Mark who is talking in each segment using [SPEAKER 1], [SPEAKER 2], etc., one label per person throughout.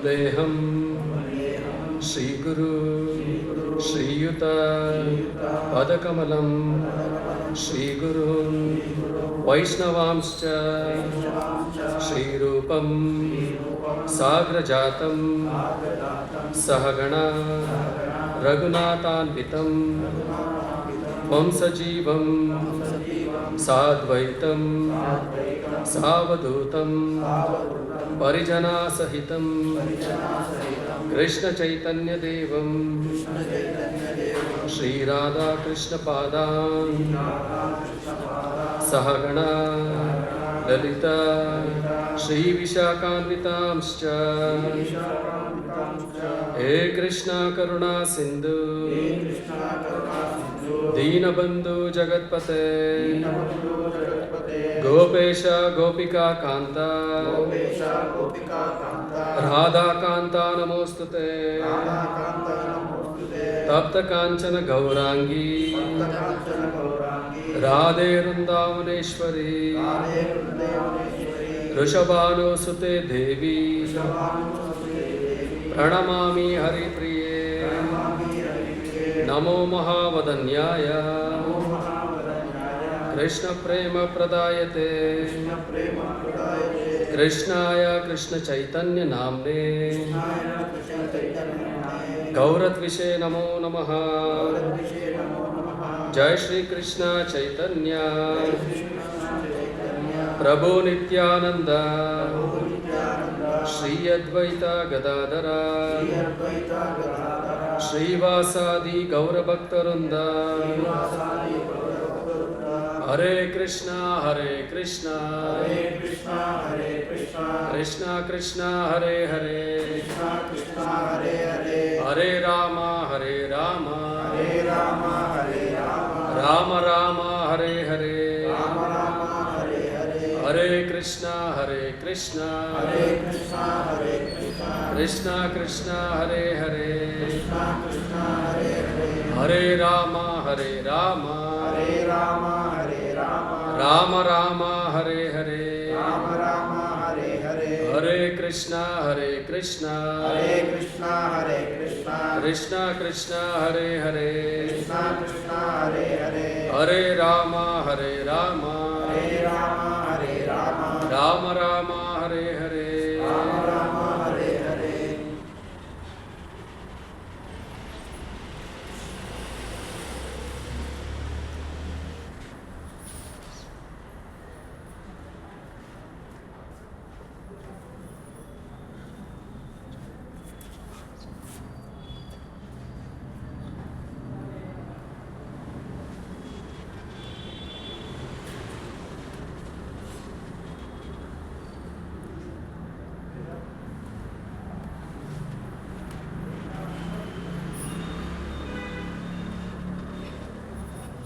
[SPEAKER 1] ವಂದೇಹಂ ಶ್ರೀಗುರು ಶ್ರೀಯುತ ಪದಕಮಲಂ ಶ್ರೀಗುರುನ್ ವೈಷ್ಣವಾಂಶ್ಚ ಶ್ರೀರೂಪಂ ಸಾಗ್ರಜಾತಂ ಸಹಗಣ ರಘುನಾಥಾನ್ವಿತಂ ತ್ವಂ ಸಜೀವಂ ಸಾದ್ವೈತಂ ಸಾವಧೂತಂ ಪರಿಜನಾಸಹಿತಂ ಕೃಷ್ಣ ಚೈತನ್ಯ ದೇವಂ ಶ್ರೀರಾಧಾ ಕೃಷ್ಣ ಪಾದಾನ್ ಸಹಗಣ ಲಲಿತ ಶ್ರೀ ವಿಶಾಖಾನ್ವಿತಾಂಶ್ಚ ಹೇ ಕೃಷ್ಣ ಕರುಣಾ ಸಿಂಧು ದೀನಬಂಧು ಜಗತ್ಪತೆ ಗೋಪೇಶ ಗೋಪಿಕಾ ಕಾಂತ ರಾಧಾಕಾಂತ ನಮೋಸ್ತುತೆ ತಪ್ತ ಕಾಂಚನ ಗೌರಾಂಗಿ ರಾಧೆ ವೃಂದಾವನೇಶ್ವರಿ ಋಷಭಾನುಸುತೆ ದೇವಿ ಪ್ರಣಮಾಮಿ ಹರಿಪ್ರಿಯೆ ನಮೋ ಮಹಾವದನ್ಯಾಯ ಕೃಷ್ಣ ಪ್ರೇಮ ಪ್ರದಾಯತೆ ಕೃಷ್ಣಾಯ ಕೃಷ್ಣ ಚೈತನ್ಯ ನಾಮ್ನೇ ಗೌರತ್ವಿಷೇ ನಮೋ ನಮಃ ಜಯ ಶ್ರೀ ಕೃಷ್ಣ ಚೈತನ್ಯ ಪ್ರಭು ನಿತ್ಯಾನಂದ ಶ್ರೀ ಅದ್ವೈತ ಗದಾಧರ ಶ್ರೀವಾಸಾದಿ ಗೌರಭಕ್ತವೃಂದ ಹರೇ ಕೃಷ್ಣ ಕೃಷ್ಣ ಕೃಷ್ಣ ಹರೇ ಹರೇ ಹರೇ ರಾಮ ರಾಮ ರಾಮ ಹರೇ ಹರೇ ಹರೇ ಕೃಷ್ಣ ಕೃಷ್ಣ ಕೃಷ್ಣ ಹರೇ ಹರೇ ಹರೇ ರಾಮ ರಾಮ ರಾಮ ಹರೇ ಹರೇ ಹರೇ ಕೃಷ್ಣ ಕೃಷ್ಣ ಕೃಷ್ಣ ಹರೇ ಹರೇ ಹರೇ ರಾಮ ರಾಮ ರಾಮ ಹರೇ ಹರೇ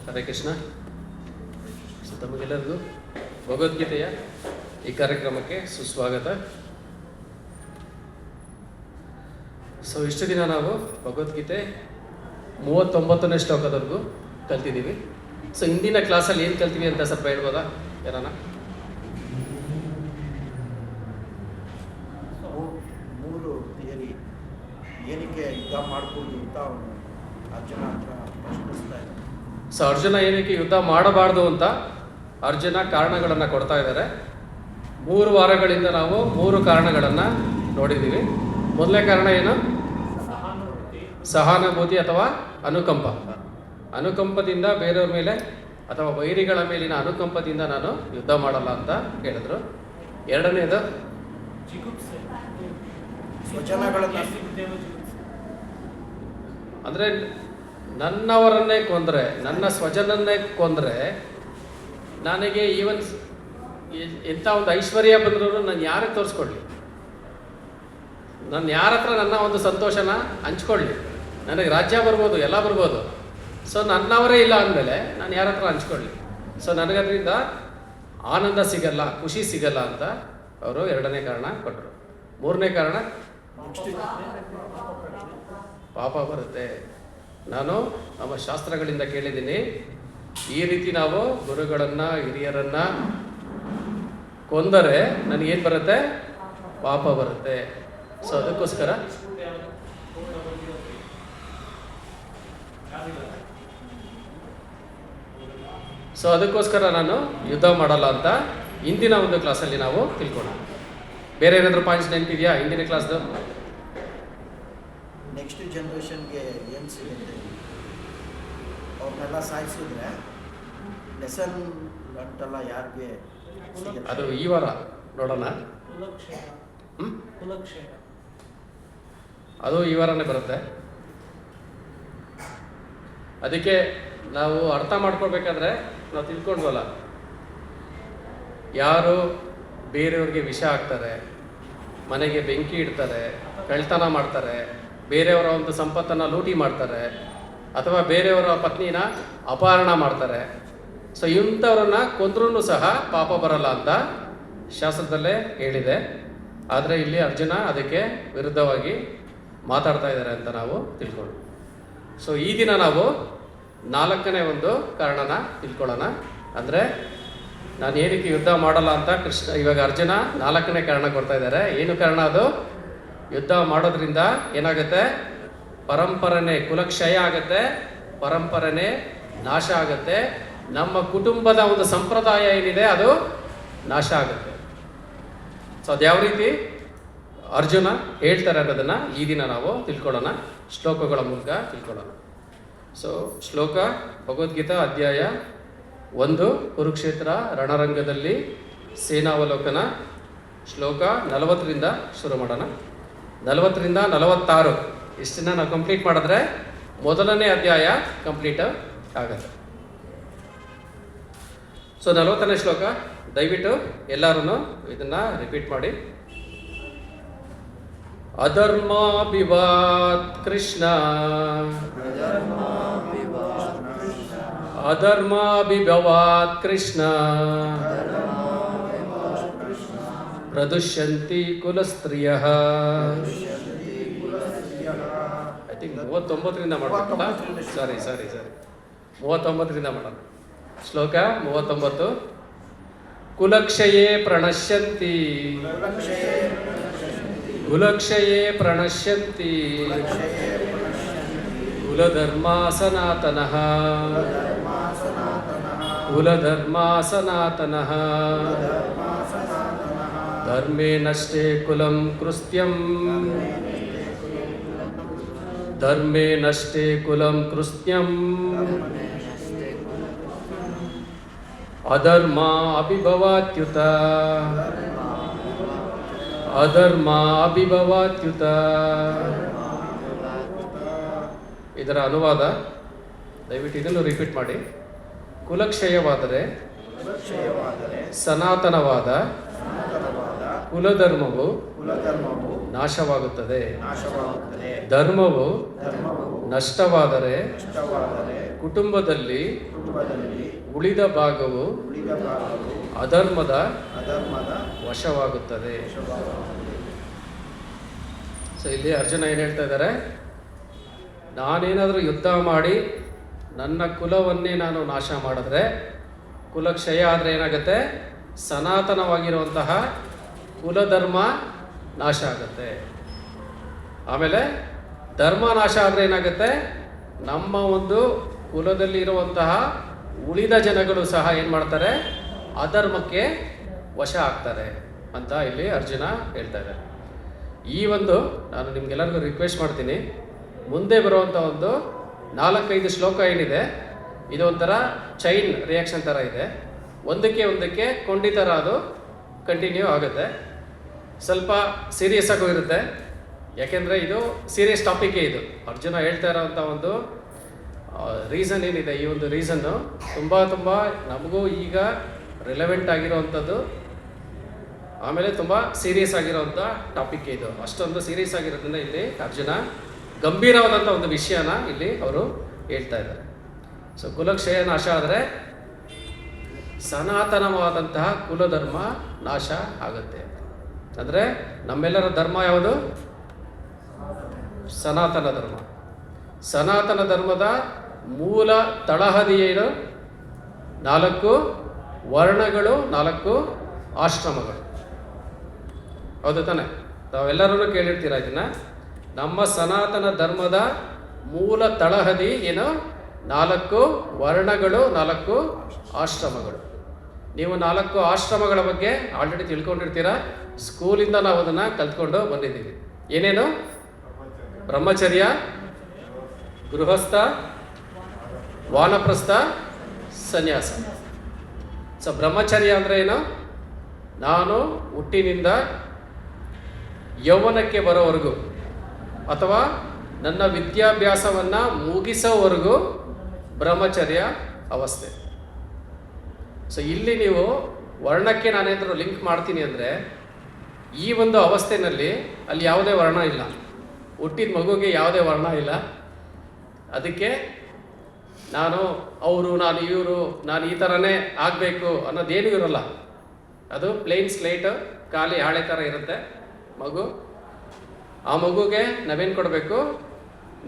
[SPEAKER 1] ಹರೇ ಕೃಷ್ಣ. ತಮಗೆಲ್ಲರಿಗೂ ಭಗವದ್ಗೀತೆಯ ಈ ಕಾರ್ಯಕ್ರಮಕ್ಕೆ ಸುಸ್ವಾಗತ. ಇಷ್ಟು ದಿನ ನಾವು ಭಗವದ್ಗೀತೆ 39ನೇ ಶ್ಲೋಕದವರೆಗೂ ಕಲ್ತಿದ್ದೀವಿ. ಇಂದಿನ ಕ್ಲಾಸಲ್ಲಿ ಏನು ಕಲ್ತೀವಿ ಅಂತ ಸ್ವಲ್ಪ ಹೇಳ್ಬೋದಾ ಯಾರನ?
[SPEAKER 2] ಮೂರು ಥಿಯರಿ ಏನಕ್ಕೆ ಯುದ್ಧ ಮಾಡ್ಬೋದು ಅಂತ ಅವನು ಅರ್ಜುನ ಹತ್ರ ಪ್ರಶ್ನಿಸ್ತಾ ಇದ್ದಾನೆ.
[SPEAKER 1] ಅರ್ಜುನ ಏನಕ್ಕೆ ಯುದ್ಧ ಮಾಡಬಾರ್ದು ಅಂತ ಅರ್ಜುನ ಕಾರಣಗಳನ್ನು ಕೊಡ್ತಾ ಇದ್ದಾರೆ. 3 ವಾರಗಳಿಂದ ನಾವು 3 ಕಾರಣಗಳನ್ನು ನೋಡಿದ್ದೀವಿ. ಮೊದಲನೇ ಕಾರಣ ಏನು? ಸಹಾನುಭೂತಿ ಅಥವಾ ಅನುಕಂಪ. ಅನುಕಂಪದಿಂದ ಬೇರೆಯವ್ರ ಮೇಲೆ ಅಥವಾ ವೈರಿಗಳ ಮೇಲಿನ ಅನುಕಂಪದಿಂದ ನಾನು ಯುದ್ಧ ಮಾಡಲ್ಲ ಅಂತ ಹೇಳಿದ್ರು. ಎರಡನೇದು ಅಂದರೆ ನನ್ನವರನ್ನೇ ಕೊಂದರೆ, ನನ್ನ ಸ್ವಜನನ್ನೇ ಕೊಂದರೆ ನನಗೆ ಈವನ್ ಎಂಥ ಒಂದು ಐಶ್ವರ್ಯ ಬಂದರೂ ನಾನು ಯಾರಿಗೆ ತೋರಿಸ್ಕೊಳ್ಳಿ, ನಾನು ಯಾರ ಹತ್ರ ನನ್ನ ಒಂದು ಸಂತೋಷನ ಹಂಚ್ಕೊಳ್ಳಿ. ನನಗೆ ರಾಜ್ಯ ಬರ್ಬೋದು, ಎಲ್ಲ ಬರ್ಬೋದು. ನನ್ನವರೇ ಇಲ್ಲ ಅಂದಮೇಲೆ ನಾನು ಯಾರ ಹತ್ರ ಹಂಚ್ಕೊಳ್ಳಿ. ನನಗದ್ರಿಂದ ಆನಂದ ಸಿಗಲ್ಲ, ಖುಷಿ ಸಿಗಲ್ಲ ಅಂತ ಅವರು ಎರಡನೇ ಕಾರಣ ಕೊಟ್ಟರು. ಮೂರನೇ ಕಾರಣ ಪಾಪ ಬರುತ್ತೆ. ನಾನು ನಮ್ಮ ಶಾಸ್ತ್ರಗಳಿಂದ ಕೇಳಿದ್ದೀನಿ, ಈ ರೀತಿ ನಾವು ಗುರುಗಳನ್ನು ಹಿರಿಯರನ್ನು ಕೊಂದರೆ ನನಗೇನು ಬರುತ್ತೆ? ಪಾಪ ಬರುತ್ತೆ. ಸೊ ಅದಕ್ಕೋಸ್ಕರ ನಾನು ಯುದ್ಧ ಮಾಡಲ್ಲ ಅಂತ ಇಂದಿನ ಒಂದು ಕ್ಲಾಸಲ್ಲಿ ನಾವು ತಿಳ್ಕೊಳ್ಳೋಣ. ಬೇರೆ ಏನಾದರೂ ಪಾಯಿಂಟ್ಸ್ ನೆನಪಿದೆಯಾ ಇಂದಿನ ಕ್ಲಾಸ್ದು?
[SPEAKER 2] ನೆಕ್ಸ್ಟ್ ಜನ್ರೇಷನ್ಗೆ ಏನು ಸಿಗುತ್ತೆ, ಅವ್ರನ್ನೆಲ್ಲ ಸಾಯಿಸಿದ್ರೆ ಲೆಸನ್ ಅಂತೆಲ್ಲ ಯಾರಿಗೆ ಸಿಗುತ್ತೆ?
[SPEAKER 1] ಅದು ಈ ವಾರ ನೋಡೋಣ. ಅದು ಈ ವಾರನೇ ಬರುತ್ತೆ. ಅದಕ್ಕೆ ನಾವು ಅರ್ಥ ಮಾಡ್ಕೊಳ್ಬೇಕಾದ್ರೆ ನಾವು ತಿಳ್ಕೊಂಡ್ವಲ್ಲ, ಯಾರು ಬೇರೆಯವ್ರಿಗೆ ವಿಷ ಹಾಕ್ತಾರೆ, ಮನೆಗೆ ಬೆಂಕಿ ಇಡ್ತಾರೆ, ಕಳ್ತನ ಮಾಡ್ತಾರೆ, ಬೇರೆಯವರ ಒಂದು ಸಂಪತ್ತನ್ನು ಲೂಟಿ ಮಾಡ್ತಾರೆ, ಅಥವಾ ಬೇರೆಯವರ ಪತ್ನಿನ ಅಪಹರಣ ಮಾಡ್ತಾರೆ, ಸೊ ಇಂಥವ್ರನ್ನ ಕೊಂದ್ರೂ ಸಹ ಪಾಪ ಬರಲ್ಲ ಅಂತ ಶಾಸ್ತ್ರದಲ್ಲೇ ಹೇಳಿದೆ. ಆದರೆ ಇಲ್ಲಿ ಅರ್ಜುನ ಅದಕ್ಕೆ ವಿರುದ್ಧವಾಗಿ ಮಾತಾಡ್ತಾ ಇದ್ದಾರೆ ಅಂತ ನಾವು ತಿಳ್ಕೊಂಡು, ಸೊ ಈ ದಿನ ನಾವು 4ನೇ ಒಂದು ಕಾರಣನ ತಿಳ್ಕೊಳ್ಳೋಣ. ಅಂದರೆ ನಾನು ಏನಕ್ಕೆ ಯುದ್ಧ ಮಾಡಲ್ಲ ಅಂತ ಇವಾಗ ಅರ್ಜುನ 4ನೇ ಕಾರಣ ಕೊಡ್ತಾ ಇದ್ದಾರೆ. ಏನು ಕಾರಣ ಅದು? ಯುದ್ಧ ಮಾಡೋದ್ರಿಂದ ಏನಾಗುತ್ತೆ? ಪರಂಪರೆನೇ ಕುಲಕ್ಷಯ ಆಗುತ್ತೆ, ಪರಂಪರೆನೇ ನಾಶ ಆಗುತ್ತೆ, ನಮ್ಮ ಕುಟುಂಬದ ಒಂದು ಸಂಪ್ರದಾಯ ಏನಿದೆ ಅದು ನಾಶ ಆಗುತ್ತೆ. ಸೊ ಅದು ಯಾವ ರೀತಿ ಅರ್ಜುನ ಹೇಳ್ತಾರೆ ಅನ್ನೋದನ್ನು ಈ ದಿನ ನಾವು ತಿಳ್ಕೊಳ್ಳೋಣ, ಶ್ಲೋಕಗಳ ಮೂಲಕ ತಿಳ್ಕೊಳ್ಳೋಣ. ಸೊ ಶ್ಲೋಕ ಭಗವದ್ಗೀತಾ ಅಧ್ಯಾಯ 1 ಕುರುಕ್ಷೇತ್ರ ರಣರಂಗದಲ್ಲಿ ಸೇನಾವಲೋಕನ, ಶ್ಲೋಕ 40ರಿಂದ ಶುರು ಮಾಡೋಣ. 40ರಿಂದ 46 ಇಷ್ಟನ್ನ ನಾವು ಕಂಪ್ಲೀಟ್ ಮಾಡಿದ್ರೆ ಮೊದಲನೇ ಅಧ್ಯಾಯ ಕಂಪ್ಲೀಟ್ ಆಗುತ್ತೆ. ಸೊ 40ನೇ ಶ್ಲೋಕ ದಯವಿಟ್ಟು ಎಲ್ಲರೂ ಇದನ್ನು ರಿಪೀಟ್ ಮಾಡಿ. ಅಧರ್ಮಾಭಿವಾತ್ ಕೃಷ್ಣ ಅಧರ್ಮಾಭಿಭವಾತ್ ಕೃಷ್ಣ ಪ್ರದುಷ್ಯಂತಿ ಕುಲಸ್ತ್ರೀಯಃ. ಐ ಥಿಂಕ್ 39ರಿಂದ ಮಾಡೋಣ. ಸಾರಿ 39ರಿಂದ ಮಾಡೋಣ. ಶ್ಲೋಕ 39. ಕುಲಕ್ಷಯೇ ಪ್ರಣಶ್ಯಂತಿ ಕುಲಕ್ಷಯೇ ಪ್ರಣಶ್ಯಂತಿ ಕುಲಧರ್ಮ ಸನಾತನಃ ಕುಲಧರ್ಮ ಸನಾತನಃ ಧರ್ಮೇ ನಷ್ಟೇ ಕುಲಂ ಕೃತ್ಯಂ ಧರ್ಮೇ ನಷ್ಟೇ ಕುಲಂ ಕೃತ್ಯಂ ಅಧರ್ಮ ಅಭಿಭವಾತ್ಯುತ ಅಧರ್ಮ ಅಭಿಭವಾತ್ಯುತ. ಇದರ ಅನುವಾದ ದಯವಿಟ್ಟು ಇದನ್ನು ರಿಪೀಟ್ ಮಾಡಿ. ಕುಲಕ್ಷಯವಾದರೆ ಸನಾತನವಾದ ಕುಲಧರ್ಮವು ನಾಶವಾಗುತ್ತದೆ. ಧರ್ಮವು ನಷ್ಟವಾದರೆ ಕುಟುಂಬದಲ್ಲಿ ಉಳಿದ ಭಾಗವು ಅಧರ್ಮದ ವಶವಾಗುತ್ತದೆ. ಸೊ ಇಲ್ಲಿ ಅರ್ಜುನ ಏನು ಹೇಳ್ತಾ ಇದ್ದಾರೆ? ನಾನೇನಾದರೂ ಯುದ್ಧ ಮಾಡಿ ನನ್ನ ಕುಲವನ್ನೇ ನಾನು ನಾಶ ಮಾಡಿದ್ರೆ, ಕುಲಕ್ಷಯ ಆದರೆ ಏನಾಗುತ್ತೆ? ಸನಾತನವಾಗಿರುವಂತಹ ಕುಲಧರ್ಮ ನಾಶ ಆಗುತ್ತೆ. ಆಮೇಲೆ ಧರ್ಮ ನಾಶ ಆದರೆ ಏನಾಗುತ್ತೆ? ನಮ್ಮ ಒಂದು ಕುಲದಲ್ಲಿ ಇರುವಂತಹ ಉಳಿದ ಜನಗಳು ಸಹ ಏನು ಮಾಡ್ತಾರೆ? ಅಧರ್ಮಕ್ಕೆ ವಶ ಆಗ್ತಾರೆ ಅಂತ ಇಲ್ಲಿ ಅರ್ಜುನ ಹೇಳ್ತಾ ಇದ್ದಾರೆ. ಈ ಒಂದು ನಾನು ನಿಮ್ಗೆಲ್ಲರಿಗೂ ರಿಕ್ವೆಸ್ಟ್ ಮಾಡ್ತೀನಿ, ಮುಂದೆ ಬರುವಂಥ ಒಂದು 4-5 ಶ್ಲೋಕ ಏನಿದೆ, ಇದು ಒಂಥರ ಚೈನ್ ರಿಯಾಕ್ಷನ್ ಥರ ಇದೆ. ಒಂದಕ್ಕೆ ಖಂಡಿತ ಅದು ಕಂಟಿನ್ಯೂ ಆಗುತ್ತೆ. ಸ್ವಲ್ಪ ಸೀರಿಯಸ್ ಆಗೂ ಇರುತ್ತೆ, ಯಾಕೆಂದರೆ ಇದು ಸೀರಿಯಸ್ ಟಾಪಿಕ್ಕೇ. ಇದು ಅರ್ಜುನ ಹೇಳ್ತಾ ಇರೋವಂಥ ಒಂದು ರೀಸನ್ ಏನಿದೆ, ಈ ಒಂದು ರೀಸನ್ನು ತುಂಬ ನಮಗೂ ಈಗ ರಿಲೆವೆಂಟ್ ಆಗಿರೋವಂಥದ್ದು, ಆಮೇಲೆ ತುಂಬ ಸೀರಿಯಸ್ ಆಗಿರೋವಂಥ ಟಾಪಿಕ್ ಇದು. ಅಷ್ಟೊಂದು ಸೀರಿಯಸ್ ಆಗಿರೋದ್ರಿಂದ ಇಲ್ಲಿ ಅರ್ಜುನ ಗಂಭೀರವಾದಂಥ ಒಂದು ವಿಷಯನ ಇಲ್ಲಿ ಅವರು ಹೇಳ್ತಾ ಇದ್ದಾರೆ. ಸೊ ಕುಲಕ್ಷಯ ನಾಶ ಆದರೆ ಸನಾತನವಾದಂತಹ ಕುಲಧರ್ಮ ನಾಶ ಆಗುತ್ತೆ. ಅಂದರೆ ನಮ್ಮೆಲ್ಲರ ಧರ್ಮ ಯಾವುದು? ಸನಾತನ ಧರ್ಮ. ಸನಾತನ ಧರ್ಮದ ಮೂಲ ತಳಹದಿ ಏನು? 4 ವರ್ಣಗಳು, 4 ಆಶ್ರಮಗಳು. ಹೌದು ತಾನೆ? ತಾವೆಲ್ಲರೂ ಕೇಳಿರ್ತೀರ ಇದನ್ನು. ನಮ್ಮ ಸನಾತನ ಧರ್ಮದ ಮೂಲ ತಳಹದಿ ಏನು? 4 ವರ್ಣಗಳು, 4 ಆಶ್ರಮಗಳು. ನೀವು 4 ಆಶ್ರಮಗಳ ಬಗ್ಗೆ ಆಲ್ರೆಡಿ ತಿಳ್ಕೊಂಡಿರ್ತೀರ. ಸ್ಕೂಲಿಂದ ನಾವು ಅದನ್ನು ಕಲ್ತ್ಕೊಂಡು ಬಂದಿದ್ದೀವಿ. ಏನೇನು? ಬ್ರಹ್ಮಚರ್ಯ, ಗೃಹಸ್ಥ, ವಾನಪ್ರಸ್ಥ, ಸನ್ಯಾಸ. ಸೊ ಬ್ರಹ್ಮಚರ್ಯ ಅಂದರೆ ಏನು? ನಾನು ಹುಟ್ಟಿನಿಂದ ಯೌವನಕ್ಕೆ ಬರೋವರೆಗೂ ಅಥವಾ ನನ್ನ ವಿದ್ಯಾಭ್ಯಾಸವನ್ನು ಮುಗಿಸೋವರೆಗೂ ಬ್ರಹ್ಮಚರ್ಯ ಅವಸ್ಥೆ. ಸೊ ಇಲ್ಲಿ ನೀವು ವರ್ಣಕ್ಕೆ ನಾನೇನಾದರೂ ಲಿಂಕ್ ಮಾಡ್ತೀನಿ ಅಂದರೆ, ಈ ಒಂದು ಅವಸ್ಥೆಯಲ್ಲಿ ಅಲ್ಲಿ ಯಾವುದೇ ವರ್ಣ ಇಲ್ಲ. ಹುಟ್ಟಿದ ಮಗುಗೆ ಯಾವುದೇ ವರ್ಣ ಇಲ್ಲ. ಅದಕ್ಕೆ ನಾನು ಅವರು, ನಾನು ಇವರು, ನಾನು ಈ ಥರನೇ ಆಗಬೇಕು ಅನ್ನೋದೇನೂ ಇರೋಲ್ಲ. ಅದು ಪ್ಲೇನ್ ಸ್ಲೇಟ್, ಖಾಲಿ ಹಾಳೆ ಥರ ಇರುತ್ತೆ ಮಗು. ಆ ಮಗುಗೆ ನಾವೇನು ಕೊಡಬೇಕು?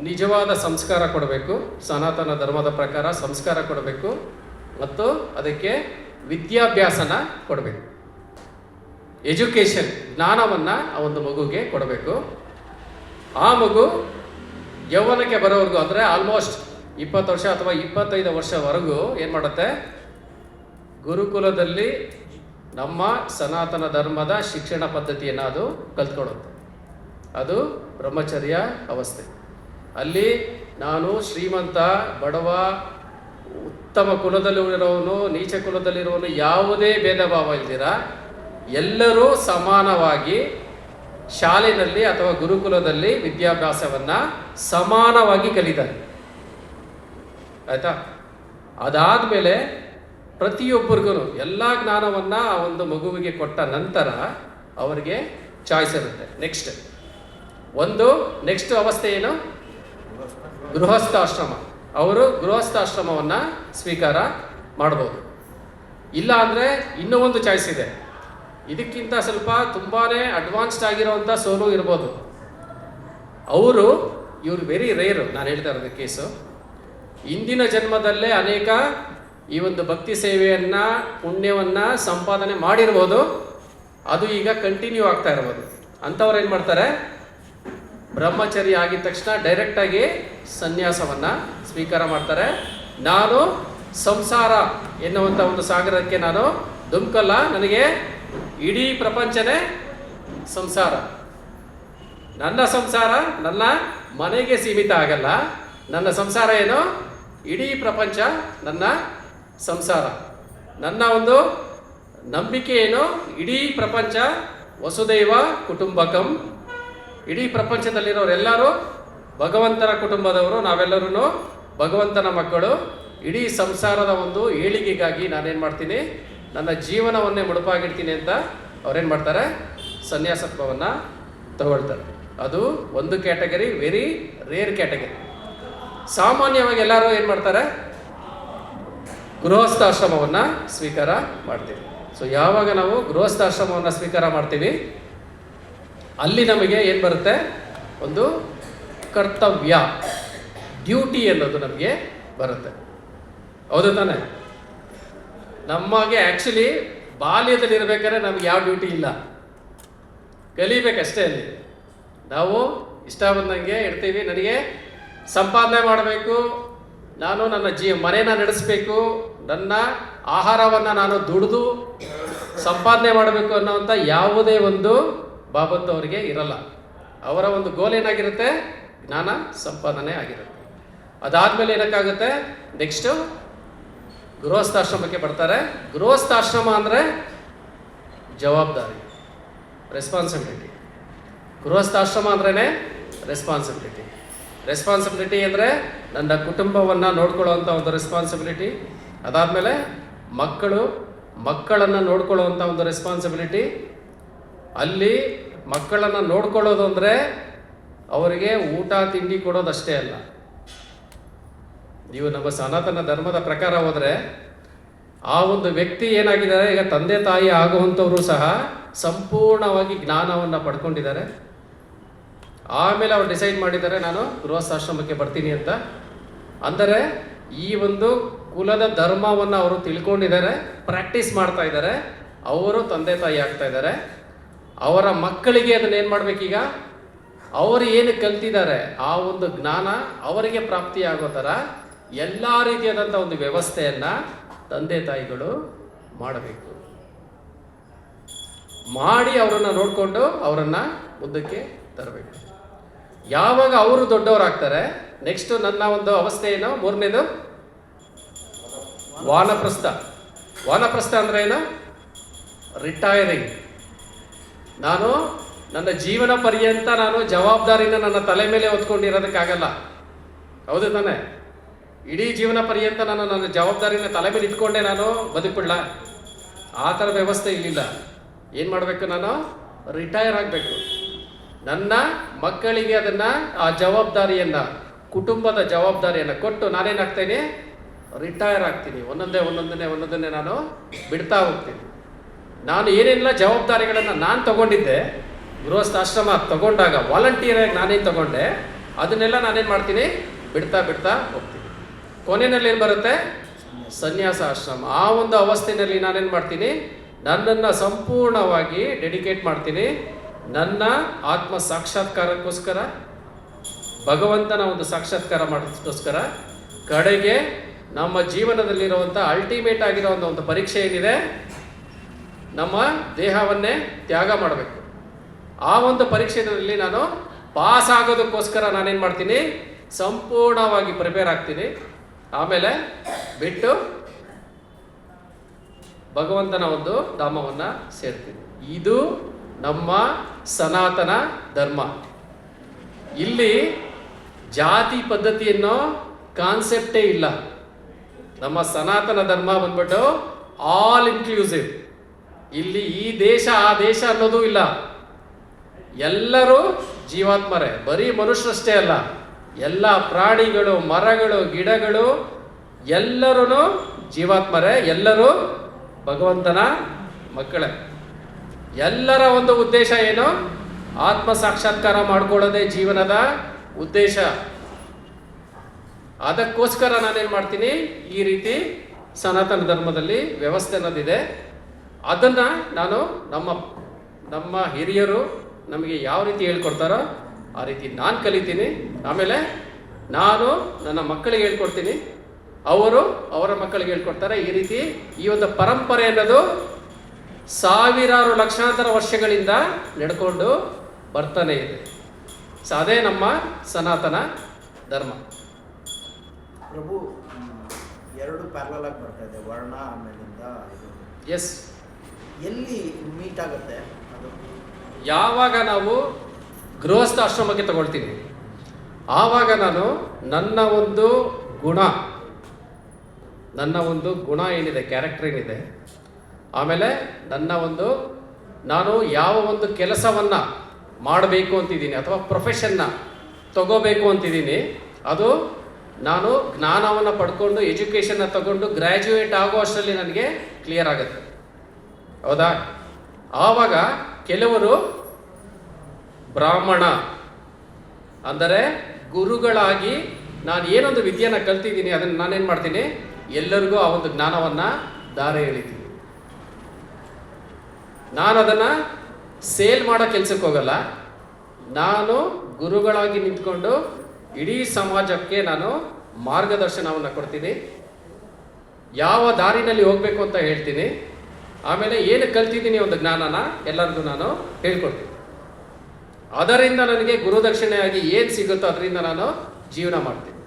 [SPEAKER 1] ನಿಜವಾದ ಸಂಸ್ಕಾರ ಕೊಡಬೇಕು. ಸನಾತನ ಧರ್ಮದ ಪ್ರಕಾರ ಸಂಸ್ಕಾರ ಕೊಡಬೇಕು ಮತ್ತು ಅದಕ್ಕೆ ವಿದ್ಯಾಭ್ಯಾಸನ ಕೊಡಬೇಕು. ಎಜುಕೇಷನ್, ಜ್ಞಾನವನ್ನು ಆ ಒಂದು ಮಗುಗೆ ಕೊಡಬೇಕು. ಆ ಮಗು ಯೌವನಕ್ಕೆ ಬರೋವರೆಗೂ ಅಂದರೆ ಆಲ್ಮೋಸ್ಟ್ 20 ವರ್ಷ ಅಥವಾ 25 ವರ್ಷವರೆಗೂ ಏನು ಮಾಡುತ್ತೆ? ಗುರುಕುಲದಲ್ಲಿ ನಮ್ಮ ಸನಾತನ ಧರ್ಮದ ಶಿಕ್ಷಣ ಪದ್ಧತಿಯನ್ನು ಅದು ಕಲ್ತ್ಕೊಳ್ಳುತ್ತೆ. ಅದು ಬ್ರಹ್ಮಚರ್ಯ ಅವಸ್ಥೆ. ಅಲ್ಲಿ ನಾನು ಶ್ರೀಮಂತ, ಬಡವ, ಉತ್ತಮ ಕುಲದಲ್ಲಿರೋನು, ನೀಚ ಕುಲದಲ್ಲಿರೋನು ಯಾವುದೇ ಭೇದ ಭಾವ ಇಲ್ದಿರ ಎಲ್ಲರೂ ಸಮಾನವಾಗಿ ಶಾಲೆಯಲ್ಲಿ ಅಥವಾ ಗುರುಕುಲದಲ್ಲಿ ವಿದ್ಯಾಭ್ಯಾಸವನ್ನು ಸಮಾನವಾಗಿ ಕಲಿತಾರೆ. ಆಯಿತಾ? ಅದಾದಮೇಲೆ ಪ್ರತಿಯೊಬ್ಬರಿಗೂ ಎಲ್ಲ ಜ್ಞಾನವನ್ನು ಆ ಒಂದು ಮಗುವಿಗೆ ಕೊಟ್ಟ ನಂತರ ಅವರಿಗೆ ಚಾಯ್ಸ್ ಇರುತ್ತೆ. ನೆಕ್ಸ್ಟ್ ಅವಸ್ಥೆ ಏನು? ಗೃಹಸ್ಥಾಶ್ರಮ. ಅವರು ಗೃಹಸ್ಥಾಶ್ರಮವನ್ನು ಸ್ವೀಕಾರ ಮಾಡ್ಬೋದು. ಇಲ್ಲ ಅಂದರೆ ಇನ್ನೂ ಒಂದು ಚಾಯ್ಸ್ ಇದೆ. ಇದಕ್ಕಿಂತ ಸ್ವಲ್ಪ ತುಂಬಾ ಅಡ್ವಾನ್ಸ್ಡ್ ಆಗಿರೋವಂಥ ಸೋಲು ಇರ್ಬೋದು. ಇವರು ವೆರಿ ರೇರು. ನಾನು ಹೇಳ್ತಾ ಇರೋದು ಕೇಸು. ಇಂದಿನ ಜನ್ಮದಲ್ಲೇ ಅನೇಕ ಈ ಒಂದು ಭಕ್ತಿ ಸೇವೆಯನ್ನು, ಪುಣ್ಯವನ್ನು ಸಂಪಾದನೆ ಮಾಡಿರ್ಬೋದು. ಅದು ಈಗ ಕಂಟಿನ್ಯೂ ಆಗ್ತಾ ಇರ್ಬೋದು. ಅಂಥವ್ರು ಏನು ಮಾಡ್ತಾರೆ? ಬ್ರಹ್ಮಚರ್ಯ ಆಗಿದ ತಕ್ಷಣ ಡೈರೆಕ್ಟಾಗಿ ಸನ್ಯಾಸವನ್ನು ಸ್ವೀಕಾರ ಮಾಡ್ತಾರೆ. ನಾನು ಸಂಸಾರ ಎನ್ನುವಂಥ ಒಂದು ಸಾಗರಕ್ಕೆ ನಾನು ಧುಮುಕಲ್ಲ. ನನಗೆ ಇಡೀ ಪ್ರಪಂಚನೇ ಸಂಸಾರ. ನನ್ನ ಸಂಸಾರ ನನ್ನ ಮನೆಗೆ ಸೀಮಿತ ಆಗಲ್ಲ. ನನ್ನ ಸಂಸಾರ ಏನು? ಇಡೀ ಪ್ರಪಂಚ ನನ್ನ ಸಂಸಾರ. ನನ್ನ ಒಂದು ನಂಬಿಕೆ ಏನು? ಇಡೀ ಪ್ರಪಂಚ ವಸುದೈವ ಕುಟುಂಬಕಂ. ಇಡೀ ಪ್ರಪಂಚದಲ್ಲಿರೋರೆಲ್ಲರೂ ಭಗವಂತನ ಕುಟುಂಬದವರು. ನಾವೆಲ್ಲರೂ ಭಗವಂತನ ಮಕ್ಕಳು. ಇಡೀ ಸಂಸಾರದ ಒಂದು ಏಳಿಗೆಗಾಗಿ ನಾನೇನು ಮಾಡ್ತೀನಿ? ನನ್ನ ಜೀವನವನ್ನೇ ಮುಡುಪಾಗಿಡ್ತೀನಿ ಅಂತ ಅವ್ರೇನು ಮಾಡ್ತಾರೆ? ಸನ್ಯಾಸತ್ವವನ್ನು ತಗೊಳ್ತಾರೆ. ಅದು ಒಂದು ಕ್ಯಾಟಗರಿ, ವೆರಿ ರೇರ್ ಕ್ಯಾಟಗರಿ. ಸಾಮಾನ್ಯವಾಗಿ ಎಲ್ಲರೂ ಏನು ಮಾಡ್ತಾರೆ? ಗೃಹಸ್ಥಾಶ್ರಮವನ್ನು ಸ್ವೀಕಾರ ಮಾಡ್ತೀವಿ. ಸೊ ಯಾವಾಗ ನಾವು ಗೃಹಸ್ಥಾಶ್ರಮವನ್ನು ಸ್ವೀಕಾರ ಮಾಡ್ತೀವಿ, ಅಲ್ಲಿ ನಮಗೆ ಏನು ಬರುತ್ತೆ? ಒಂದು ಕರ್ತವ್ಯ, ಡ್ಯೂಟಿ ಅನ್ನೋದು ನಮಗೆ ಬರುತ್ತೆ. ಹೌದು ತಾನೆ? ನಮಗೆ ಆ್ಯಕ್ಚುಲಿ ಬಾಲ್ಯದಲ್ಲಿರ್ಬೇಕಾದ್ರೆ ನಮ್ಗೆ ಯಾವ ಡ್ಯೂಟಿ ಇಲ್ಲ, ಕಲಿಬೇಕಷ್ಟೇ. ಅಲ್ಲಿ ನಾವು ಇಷ್ಟ ಬಂದಂಗೆ ಇರ್ತೀವಿ. ನನಗೆ ಸಂಪಾದನೆ ಮಾಡಬೇಕು, ನಾನು ನನ್ನ ಮನೇನ ನಡೆಸಬೇಕು, ನನ್ನ ಆಹಾರವನ್ನು ನಾನು ದುಡಿದು ಸಂಪಾದನೆ ಮಾಡಬೇಕು ಅನ್ನೋವಂಥ ಯಾವುದೇ ಒಂದು ಬಾಬತ್ತು ಅವರಿಗೆ ಇರಲ್ಲ. ಅವರ ಒಂದು ಗೋಲ್ ಏನಾಗಿರುತ್ತೆ? ಜ್ಞಾನ ಸಂಪಾದನೆ ಆಗಿರುತ್ತೆ. ಅದಾದಮೇಲೆ ಏನಕ್ಕಾಗುತ್ತೆ? ನೆಕ್ಸ್ಟು ಗೃಹಸ್ಥಾಶ್ರಮಕ್ಕೆ ಬರ್ತಾರೆ. ಗೃಹಸ್ಥಾಶ್ರಮ ಅಂದರೆ ಜವಾಬ್ದಾರಿ, ರೆಸ್ಪಾನ್ಸಿಬಿಲಿಟಿ. ಗೃಹಸ್ಥಾಶ್ರಮ ಅಂದ್ರೇ ರೆಸ್ಪಾನ್ಸಿಬಿಲಿಟಿ ಅಂದರೆ ನನ್ನ ಕುಟುಂಬವನ್ನು ನೋಡ್ಕೊಳ್ಳೋವಂಥ ಒಂದು ರೆಸ್ಪಾನ್ಸಿಬಿಲಿಟಿ. ಅದಾದಮೇಲೆ ಮಕ್ಕಳನ್ನು ನೋಡ್ಕೊಳ್ಳೋವಂಥ ಒಂದು ರೆಸ್ಪಾನ್ಸಿಬಿಲಿಟಿ. ಅಲ್ಲಿ ಮಕ್ಕಳನ್ನು ನೋಡ್ಕೊಳ್ಳೋದು ಅಂದರೆ ಅವರಿಗೆ ಊಟ ತಿಂಡಿ ಕೊಡೋದಷ್ಟೇ ಅಲ್ಲ. ನೀವು ನಮ್ಮ ಸನಾತನ ಧರ್ಮದ ಪ್ರಕಾರ ಹೋದರೆ ಆ ಒಂದು ವ್ಯಕ್ತಿ ಏನಾಗಿದ್ದಾರೆ, ಈಗ ತಂದೆ ತಾಯಿ ಆಗುವಂಥವರು ಸಹ ಸಂಪೂರ್ಣವಾಗಿ ಜ್ಞಾನವನ್ನು ಪಡ್ಕೊಂಡಿದ್ದಾರೆ. ಆಮೇಲೆ ಅವ್ರು ಡಿಸೈಡ್ ಮಾಡಿದ್ದಾರೆ ನಾನು ಗೃಹಸ್ಥಾಶ್ರಮಕ್ಕೆ ಬರ್ತೀನಿ ಅಂತ. ಅಂದರೆ ಈ ಒಂದು ಕುಲದ ಧರ್ಮವನ್ನು ಅವರು ತಿಳ್ಕೊಂಡಿದ್ದಾರೆ, ಪ್ರಾಕ್ಟೀಸ್ ಮಾಡ್ತಾ ಇದ್ದಾರೆ. ಅವರು ತಂದೆ ತಾಯಿ ಆಗ್ತಾ ಇದ್ದಾರೆ. ಅವರ ಮಕ್ಕಳಿಗೆ ಅದನ್ನ ಏನು ಮಾಡ್ಬೇಕೀಗ, ಅವರು ಏನು ಕಲ್ತಿದ್ದಾರೆ ಆ ಒಂದು ಜ್ಞಾನ ಅವರಿಗೆ ಪ್ರಾಪ್ತಿಯಾಗೋ ಥರ ಎಲ್ಲ ರೀತಿಯಾದಂಥ ಒಂದು ವ್ಯವಸ್ಥೆಯನ್ನು ತಂದೆ ತಾಯಿಗಳು ಮಾಡಬೇಕು. ಮಾಡಿ ಅವರನ್ನು ನೋಡಿಕೊಂಡು ಅವರನ್ನು ಮುಂದಕ್ಕೆ ತರಬೇಕು. ಯಾವಾಗ ಅವರು ದೊಡ್ಡವರಾಗ್ತಾರೆ, ನೆಕ್ಸ್ಟ್ ನನ್ನ ಒಂದು ಅವಸ್ಥೆ ಏನು, ಮೂರನೇದು ವಾನಪ್ರಸ್ಥ. ವಾನಪ್ರಸ್ಥ ಅಂದ್ರೆ ಏನು? ರಿಟೈರಿಂಗ್. ನಾನು ನನ್ನ ಜೀವನ ಪರ್ಯಂತ ನಾನು ಜವಾಬ್ದಾರಿನ ನನ್ನ ತಲೆ ಮೇಲೆ ಹೊತ್ಕೊಂಡಿರೋದಕ್ಕಾಗಲ್ಲ, ಹೌದು ತಾನೆ? ಇಡೀ ಜೀವನ ಪರ್ಯಂತ ನಾನು ನನ್ನ ಜವಾಬ್ದಾರಿನ ತಲೆ ಮೇಲೆ ಇಟ್ಕೊಂಡೆ ನಾನು ಬದುಕ್ಬಿಡ್ಲ? ಆ ಥರ ವ್ಯವಸ್ಥೆ ಇಲ್ಲಿಲ್ಲ. ಏನು ಮಾಡಬೇಕು, ನಾನು ರಿಟೈರ್ ಆಗಬೇಕು. ನನ್ನ ಮಕ್ಕಳಿಗೆ ಅದನ್ನು ಆ ಜವಾಬ್ದಾರಿಯನ್ನು, ಕುಟುಂಬದ ಜವಾಬ್ದಾರಿಯನ್ನು ಕೊಟ್ಟು ನಾನೇನಾಗ್ತೇನೆ, ರಿಟೈರ್ ಆಗ್ತೀನಿ. ಒಂದೊಂದೇ ನಾನು ಬಿಡ್ತಾ ಹೋಗ್ತೀನಿ. ನಾನು ಏನೆಲ್ಲ ಜವಾಬ್ದಾರಿಗಳನ್ನು ನಾನು ತಗೊಂಡಿದ್ದೆ, ಗೃಹಸ್ಥಾಶ್ರಮ ತಗೊಂಡಾಗ ವಾಲಂಟಿಯರಾಗಿ ನಾನೇನು ತಗೊಂಡೆ, ಅದನ್ನೆಲ್ಲ ನಾನೇನು ಮಾಡ್ತೀನಿ, ಬಿಡ್ತಾ ಹೋಗ್ತೀನಿ. ಕೊನೆಯಲ್ಲಿ ಏನು ಬರುತ್ತೆ, ಸನ್ಯಾಸ ಆಶ್ರಮ. ಆ ಒಂದು ಅವಸ್ಥೆಯಲ್ಲಿ ನಾನೇನು ಮಾಡ್ತೀನಿ, ನನ್ನನ್ನು ಸಂಪೂರ್ಣವಾಗಿ ಡೆಡಿಕೇಟ್ ಮಾಡ್ತೀನಿ ನನ್ನ ಆತ್ಮ ಸಾಕ್ಷಾತ್ಕಾರಕ್ಕೋಸ್ಕರ, ಭಗವಂತನ ಒಂದು ಸಾಕ್ಷಾತ್ಕಾರ ಮಾಡೋದಕ್ಕೋಸ್ಕರ. ಕಡೆಗೆ ನಮ್ಮ ಜೀವನದಲ್ಲಿರುವಂಥ ಅಲ್ಟಿಮೇಟ್ ಆಗಿರೋ ಒಂದು ಪರೀಕ್ಷೆ ಏನಿದೆ, ನಮ್ಮ ದೇಹವನ್ನೇ ತ್ಯಾಗ ಮಾಡಬೇಕು. ಆ ಒಂದು ಪರೀಕ್ಷೆಯಲ್ಲಿ ನಾನು ಪಾಸ್ ಆಗೋದಕ್ಕೋಸ್ಕರ ನಾನೇನು ಮಾಡ್ತೀನಿ, ಸಂಪೂರ್ಣವಾಗಿ ಪ್ರಿಪೇರ್ ಆಗ್ತೀನಿ. ಆಮೇಲೆ ಬಿಟ್ಟು ಭಗವಂತನ ಒಂದು ಧಾಮವನ್ನು ಸೇರ್ತೀನಿ. ಇದು ನಮ್ಮ ಸನಾತನ ಧರ್ಮ. ಇಲ್ಲಿ ಜಾತಿ ಪದ್ಧತಿ ಅನ್ನೋ ಕಾನ್ಸೆಪ್ಟೇ ಇಲ್ಲ. ನಮ್ಮ ಸನಾತನ ಧರ್ಮ ಬಂದ್ಬಿಟ್ಟು ಆಲ್ ಇನ್ಕ್ಲೂಸಿವ್. ಇಲ್ಲಿ ಈ ದೇಶ ಆ ದೇಶ ಅನ್ನೋದು ಇಲ್ಲ. ಎಲ್ಲರೂ ಜೀವಾತ್ಮರೇ, ಬರೀ ಮನುಷ್ಯರಷ್ಟೇ ಅಲ್ಲ, ಎಲ್ಲ ಪ್ರಾಣಿಗಳು, ಮರಗಳು, ಗಿಡಗಳು ಎಲ್ಲರೂ ಜೀವಾತ್ಮರೇ, ಎಲ್ಲರೂ ಭಗವಂತನ ಮಕ್ಕಳೇ. ಎಲ್ಲರ ಒಂದು ಉದ್ದೇಶ ಏನು, ಆತ್ಮ ಸಾಕ್ಷಾತ್ಕಾರ ಮಾಡ್ಕೊಳ್ಳೋದೇ ಜೀವನದ ಉದ್ದೇಶ. ಅದಕ್ಕೋಸ್ಕರ ನಾನೇನು ಮಾಡ್ತೀನಿ, ಈ ರೀತಿ ಸನಾತನ ಧರ್ಮದಲ್ಲಿ ವ್ಯವಸ್ಥೆ ಅನ್ನೋದಿದೆ. ಅದನ್ನು ನಾನು ನಮ್ಮ ಹಿರಿಯರು ನಮಗೆ ಯಾವ ರೀತಿ ಹೇಳ್ಕೊಡ್ತಾರೋ ಆ ರೀತಿ ನಾನು ಕಲಿತೀನಿ. ಆಮೇಲೆ ನಾನು ನನ್ನ ಮಕ್ಕಳಿಗೆ ಹೇಳ್ಕೊಡ್ತೀನಿ, ಅವರು ಅವರ ಮಕ್ಕಳಿಗೆ ಹೇಳ್ಕೊಡ್ತಾರೆ. ಈ ರೀತಿ ಈ ಒಂದು ಪರಂಪರೆ ಅನ್ನೋದು ಸಾವಿರಾರು ಲಕ್ಷಾಂತರ ವರ್ಷಗಳಿಂದ ನಡ್ಕೊಂಡು ಬರ್ತಾನೆ ಇದೆ. ಸೊ ಅದೇ ನಮ್ಮ ಸನಾತನ ಧರ್ಮ.
[SPEAKER 2] ಪ್ರಭು, ಎರಡು ಪ್ಯಾರಲಲ್ ಆಗಿ ಬರ್ತಾ ಇದೆ, ವರ್ಣ ಆಮೇಲಿಂದ
[SPEAKER 1] ಎಸ್.
[SPEAKER 2] ಎಲ್ಲಿ ಮೀಟ್ ಆಗುತ್ತೆ ಅದು?
[SPEAKER 1] ಯಾವಾಗ ನಾವು ಗೃಹಸ್ಥಾಶ್ರಮಕ್ಕೆ ತಗೊಳ್ತೀನಿ, ಆವಾಗ ನಾನು ನನ್ನ ಒಂದು ಗುಣ ಏನಿದೆ, ಕ್ಯಾರೆಕ್ಟರ್ ಏನಿದೆ, ಆಮೇಲೆ ನಾನು ಯಾವ ಒಂದು ಕೆಲಸವನ್ನು ಮಾಡಬೇಕು ಅಂತಿದ್ದೀನಿ ಅಥವಾ ಪ್ರೊಫೆಷನ್ನ ತಗೋಬೇಕು ಅಂತಿದ್ದೀನಿ, ಅದು ನಾನು ಜ್ಞಾನವನ್ನು ಪಡ್ಕೊಂಡು ಎಜುಕೇಷನ್ನ ತಗೊಂಡು ಗ್ರ್ಯಾಜುಯೇಟ್ ಆಗೋ ಅಷ್ಟರಲ್ಲಿ ನನಗೆ ಕ್ಲಿಯರ್ ಆಗುತ್ತೆ, ಹೌದಾ? ಆವಾಗ ಕೆಲವರು ಬ್ರಾಹ್ಮಣ ಅಂದರೆ ಗುರುಗಳಾಗಿ ನಾನು ಏನೊಂದು ವಿದ್ಯೆನ ಕಲ್ತಿದ್ದೀನಿ ಅದನ್ನು ನಾನೇನು ಮಾಡ್ತೀನಿ, ಎಲ್ಲರಿಗೂ ಆ ಒಂದು ಜ್ಞಾನವನ್ನು ದಾರೆ ಎಳಿತೀನಿ. ನಾನು ಅದನ್ನು ಸೇಲ್ ಮಾಡೋ ಕೆಲಸಕ್ಕೆ ಹೋಗಲ್ಲ. ನಾನು ಗುರುಗಳಾಗಿ ನಿಂತ್ಕೊಂಡು ಇಡೀ ಸಮಾಜಕ್ಕೆ ನಾನು ಮಾರ್ಗದರ್ಶನವನ್ನು ಕೊಡ್ತೀನಿ, ಯಾವ ದಾರಿನಲ್ಲಿ ಹೋಗಬೇಕು ಅಂತ ಹೇಳ್ತೀನಿ. ಆಮೇಲೆ ಏನು ಕಲ್ತಿದ್ದೀನಿ ಒಂದು ಜ್ಞಾನನ ಎಲ್ಲರಿಗೂ ನಾನು ಹೇಳ್ಕೊಡ್ತೀನಿ. ಅದರಿಂದ ನನಗೆ ಗುರುದಕ್ಷಿಣೆಯಾಗಿ ಏನು ಸಿಗುತ್ತೋ ಅದರಿಂದ ನಾನು ಜೀವನ ಮಾಡ್ತೀನಿ.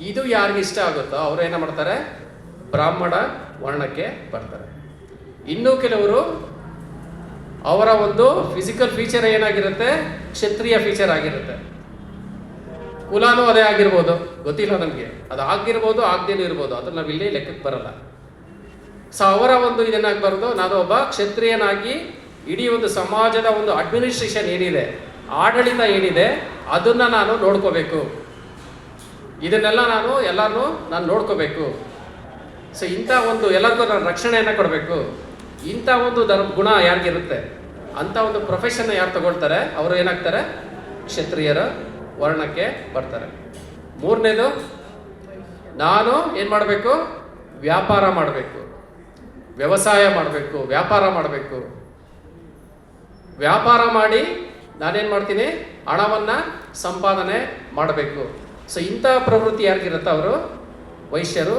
[SPEAKER 1] ಇದು ಯಾರಿಗೆ ಇಷ್ಟ ಆಗುತ್ತೋ ಅವರು ಏನು ಮಾಡ್ತಾರೆ, ಬ್ರಾಹ್ಮಣ ವರ್ಣಕ್ಕೆ ಬರ್ತಾರೆ. ಇನ್ನೂ ಕೆಲವರು ಅವರ ಒಂದು ಫಿಸಿಕಲ್ ಫೀಚರ್ ಏನಾಗಿರುತ್ತೆ, ಕ್ಷತ್ರಿಯ ಫೀಚರ್ ಆಗಿರುತ್ತೆ. ಕುಲಾನೂ ಅದೇ ಆಗಿರ್ಬೋದು, ಗೊತ್ತಿಲ್ಲ ನಮಗೆ. ಅದು ಆಗಿರ್ಬೋದು, ಆಗದೇನೂ ಇರ್ಬೋದು, ಅದನ್ನು ನಾವು ಇಲ್ಲಿ ಲೆಕ್ಕಕ್ಕೆ ಬರಲ್ಲ. ಸೊ ಅವರ ಒಂದು ಇದನ್ನಾಗಬಾರ್ದು, ನಾನು ಒಬ್ಬ ಕ್ಷತ್ರಿಯನಾಗಿ ಇಡೀ ಒಂದು ಸಮಾಜದ ಒಂದು ಅಡ್ಮಿನಿಸ್ಟ್ರೇಷನ್ ಏನಿದೆ, ಆಡಳಿತ ಏನಿದೆ, ಅದನ್ನು ನಾನು ನೋಡ್ಕೋಬೇಕು. ಇದನ್ನೆಲ್ಲ ಎಲ್ಲರನ್ನೂ ನಾನು ನೋಡ್ಕೋಬೇಕು. ಸೊ ಇಂಥ ಒಂದು ಎಲ್ಲರಿಗೂ ನಾನು ರಕ್ಷಣೆಯನ್ನು ಕೊಡಬೇಕು. ಇಂಥ ಒಂದು ಗುಣ ಯಾರಿಗಿರುತ್ತೆ, ಅಂಥ ಒಂದು ಪ್ರೊಫೆಷನ್ನ ಯಾರು ತಗೊಳ್ತಾರೆ ಅವರು ಏನಾಗ್ತಾರೆ, ಕ್ಷತ್ರಿಯರ ವರ್ಣಕ್ಕೆ ಬರ್ತಾರೆ. ಮೂರನೇದು, ನಾನು ಏನು ಮಾಡಬೇಕು, ವ್ಯಾಪಾರ ಮಾಡಬೇಕು, ವ್ಯವಸಾಯ ಮಾಡಬೇಕು, ವ್ಯಾಪಾರ ಮಾಡಬೇಕು. ವ್ಯಾಪಾರ ಮಾಡಿ ನಾನೇನು ಮಾಡ್ತೀನಿ, ಹಣವನ್ನು ಸಂಪಾದನೆ ಮಾಡಬೇಕು. ಸೊ ಇಂಥ ಪ್ರವೃತ್ತಿ ಯಾರಿಗಿರುತ್ತೆ ಅವರು ವೈಶ್ಯರು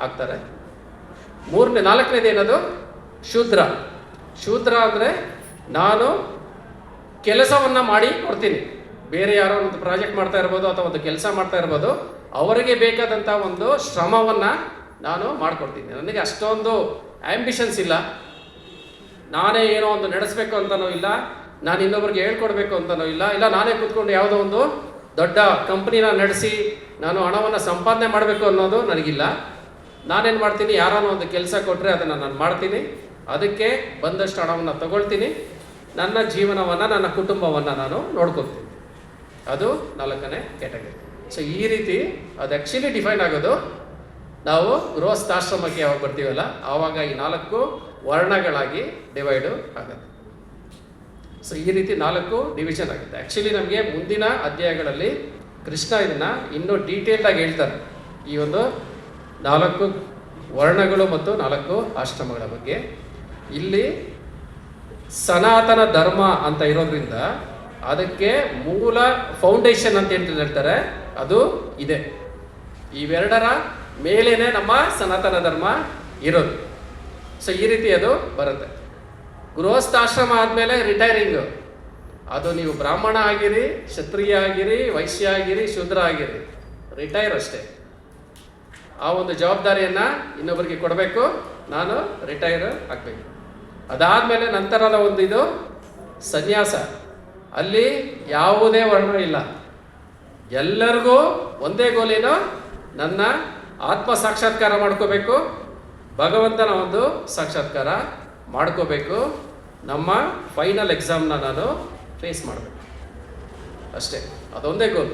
[SPEAKER 1] ಆಗ್ತಾರೆ. ನಾಲ್ಕನೇದು ಏನದು, ಶೂದ್ರ. ಶೂದ್ರ ಅಂದರೆ ನಾನು ಕೆಲಸವನ್ನು ಮಾಡಿ ಕೊಡ್ತೀನಿ. ಬೇರೆ ಯಾರೋ ಒಂದು ಪ್ರಾಜೆಕ್ಟ್ ಮಾಡ್ತಾ ಇರ್ಬೋದು ಅಥವಾ ಒಂದು ಕೆಲಸ ಮಾಡ್ತಾ ಇರ್ಬೋದು, ಅವರಿಗೆ ಬೇಕಾದಂಥ ಒಂದು ಶ್ರಮವನ್ನು ನಾನು ಮಾಡಿಕೊಡ್ತೀನಿ. ನನಗೆ ಅಷ್ಟೊಂದು ಆ್ಯಂಬಿಷನ್ಸ್ ಇಲ್ಲ, ನಾನೇ ಏನೋ ಒಂದು ನಡೆಸಬೇಕು ಅಂತನೋ ಇಲ್ಲ, ನಾನು ಇನ್ನೊಬ್ರಿಗೆ ಹೇಳ್ಕೊಡ್ಬೇಕು ಅಂತನೋ ಇಲ್ಲ, ನಾನೇ ಕೂತ್ಕೊಂಡು ಯಾವುದೋ ಒಂದು ದೊಡ್ಡ ಕಂಪ್ನಿನ ನಡೆಸಿ ನಾನು ಹಣವನ್ನು ಸಂಪಾದನೆ ಮಾಡಬೇಕು ಅನ್ನೋದು ನನಗಿಲ್ಲ. ನಾನೇನು ಮಾಡ್ತೀನಿ, ಯಾರೋ ಒಂದು ಕೆಲಸ ಕೊಟ್ಟರೆ ಅದನ್ನು ನಾನು ಮಾಡ್ತೀನಿ, ಅದಕ್ಕೆ ಬಂದಷ್ಟು ಹಣವನ್ನು ತಗೊಳ್ತೀನಿ, ನನ್ನ ಜೀವನವನ್ನು ನನ್ನ ಕುಟುಂಬವನ್ನು ನಾನು ನೋಡ್ಕೊತೀನಿ. ಅದು 4ನೇ ಕ್ಯಾಟಗರಿ. ಸೊ ಈ ರೀತಿ ಅದು ಆ್ಯಕ್ಚುಲಿ ಡಿಫೈನ್ ಆಗೋದು ನಾವು ಗೃಹಸ್ಥಾಶ್ರಮಕ್ಕೆ ಯಾವಾಗ ಬರ್ತೀವಲ್ಲ ಆವಾಗ ಈ 4 ವರ್ಣಗಳಾಗಿ ಡಿವೈಡು ಆಗುತ್ತೆ. ಸೊ ಈ ರೀತಿ 4 ಡಿವಿಷನ್ ಆಗುತ್ತೆ. ಆ್ಯಕ್ಚುಲಿ ನಮಗೆ ಮುಂದಿನ ಅಧ್ಯಾಯಗಳಲ್ಲಿ ಕೃಷ್ಣ ಇದನ್ನು ಇನ್ನೂ ಡೀಟೇಲ್ಡಾಗಿ ಹೇಳ್ತಾರೆ, ಈ ಒಂದು 4 ವರ್ಣಗಳು ಮತ್ತು 4 ಆಶ್ರಮಗಳ ಬಗ್ಗೆ. ಇಲ್ಲಿ ಸನಾತನ ಧರ್ಮ ಅಂತ ಇರೋದ್ರಿಂದ ಅದಕ್ಕೆ ಮೂಲ ಫೌಂಡೇಶನ್ ಅಂತ ಹೇಳ್ತಾರೆ, ಅದು ಇದೆ. ಇವೆರಡರ ಮೇಲೇನೆ ನಮ್ಮ ಸನಾತನ ಧರ್ಮ ಇರೋದು. ಸೊ ಈ ರೀತಿ ಅದು ಬರುತ್ತೆ. ಗೃಹಸ್ಥಾಶ್ರಮ ಆದಮೇಲೆ ರಿಟೈರಿಂಗು, ಅದು ನೀವು ಬ್ರಾಹ್ಮಣ ಆಗಿರಿ, ಕ್ಷತ್ರಿಯ ಆಗಿರಿ, ವೈಶ್ಯ ಆಗಿರಿ, ಶೂದ್ರ ಆಗಿರಿ, ರಿಟೈರ್ ಅಷ್ಟೇ. ಆ ಒಂದು ಜವಾಬ್ದಾರಿಯನ್ನು ಇನ್ನೊಬ್ಬರಿಗೆ ಕೊಡಬೇಕು, ನಾನು ರಿಟೈರ್ ಆಗಬೇಕು. ಅದಾದಮೇಲೆ ನಂತರದ ಒಂದು ಇದು ಸನ್ಯಾಸ. ಅಲ್ಲಿ ಯಾವುದೇ ವರ್ಣ ಇಲ್ಲ, ಎಲ್ಲರಿಗೂ ಒಂದೇ ಗೋಲೇನೋ, ನನ್ನ ಆತ್ಮ ಸಾಕ್ಷಾತ್ಕಾರ ಮಾಡ್ಕೋಬೇಕು, ಭಗವಂತನ ಒಂದು ಸಾಕ್ಷಾತ್ಕಾರ ಮಾಡ್ಕೋಬೇಕು, ನಮ್ಮ ಫೈನಲ್ ಎಕ್ಸಾಮ್ನ ನಾನು ಫೇಸ್ ಮಾಡಬೇಕು ಅಷ್ಟೇ. ಅದೊಂದೇ ಗೋಲ್.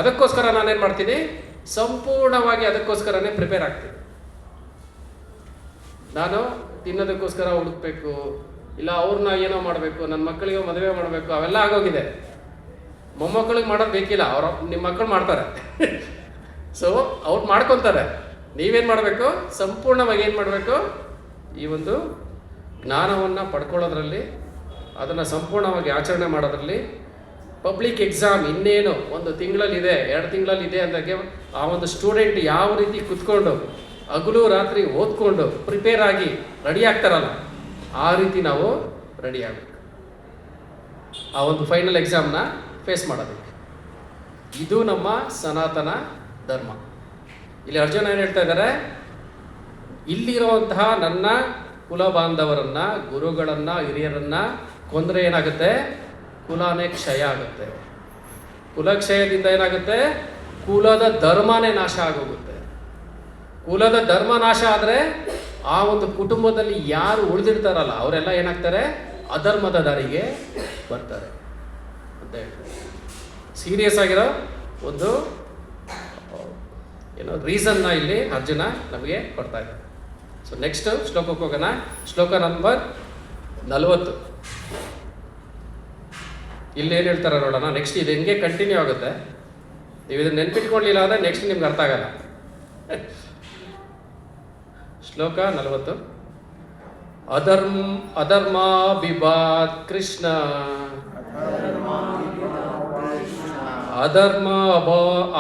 [SPEAKER 1] ಅದಕ್ಕೋಸ್ಕರ ನಾನೇನು ಮಾಡ್ತೀನಿ, ಸಂಪೂರ್ಣವಾಗಿ ಅದಕ್ಕೋಸ್ಕರನೇ ಪ್ರಿಪೇರ್ ಆಗ್ತೀನಿ. ನಾನು ತಿನ್ನೋದಕ್ಕೋಸ್ಕರ ಹುಡುಕ್ಬೇಕು, ಇಲ್ಲ ಅವ್ರನ್ನ ಏನೋ ಮಾಡಬೇಕು, ನನ್ನ ಮಕ್ಕಳಿಗೆ ಮದುವೆ ಮಾಡಬೇಕು, ಅವೆಲ್ಲ ಆಗೋಗಿದೆ. ಮೊಮ್ಮಕ್ಕಳಿಗೆ ಮಾಡೋದು ಬೇಕಿಲ್ಲ, ನಿಮ್ಮ ಮಕ್ಕಳು ಮಾಡ್ತಾರೆ. ಸೊ ಅವ್ರು ಮಾಡ್ಕೊತಾರೆ. ನೀವೇನು ಮಾಡಬೇಕು, ಸಂಪೂರ್ಣವಾಗಿ ಏನು ಮಾಡಬೇಕು, ಈ ಒಂದು ಜ್ಞಾನವನ್ನು ಪಡ್ಕೊಳ್ಳೋದ್ರಲ್ಲಿ, ಅದನ್ನು ಸಂಪೂರ್ಣವಾಗಿ ಆಚರಣೆ ಮಾಡೋದ್ರಲ್ಲಿ, ಪಬ್ಲಿಕ್ ಎಕ್ಸಾಮ್ ಇನ್ನೇನು 1 ತಿಂಗಳಲ್ಲಿದೆ, 2 ತಿಂಗಳಲ್ಲಿದೆ ಅಂದಾಗೆ ಆ ಒಂದು ಸ್ಟೂಡೆಂಟ್ ಯಾವ ರೀತಿ ಕುತ್ಕೊಂಡು ಹಗಲು ರಾತ್ರಿ ಓದ್ಕೊಂಡು ಪ್ರಿಪೇರ್ ಆಗಿ ರೆಡಿ ಆಗ್ತಾರಲ್ಲ, ಆ ರೀತಿ ನಾವು ರೆಡಿ ಆಗಬೇಕು ಆ ಒಂದು ಫೈನಲ್ ಎಕ್ಸಾಮ್ನ ಫೇಸ್ ಮಾಡೋದಕ್ಕೆ. ಇದು ನಮ್ಮ ಸನಾತನ ಧರ್ಮ. ಇಲ್ಲಿ ಅರ್ಜುನ ಏನು ಹೇಳ್ತಾ ಇದ್ದಾರೆ, ಇಲ್ಲಿರುವಂತಹ ನನ್ನ ಕುಲ ಬಾಂಧವರನ್ನು, ಗುರುಗಳನ್ನು, ಹಿರಿಯರನ್ನು ಕೊಂದರೆ ಏನಾಗುತ್ತೆ, ಕುಲನೇ ಕ್ಷಯ ಆಗುತ್ತೆ. ಕುಲಕ್ಷಯದಿಂದ ಏನಾಗುತ್ತೆ, ಕುಲದ ಧರ್ಮನೇ ನಾಶ ಆಗೋಗುತ್ತೆ. ಕುಲದ ಧರ್ಮ ನಾಶ ಆದರೆ ಆ ಒಂದು ಕುಟುಂಬದಲ್ಲಿ ಯಾರು ಉಳಿದಿರ್ತಾರಲ್ಲ ಅವರೆಲ್ಲ ಏನಾಗ್ತಾರೆ, ಅಧರ್ಮದ ದಾರಿಗೆ ಬರ್ತಾರೆ ಅಂತ ಹೇಳ್ತಾರೆ. ಸೀರಿಯಸ್ ಆಗಿರೋ ಒಂದು ಏನೋ ರೀಸನ್ನ ಇಲ್ಲಿ ಅರ್ಜುನ ನಮಗೆ ಕೊಡ್ತಾ ಇದ್ದಾರೆ. ಸೊ ನೆಕ್ಸ್ಟ್ ಶ್ಲೋಕಕ್ಕೆ ಹೋಗೋಣ. ಶ್ಲೋಕ ನಂಬರ್ 40. ಇಲ್ಲಿ ಏನು ಹೇಳ್ತಾರೆ ನೋಡೋಣ. ನೆಕ್ಸ್ಟ್ ಇದು ಹೆಂಗೆ ಕಂಟಿನ್ಯೂ ಆಗುತ್ತೆ, ನೀವು ಇದನ್ನು ನೆನ್ಪಿಟ್ಕೊಳ್ಳಿಲ್ಲ ಅಂದರೆ ನೆಕ್ಸ್ಟ್ ನಿಮ್ಗೆ ಅರ್ಥ ಆಗಲ್ಲ. ಶ್ಲೋಕ 40. ಅಧರ್ಮಾಭಿಭಾತ್ ಕೃಷ್ಣ, ಅಧರ್ಮ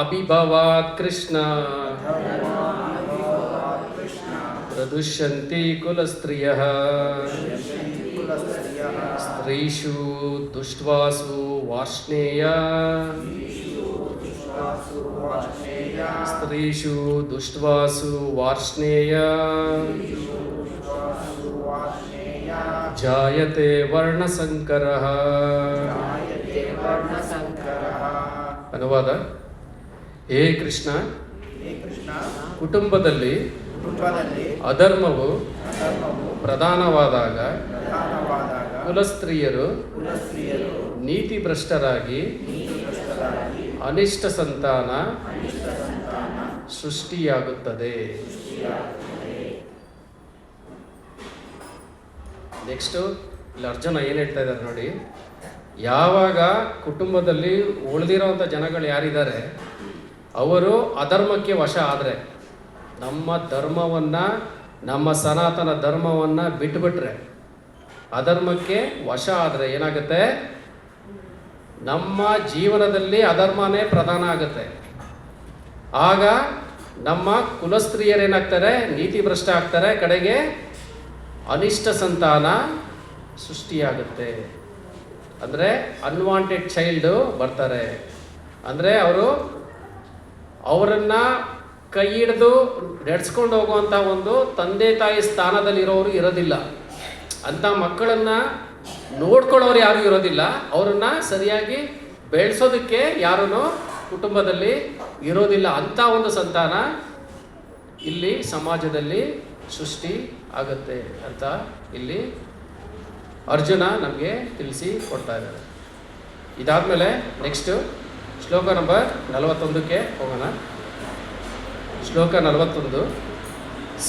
[SPEAKER 1] ಅಭಿಭವಾತ್ ಕೃಷ್ಣ, ಪ್ರದುಷ್ಯಂತಿ ಕುಲಸ್ತ್ರೀಯಃ, ಸ್ತ್ರೀಷು ದುಷ್ಟ್ವಾಸು ವಾರ್ಷ್ಣೇಯ, ಸ್ತ್ರೀಷು ದುಷ್ಟ್ವಾಸು ವಾರ್ಷ್ಣೇಯ, ಜಾಯತೆ ವರ್ಣಸಂಕರಃ. ಅನುವಾದ. ಹೇ ಕೃಷ್ಣ, ಕುಟುಂಬದಲ್ಲಿ ಅಧರ್ಮವು ಪ್ರಧಾನವಾದಾಗ ಕುಲಸ್ತ್ರೀಯರು ನೀತಿಭ್ರಷ್ಟರಾಗಿ ಅನಿಷ್ಟ ಸಂತಾನ ಸೃಷ್ಟಿಯಾಗುತ್ತದೆ. ನೆಕ್ಸ್ಟು ಇಲ್ಲಿ ಅರ್ಜುನ ಏನು ಹೇಳ್ತಾ ಇದ್ದಾರೆ ನೋಡಿ. ಯಾವಾಗ ಕುಟುಂಬದಲ್ಲಿ ಉಳಿದಿರೋಂಥ ಜನಗಳು ಯಾರಿದ್ದಾರೆ ಅವರು ಅಧರ್ಮಕ್ಕೆ ವಶ ಆದರೆ, ನಮ್ಮ ಧರ್ಮವನ್ನು, ನಮ್ಮ ಸನಾತನ ಧರ್ಮವನ್ನು ಬಿಟ್ಟುಬಿಟ್ರೆ, ಅಧರ್ಮಕ್ಕೆ ವಶ ಆದರೆ ಏನಾಗುತ್ತೆ, ನಮ್ಮ ಜೀವನದಲ್ಲಿ ಅಧರ್ಮನೇ ಪ್ರಧಾನ ಆಗುತ್ತೆ. ಆಗ ನಮ್ಮ ಕುಲಸ್ತ್ರೀಯರೇನಾಗ್ತಾರೆ, ನೀತಿಭ್ರಷ್ಟ ಆಗ್ತಾರೆ, ಕಡೆಗೆ ಅನಿಷ್ಟ ಸಂತಾನ ಸೃಷ್ಟಿಯಾಗುತ್ತೆ. ಅಂದರೆ ಅನ್ವಾಂಟೆಡ್ ಚೈಲ್ಡು ಬರ್ತಾರೆ. ಅಂದರೆ ಅವರನ್ನು ಕೈ ಹಿಡಿದು ನಡೆಸ್ಕೊಂಡು ಹೋಗುವಂಥ ಒಂದು ತಂದೆ ತಾಯಿ ಸ್ಥಾನದಲ್ಲಿರೋರು ಇರೋದಿಲ್ಲ. ಅಂಥ ಮಕ್ಕಳನ್ನು ನೋಡ್ಕೊಳ್ಳೋರು ಯಾರೂ ಇರೋದಿಲ್ಲ. ಅವರನ್ನು ಸರಿಯಾಗಿ ಬೆಳೆಸೋದಕ್ಕೆ ಯಾರೂ ಕುಟುಂಬದಲ್ಲಿ ಇರೋದಿಲ್ಲ. ಅಂಥ ಒಂದು ಸಂತಾನ ಇಲ್ಲಿ ಸಮಾಜದಲ್ಲಿ ಸೃಷ್ಟಿ ಆಗುತ್ತೆ ಅಂತ ಇಲ್ಲಿ ಅರ್ಜುನ ನಮಗೆ ತಿಳಿಸಿ ಕೊಡ್ತಾ ಇದ್ದಾರೆ. ಇದಾದಮೇಲೆ ನೆಕ್ಸ್ಟು ಶ್ಲೋಕ ನಂಬರ್ 41ಕ್ಕೆ ಹೋಗೋಣ. ಶ್ಲೋಕ 41.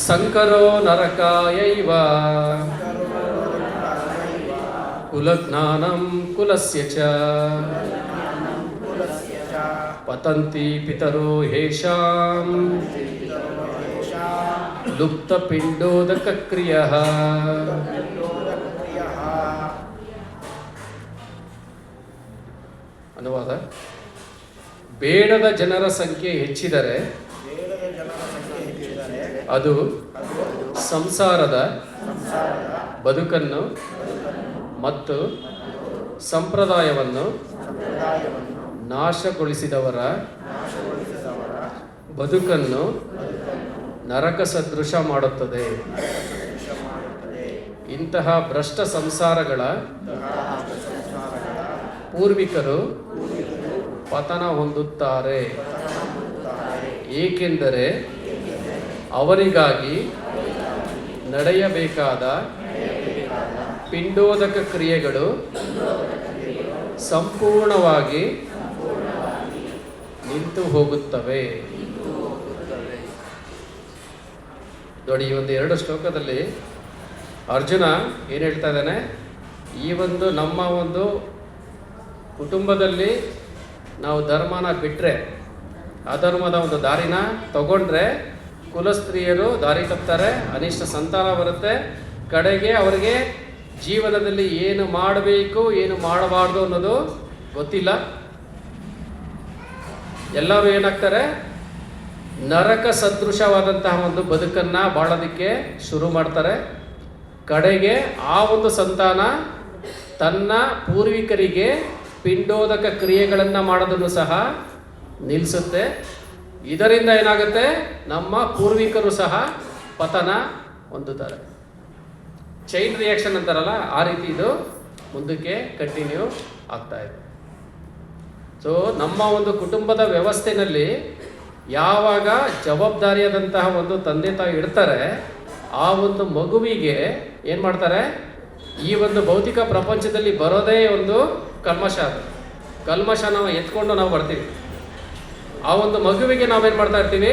[SPEAKER 1] ಸಂಕರೋ ನರಕಾಯೈವ ಕುಲಜ್ಞಾನಂ ಕುಲಸ್ಯ ಚ ಪತಂತಿ ಪಿತರೋ ಹೇಷಾಂ ಲುಪ್ತಪಿಂಡೋದಕ ಕ್ರಿಯಃ. ಅನುವಾದ: ಬೇಡದ ಜನರ ಸಂಖ್ಯೆ ಹೆಚ್ಚಿದರೆ ಅದು ಸಂಸಾರದ ಬದುಕನ್ನು ಮತ್ತು ಸಂಪ್ರದಾಯವನ್ನು ನಾಶಗೊಳಿಸಿದವರ ಬದುಕನ್ನು ನರಕ ಸದೃಶ ಮಾಡುತ್ತದೆ. ಇಂತಹ ಭ್ರಷ್ಟ ಸಂಸಾರಗಳ ಪೂರ್ವಿಕರು ಪತನ ಹೊಂದುತ್ತಾರೆ, ಏಕೆಂದರೆ ಅವರಿಗಾಗಿ ನಡೆಯಬೇಕಾದ ಪಿಂಡೋದಕ ಕ್ರಿಯೆಗಳು ಸಂಪೂರ್ಣವಾಗಿ ನಿಂತು ಹೋಗುತ್ತವೆ. ನೋಡಿ, ಈ ಒಂದು 2 ಶ್ಲೋಕದಲ್ಲಿ ಅರ್ಜುನ ಏನು ಹೇಳ್ತಾ ಇದ್ದಾನೆ, ಈ ಒಂದು ನಮ್ಮ ಒಂದು ಕುಟುಂಬದಲ್ಲಿ ನಾವು ಧರ್ಮನ ಬಿಟ್ಟರೆ, ಅಧರ್ಮದ ಒಂದು ದಾರಿನ ತಗೊಂಡ್ರೆ ಕುಲಸ್ತ್ರೀಯರು ದಾರಿ ತಪ್ತಾರೆ, ಅನಿಷ್ಟ ಸಂತಾನ ಬರುತ್ತೆ, ಕಡೆಗೆ ಅವರಿಗೆ ಜೀವನದಲ್ಲಿ ಏನು ಮಾಡಬೇಕು ಏನು ಮಾಡಬಾರ್ದು ಅನ್ನೋದು ಗೊತ್ತಿಲ್ಲ. ಎಲ್ಲರೂ ಏನಾಗ್ತಾರೆ, ನರಕ ಸದೃಶವಾದಂತಹ ಒಂದು ಬದುಕನ್ನು ಬಾಳೋದಕ್ಕೆ ಶುರು ಮಾಡ್ತಾರೆ. ಕಡೆಗೆ ಆ ಒಂದು ಸಂತಾನ ತನ್ನ ಪೂರ್ವಿಕರಿಗೆ ಪಿಂಡೋದಕ ಕ್ರಿಯೆಗಳನ್ನು ಮಾಡೋದನ್ನು ಸಹ ನಿಲ್ಲಿಸುತ್ತೆ. ಇದರಿಂದ ಏನಾಗುತ್ತೆ, ನಮ್ಮ ಪೂರ್ವಿಕರು ಸಹ ಪತನ ಹೊಂದುತ್ತಾರೆ. ಚೈನ್ ರಿಯಾಕ್ಷನ್ ಅಂತಾರಲ್ಲ, ಆ ರೀತಿ ಇದು ಮುಂದಕ್ಕೆ ಕಂಟಿನ್ಯೂ ಆಗ್ತಾ ಇದೆ. ಸೊ ನಮ್ಮ ಒಂದು ಕುಟುಂಬದ ವ್ಯವಸ್ಥೆಯಲ್ಲಿ ಯಾವಾಗ ಜವಾಬ್ದಾರಿಯಾದಂತಹ ಒಂದು ತಂದೆ ತಾಯಿ ಇಡ್ತಾರೆ, ಆ ಒಂದು ಮಗುವಿಗೆ ಏನು ಮಾಡ್ತಾರೆ, ಈ ಒಂದು ಭೌತಿಕ ಪ್ರಪಂಚದಲ್ಲಿ ಬರೋದೇ ಒಂದು ಕಲ್ಮಶ. ಅದು ಕಲ್ಮಶ ನಾವು ಎತ್ಕೊಂಡು ನಾವು ಬರ್ತೀವಿ. ಆ ಒಂದು ಮಗುವಿಗೆ ನಾವೇನು ಮಾಡ್ತಾ ಇರ್ತೀವಿ,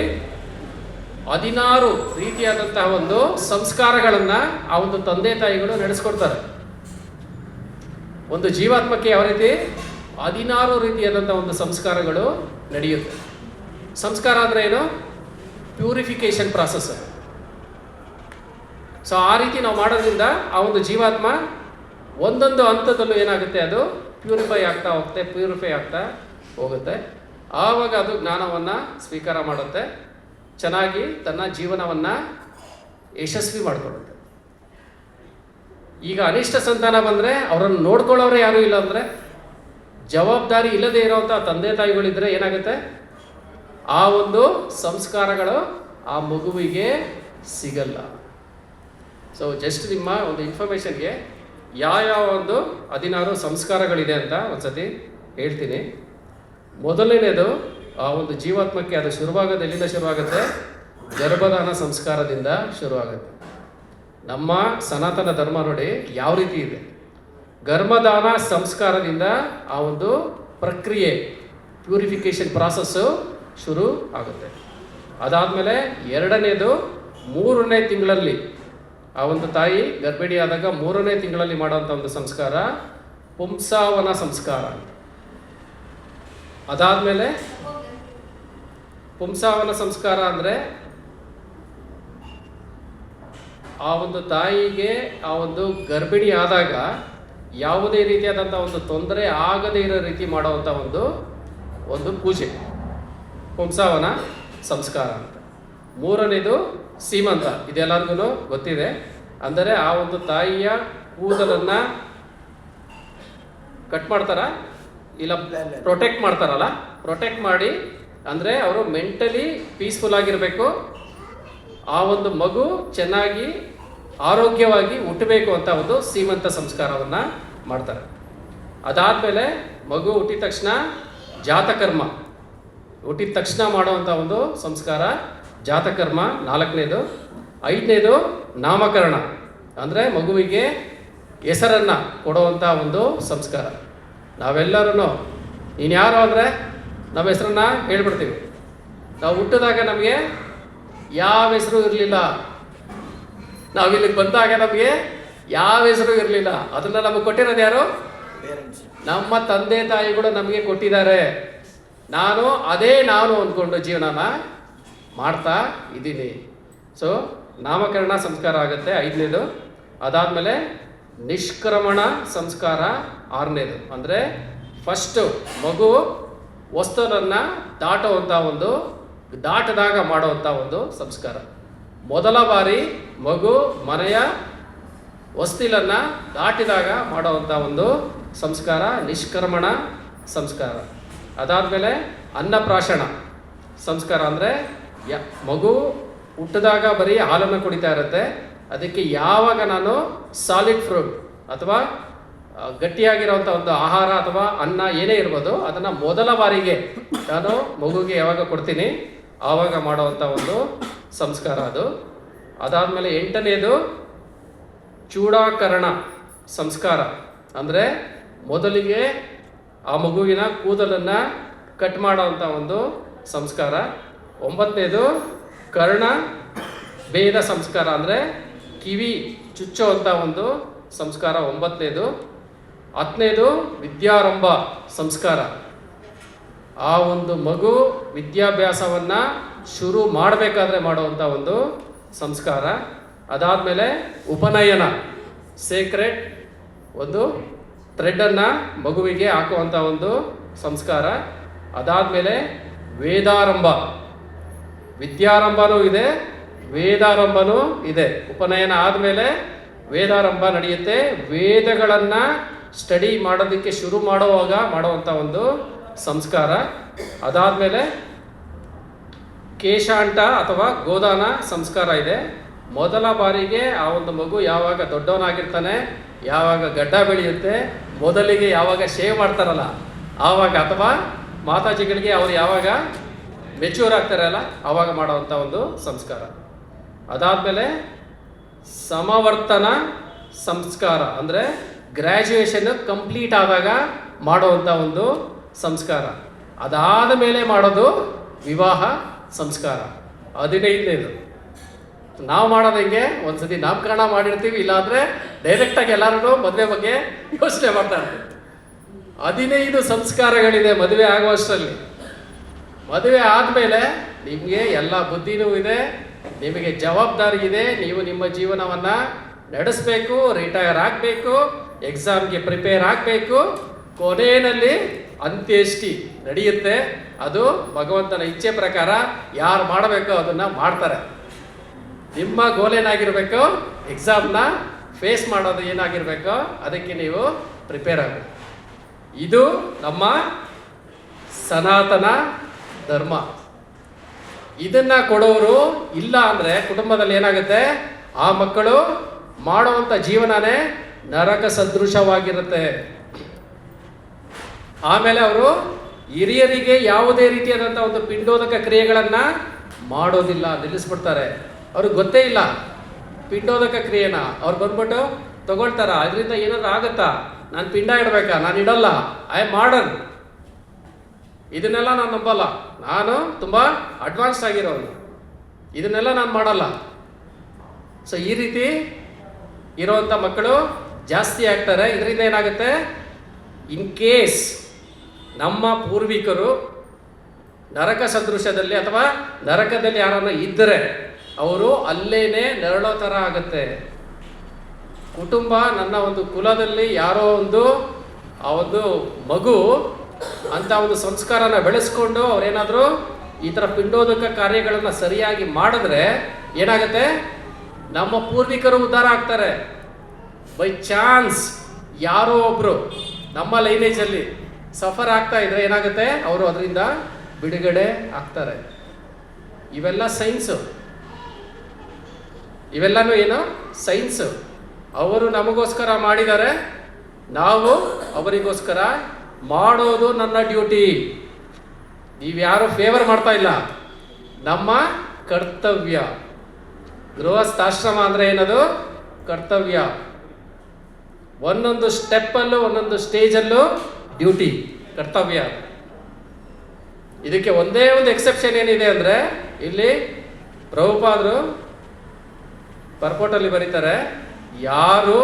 [SPEAKER 1] 16 ರೀತಿಯಾದಂತಹ ಒಂದು ಸಂಸ್ಕಾರಗಳನ್ನು ಆ ಒಂದು ತಂದೆ ತಾಯಿಗಳು ನಡೆಸ್ಕೊಡ್ತಾರೆ. ಒಂದು ಜೀವಾತ್ಮಕ್ಕೆ ಯಾವ ರೀತಿ 16 ರೀತಿಯಾದಂಥ ಒಂದು ಸಂಸ್ಕಾರಗಳು ನಡೆಯುತ್ತೆ. ಸಂಸ್ಕಾರ ಅಂದರೆ ಏನು? Purification process. ಸೊ ಆ ರೀತಿ ನಾವು ಮಾಡೋದ್ರಿಂದ ಆ ಒಂದು ಜೀವಾತ್ಮ ಒಂದೊಂದು ಹಂತದಲ್ಲೂ ಏನಾಗುತ್ತೆ, ಅದು ಪ್ಯೂರಿಫೈ ಆಗ್ತಾ ಹೋಗುತ್ತೆ. ಆವಾಗ ಅದು ಜ್ಞಾನವನ್ನು ಸ್ವೀಕಾರ ಮಾಡುತ್ತೆ, ಚೆನ್ನಾಗಿ ತನ್ನ ಜೀವನವನ್ನು ಯಶಸ್ವಿ ಮಾಡಿಕೊಳ್ಳುತ್ತೆ. ಈಗ ಅನಿಷ್ಟ ಸಂತಾನ ಬಂದರೆ ಅವರನ್ನು ನೋಡ್ಕೊಳ್ಳೋರು ಯಾರೂ ಇಲ್ಲ ಅಂದರೆ, ಜವಾಬ್ದಾರಿ ಇಲ್ಲದೆ ಇರೋವಂಥ ತಂದೆ ತಾಯಿಗಳಿದ್ದರೆ ಏನಾಗುತ್ತೆ, ಆ ಒಂದು ಸಂಸ್ಕಾರಗಳು ಆ ಮಗುವಿಗೆ ಸಿಗಲ್ಲ. ಸೊ ಜಸ್ಟ್ ನಿಮ್ಮ ಒಂದು ಇನ್ಫಾರ್ಮೇಷನ್ಗೆ ಯಾವ ಒಂದು 16 ಸಂಸ್ಕಾರಗಳಿದೆ ಅಂತ ಒಂದ್ಸತಿ ಹೇಳ್ತೀನಿ. ಮೊದಲನೇದು, ಆ ಒಂದು ಜೀವಾತ್ಮಕ್ಕೆ ಅದು ಶುರುವಾಗೋದು ಎಲ್ಲಿಂದ ಶುರುವಾಗುತ್ತೆ? ಗರ್ಭಧಾನ ಸಂಸ್ಕಾರದಿಂದ ಶುರುವಾಗುತ್ತೆ. ನಮ್ಮ ಸನಾತನ ಧರ್ಮ ನೋಡಿ ಯಾವ ರೀತಿ ಇದೆ. ಗರ್ಭಧಾನ ಸಂಸ್ಕಾರದಿಂದ ಆ ಒಂದು ಪ್ರಕ್ರಿಯೆ, ಪ್ಯೂರಿಫಿಕೇಶನ್ ಪ್ರಾಸೆಸ್ಸು ಶುರು ಆಗುತ್ತೆ. ಅದಾದಮೇಲೆ ಎರಡನೇದು, 3ನೇ ತಿಂಗಳಲ್ಲಿ ಆ ಒಂದು ತಾಯಿ ಗರ್ಭಿಣಿಯಾದಾಗ 3ನೇ ತಿಂಗಳಲ್ಲಿ ಮಾಡುವಂಥ ಒಂದು ಸಂಸ್ಕಾರ ಪುಂಸಾವನ ಸಂಸ್ಕಾರ. ಅದಾದಮೇಲೆ ಪುಂಸಾವನ ಸಂಸ್ಕಾರ ಅಂದರೆ ಆ ಒಂದು ತಾಯಿಗೆ ಆ ಒಂದು ಗರ್ಭಿಣಿ ಆದಾಗ ಯಾವುದೇ ರೀತಿಯಾದಂಥ ಒಂದು ತೊಂದರೆ ಆಗದೇ ಇರೋ ರೀತಿ ಮಾಡುವಂಥ ಒಂದು ಪೂಜೆ ಪುಂಸಾವನ ಸಂಸ್ಕಾರ ಅಂತ. ಮೂರನೇದು ಸೀಮಂತ, ಇದೆಲ್ಲರಿಗೂ ಗೊತ್ತಿದೆ. ಅಂದರೆ ಆ ಒಂದು ತಾಯಿಯ ಕೂದಲನ್ನು ಕಟ್ ಮಾಡ್ತಾರ, ಇಲ್ಲ ಪ್ರೊಟೆಕ್ಟ್ ಮಾಡ್ತಾರಲ್ಲ, ಪ್ರೊಟೆಕ್ಟ್ ಮಾಡಿ, ಅಂದರೆ ಅವರು ಮೆಂಟಲಿ ಪೀಸ್ಫುಲ್ ಆಗಿರಬೇಕು, ಆ ಒಂದು ಮಗು ಚೆನ್ನಾಗಿ ಆರೋಗ್ಯವಾಗಿ ಹುಟ್ಟಬೇಕು ಅಂತ ಒಂದು ಸೀಮಂತ ಸಂಸ್ಕಾರವನ್ನು ಮಾಡ್ತಾರೆ. ಅದಾದಮೇಲೆ ಮಗು ಹುಟ್ಟಿದ ತಕ್ಷಣ ಜಾತಕರ್ಮ, ಹುಟ್ಟಿದ ತಕ್ಷಣ ಮಾಡುವಂಥ ಒಂದು ಸಂಸ್ಕಾರ ಜಾತಕರ್ಮ 4ನೇದು. 5ನೇದು ನಾಮಕರಣ, ಅಂದರೆ ಮಗುವಿಗೆ ಹೆಸರನ್ನು ಕೊಡುವಂಥ ಒಂದು ಸಂಸ್ಕಾರ. ನಾವೆಲ್ಲರೂ ನೀನು ಯಾರು ಅಂದರೆ ನಮ್ಮ ಹೆಸರನ್ನು ಹೇಳ್ಬಿಡ್ತೀವಿ. ನಾವು ಹುಟ್ಟಿದಾಗ ನಮಗೆ ಯಾವ ಹೆಸರು ಇರಲಿಲ್ಲ, ನಾವಿಲ್ಲಿಗೆ ಬಂದಾಗ ನಮಗೆ ಯಾವ ಹೆಸರು ಇರಲಿಲ್ಲ. ಅದನ್ನು ನಮಗೆ ಕೊಟ್ಟಿರೋದು ಯಾರು?
[SPEAKER 2] ಪೇರೆಂಟ್ಸ್.
[SPEAKER 1] ನಮ್ಮ ತಂದೆ ತಾಯಿಗಳು ನಮಗೆ ಕೊಟ್ಟಿದ್ದಾರೆ. ಅದೇ ನಾನು ಅಂದ್ಕೊಂಡು ಜೀವನನ ಮಾಡ್ತಾ ಇದ್ದೀನಿ. ಸೊ ನಾಮಕರಣ ಸಂಸ್ಕಾರ ಆಗುತ್ತೆ 5ನೇದು. ಅದಾದಮೇಲೆ ನಿಷ್ಕ್ರಮಣ ಸಂಸ್ಕಾರ 6ನೇದು. ಅಂದರೆ ಫಸ್ಟು ಮಗು ವಸ್ತುವನ್ನು ದಾಟದಾಗ ಮಾಡುವಂಥ ಒಂದು ಸಂಸ್ಕಾರ. ಮೊದಲ ಬಾರಿ ಮಗು ಮನೆಯ ಹೊಸ್ತಿಲನ್ನು ದಾಟಿದಾಗ ಮಾಡುವಂಥ ಒಂದು ಸಂಸ್ಕಾರ ನಿಷ್ಕ್ರಮಣ ಸಂಸ್ಕಾರ. ಅದಾದಮೇಲೆ ಅನ್ನಪ್ರಾಶನ ಸಂಸ್ಕಾರ, ಅಂದರೆ ಮಗು ಹುಟ್ಟಿದಾಗ ಬರೀ ಹಾಲನ್ನು ಕುಡಿತಾ ಇರುತ್ತೆ. ಅದಕ್ಕೆ ಯಾವಾಗ ನಾನು ಸಾಲಿಡ್ ಫ್ರೂಟ್ ಅಥವಾ ಗಟ್ಟಿಯಾಗಿರೋವಂಥ ಒಂದು ಆಹಾರ ಅಥವಾ ಅನ್ನ ಏನೇ ಇರ್ಬೋದು ಅದನ್ನು ಮೊದಲ ಬಾರಿಗೆ ನಾನು ಮಗುಗೆ ಯಾವಾಗ ಕೊಡ್ತೀನಿ ಆವಾಗ ಮಾಡುವಂಥ ಒಂದು ಸಂಸ್ಕಾರ ಅದು. ಅದಾದಮೇಲೆ 8ನೇದು ಚೂಡಾಕರಣ ಸಂಸ್ಕಾರ, ಅಂದರೆ ಮೊದಲಿಗೆ ಆ ಮಗುವಿನ ಕೂದಲನ್ನು ಕಟ್ ಮಾಡೋವಂಥ ಒಂದು ಸಂಸ್ಕಾರ. 9ನೇದು ಕರ್ಣ ಭೇದ ಸಂಸ್ಕಾರ, ಅಂದರೆ ಕಿವಿ ಚುಚ್ಚುವಂಥ ಒಂದು ಸಂಸ್ಕಾರ 9ನೇದು. 10ನೇದು ವಿದ್ಯಾರಂಭ ಸಂಸ್ಕಾರ, ಆ ಒಂದು ಮಗು ವಿದ್ಯಾಭ್ಯಾಸವನ್ನು ಶುರು ಮಾಡಬೇಕಾದ್ರೆ ಮಾಡುವಂಥ ಒಂದು ಸಂಸ್ಕಾರ. ಅದಾದಮೇಲೆ ಉಪನಯನ, ಸೇಕ್ರೆಟ್ ಒಂದು ಥ್ರೆಡ್ಡನ್ನು ಮಗುವಿಗೆ ಹಾಕುವಂಥ ಒಂದು ಸಂಸ್ಕಾರ. ಅದಾದಮೇಲೆ ವೇದಾರಂಭ, ವಿದ್ಯಾರಂಭನೂ ಇದೆ, ವೇದಾರಂಭನೂ ಇದೆ. ಉಪನಯನ ಆದಮೇಲೆ ವೇದಾರಂಭ ನಡೆಯುತ್ತೆ. ವೇದಗಳನ್ನು ಸ್ಟಡಿ ಮಾಡೋದಕ್ಕೆ ಶುರು ಮಾಡುವಾಗ ಮಾಡುವಂಥ ಒಂದು ಸಂಸ್ಕಾರ. ಅದಾದಮೇಲೆ ಕೇಶಾಂಟ ಅಥವಾ ಗೋದಾನ ಸಂಸ್ಕಾರ ಇದೆ. ಮೊದಲ ಬಾರಿಗೆ ಆ ಒಂದು ಮಗು ಯಾವಾಗ ದೊಡ್ಡವನಾಗಿರ್ತಾನೆ, ಯಾವಾಗ ಗಡ್ಡ ಬೆಳೆಯುತ್ತೆ, ಮೊದಲಿಗೆ ಯಾವಾಗ ಶೇವ್ ಮಾಡ್ತಾರಲ್ಲ ಆವಾಗ, ಅಥವಾ ಮಾತಾಜಿಗಳಿಗೆ ಅವರು ಯಾವಾಗ ಮೆಚ್ಯೂರ್ ಆಗ್ತಾರಲ್ಲ ಆವಾಗ ಮಾಡುವಂಥ ಒಂದು ಸಂಸ್ಕಾರ. ಅದಾದಮೇಲೆ ಸಮವರ್ತನ ಸಂಸ್ಕಾರ, ಅಂದರೆ ಗ್ರ್ಯಾಜುಯೇಷನ್ ಕಂಪ್ಲೀಟ್ ಆದಾಗ ಮಾಡುವಂಥ ಒಂದು ಸಂಸ್ಕಾರ. ಅದಾದ ಮೇಲೆ ಮಾಡೋದು ವಿವಾಹ ಸಂಸ್ಕಾರ 15ನೇದು. ನಾವು ಮಾಡೋದು ಹೆಂಗೆ, ಒಂದ್ಸತಿ ನಾಮಕರಣ ಮಾಡಿರ್ತೀವಿ, ಇಲ್ಲಾಂದರೆ ಡೈರೆಕ್ಟಾಗಿ ಎಲ್ಲರೂ ಮದುವೆ ಬಗ್ಗೆ ಯೋಚನೆ ಮಾಡ್ತಾ ಇರ್ತೀವಿ. 15 ಸಂಸ್ಕಾರಗಳಿದೆ ಮದುವೆ ಆಗುವಷ್ಟರಲ್ಲಿ. ಮದುವೆ ಆದಮೇಲೆ ನಿಮಗೆ ಎಲ್ಲ ಬುದ್ಧಿನೂ ಇದೆ, ನಿಮಗೆ ಜವಾಬ್ದಾರಿ ಇದೆ, ನೀವು ನಿಮ್ಮ ಜೀವನವನ್ನು ನಡೆಸಬೇಕು, ರಿಟೈರ್ ಆಗಬೇಕು, ಎಕ್ಸಾಮ್ಗೆ ಪ್ರಿಪೇರ್ ಆಗಬೇಕು. ಕೊನೆಯಲ್ಲಿ ಅಂತ್ಯೇಷ್ಟಿ ನಡೆಯುತ್ತೆ. ಅದು ಭಗವಂತನ ಇಚ್ಛೆ ಪ್ರಕಾರ ಯಾರು ಮಾಡಬೇಕೋ ಅದನ್ನು ಮಾಡ್ತಾರೆ. ನಿಮ್ಮ ಗೋಲ್ ಏನಾಗಿರಬೇಕು, ಎಕ್ಸಾಮ್ನ ಫೇಸ್ ಮಾಡೋದು ಏನಾಗಿರಬೇಕೋ ಅದಕ್ಕೆ ನೀವು ಪ್ರಿಪೇರ್ ಆಗಬೇಕು. ಇದು ನಮ್ಮ ಸನಾತನ ಧರ್ಮ. ಇದನ್ನು ಕೊಡೋರು ಇಲ್ಲ ಅಂದರೆ ಕುಟುಂಬದಲ್ಲಿ ಏನಾಗುತ್ತೆ, ಆ ಮಕ್ಕಳು ಮಾಡುವಂಥ ಜೀವನನೇ ನರಕ ಸದೃಶವಾಗಿರುತ್ತೆ. ಆಮೇಲೆ ಅವರು ಹಿರಿಯರಿಗೆ ಯಾವುದೇ ರೀತಿಯಾದಂಥ ಒಂದು ಪಿಂಡೋದಕ ಕ್ರಿಯೆಗಳನ್ನು ಮಾಡೋದಿಲ್ಲ, ನಿಲ್ಲಿಸ್ಬಿಡ್ತಾರೆ. ಅವ್ರಿಗೆ ಗೊತ್ತೇ ಇಲ್ಲ ಪಿಂಡೋದಕ ಕ್ರಿಯೆನ. ಅವ್ರು ಬಂದ್ಬಿಟ್ಟು ತಗೊಳ್ತಾರ, ಅದರಿಂದ ಏನಾದ್ರು ಆಗುತ್ತಾ, ನಾನು ಪಿಂಡ ಇಡಬೇಕಾ, ನಾನು ಇಡಲ್ಲ, ಐ ಆಮ್ ಮಾಡರ್ನ್, ಇದನ್ನೆಲ್ಲ ನಾನು ನಂಬಲ್ಲ, ನಾನು ತುಂಬ ಅಡ್ವಾನ್ಸ್ ಆಗಿರೋನು, ಇದನ್ನೆಲ್ಲ ನಾನು ಮಾಡಲ್ಲ. ಸೊ ಈ ರೀತಿ ಇರೋವಂಥ ಮಕ್ಕಳು ಜಾಸ್ತಿ ಆಗ್ತಾರೆ. ಇದರಿಂದ ಏನಾಗುತ್ತೆ, ಇನ್ ಕೇಸ್ ನಮ್ಮ ಪೂರ್ವಿಕರು ನರಕ ಸದೃಶದಲ್ಲಿ ಅಥವಾ ನರಕದಲ್ಲಿ ಯಾರನ್ನ ಇದ್ದರೆ ಅವರು ಅಲ್ಲೇನೆ ನೆರಳೋ ಥರ ಆಗುತ್ತೆ. ಕುಟುಂಬ ನನ್ನ ಒಂದು ಕುಲದಲ್ಲಿ ಯಾರೋ ಆ ಒಂದು ಮಗು ಅಂತ ಒಂದು ಸಂಸ್ಕಾರನ ಬೆಳೆಸ್ಕೊಂಡು ಅವ್ರೇನಾದರೂ ಈ ಥರ ಪಿಂಡೋದಕ ಕಾರ್ಯಗಳನ್ನು ಸರಿಯಾಗಿ ಮಾಡಿದ್ರೆ ಏನಾಗುತ್ತೆ, ನಮ್ಮ ಪೂರ್ವಿಕರು ಉದ್ಧಾರ ಆಗ್ತಾರೆ. ಬೈ ಚಾನ್ಸ್ ಯಾರೋ ಒಬ್ರು ನಮ್ಮ ಲೈನೇಜಲ್ಲಿ ಸಫರ್ ಆಗ್ತಾ ಇದ್ರೆ ಏನಾಗುತ್ತೆ, ಅವರು ಅದರಿಂದ ಬಿಡುಗಡೆ ಆಗ್ತಾರೆ. ಇವೆಲ್ಲ ಸೈನ್ಸು, ಇವೆಲ್ಲನೂ ಏನು ಸೈನ್ಸು. ಅವರು ನಮಗೋಸ್ಕರ ಮಾಡಿದ್ದಾರೆ, ನಾವು ಅವರಿಗೋಸ್ಕರ ಮಾಡೋದು ನನ್ನ ಡ್ಯೂಟಿ. ನೀವ್ಯಾರು ಫೇವರ್ ಮಾಡ್ತಾ ಇಲ್ಲ, ನಮ್ಮ ಕರ್ತವ್ಯ. ಗೃಹಸ್ಥಾಶ್ರಮ ಅಂದರೆ ಏನದು ಕರ್ತವ್ಯ. ಒಂದೊಂದು ಸ್ಟೆಪ್ಪಲ್ಲೂ ಒಂದೊಂದು ಸ್ಟೇಜಲ್ಲೂ ಡ್ಯೂಟಿ, ಕರ್ತವ್ಯ. ಇದಕ್ಕೆ ಒಂದೇ ಒಂದು ಎಕ್ಸೆಪ್ಷನ್ ಏನಿದೆ ಅಂದರೆ, ಇಲ್ಲಿ ಪ್ರಭುಪಾದರು ಪರ್ಪೋಟಲ್ಲಿ ಬರೀತಾರೆ, ಯಾರು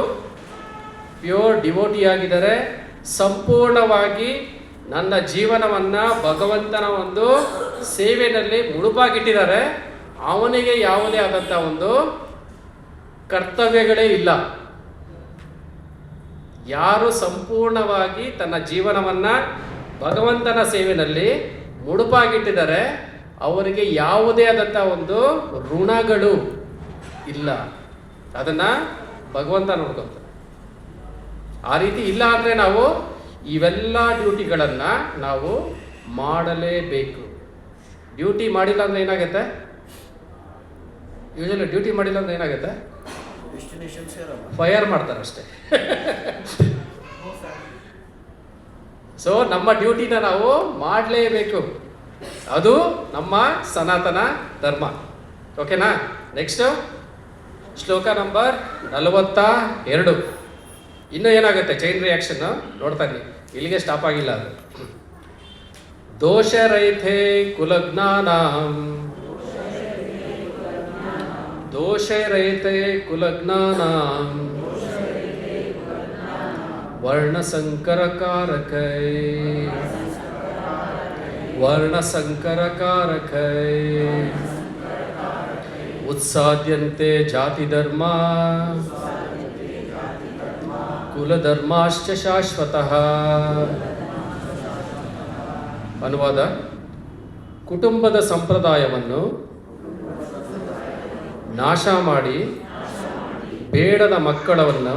[SPEAKER 1] ಪ್ಯೂರ್ ಡಿವೋಟಿ ಆಗಿದ್ದಾರೆ, ಸಂಪೂರ್ಣವಾಗಿ ನನ್ನ ಜೀವನವನ್ನು ಭಗವಂತನ ಒಂದು ಸೇವೆಯಲ್ಲಿ ಮುಡುಪಾಗಿಟ್ಟಿದ್ದಾರೆ, ಅವನಿಗೆ ಯಾವುದೇ ಆದಂಥ ಒಂದು ಕರ್ತವ್ಯಗಳೇ ಇಲ್ಲ. ಯಾರು ಸಂಪೂರ್ಣವಾಗಿ ತನ್ನ ಜೀವನವನ್ನು ಭಗವಂತನ ಸೇವೆಯಲ್ಲಿ ಮುಡುಪಾಗಿಟ್ಟಿದ್ದಾರೆ, ಅವರಿಗೆ ಯಾವುದೇ ಆದಂಥ ಒಂದು ಋಣಗಳು ಇಲ್ಲ. ಅದನ್ನು ಭಗವಂತ ನೋಡ್ಕೊತಾರೆ. ಆ ರೀತಿ ಇಲ್ಲ ಅಂದರೆ ನಾವು ಇವೆಲ್ಲ ಡ್ಯೂಟಿಗಳನ್ನು ನಾವು ಮಾಡಲೇಬೇಕು. ಡ್ಯೂಟಿ ಮಾಡಿಲ್ಲ ಅಂದರೆ ಏನಾಗುತ್ತೆ, ಯೂಶಲಿ ಡ್ಯೂಟಿ ಮಾಡಿಲ್ಲ ಅಂದರೆ ಏನಾಗುತ್ತೆ, ಫೈರ್ ಮಾಡ್ತಾರೆ ಅಷ್ಟೇ. ಸೊ ನಮ್ಮ ಡ್ಯೂಟಿನ ನಾವು ಮಾಡಲೇಬೇಕು. ಅದು ನಮ್ಮ ಸನಾತನ ಧರ್ಮ. ಓಕೆನಾ? ನೆಕ್ಸ್ಟು ಶ್ಲೋಕ ನಂಬರ್ 42. ಇನ್ನೂ ಏನಾಗುತ್ತೆ ಚೈನ್ ರಿಯಾಕ್ಷನ್ ನೋಡ್ತಾ ಇರಿ. ಇಲ್ಲಿಗೆ ಸ್ಟಾಪ್ ಆಗಿಲ್ಲ ಅದು. ದೋಷರಹಿತೆ ಕುಲಜ್ಞಾನಾಂ, ದೋಷರಹಿತೆ ಕುಲಜ್ಞಾನಾಂ ವರ್ಣಸಂಕರಕಾರಕೈ, ವರ್ಣಸಂಕರಕಾರಕೈ ಉತ್ಸಾದ್ಯಂತೆ ಜಾತಿ ಧರ್ಮ ಕುಲಧರ್ಮಾಶ್ಚ ಶಾಶ್ವತಃ. ಅನುವಾದ: ಕುಟುಂಬದ ಸಂಪ್ರದಾಯವನ್ನು ನಾಶ ಮಾಡಿ ಬೇಡದ ಮಕ್ಕಳನ್ನು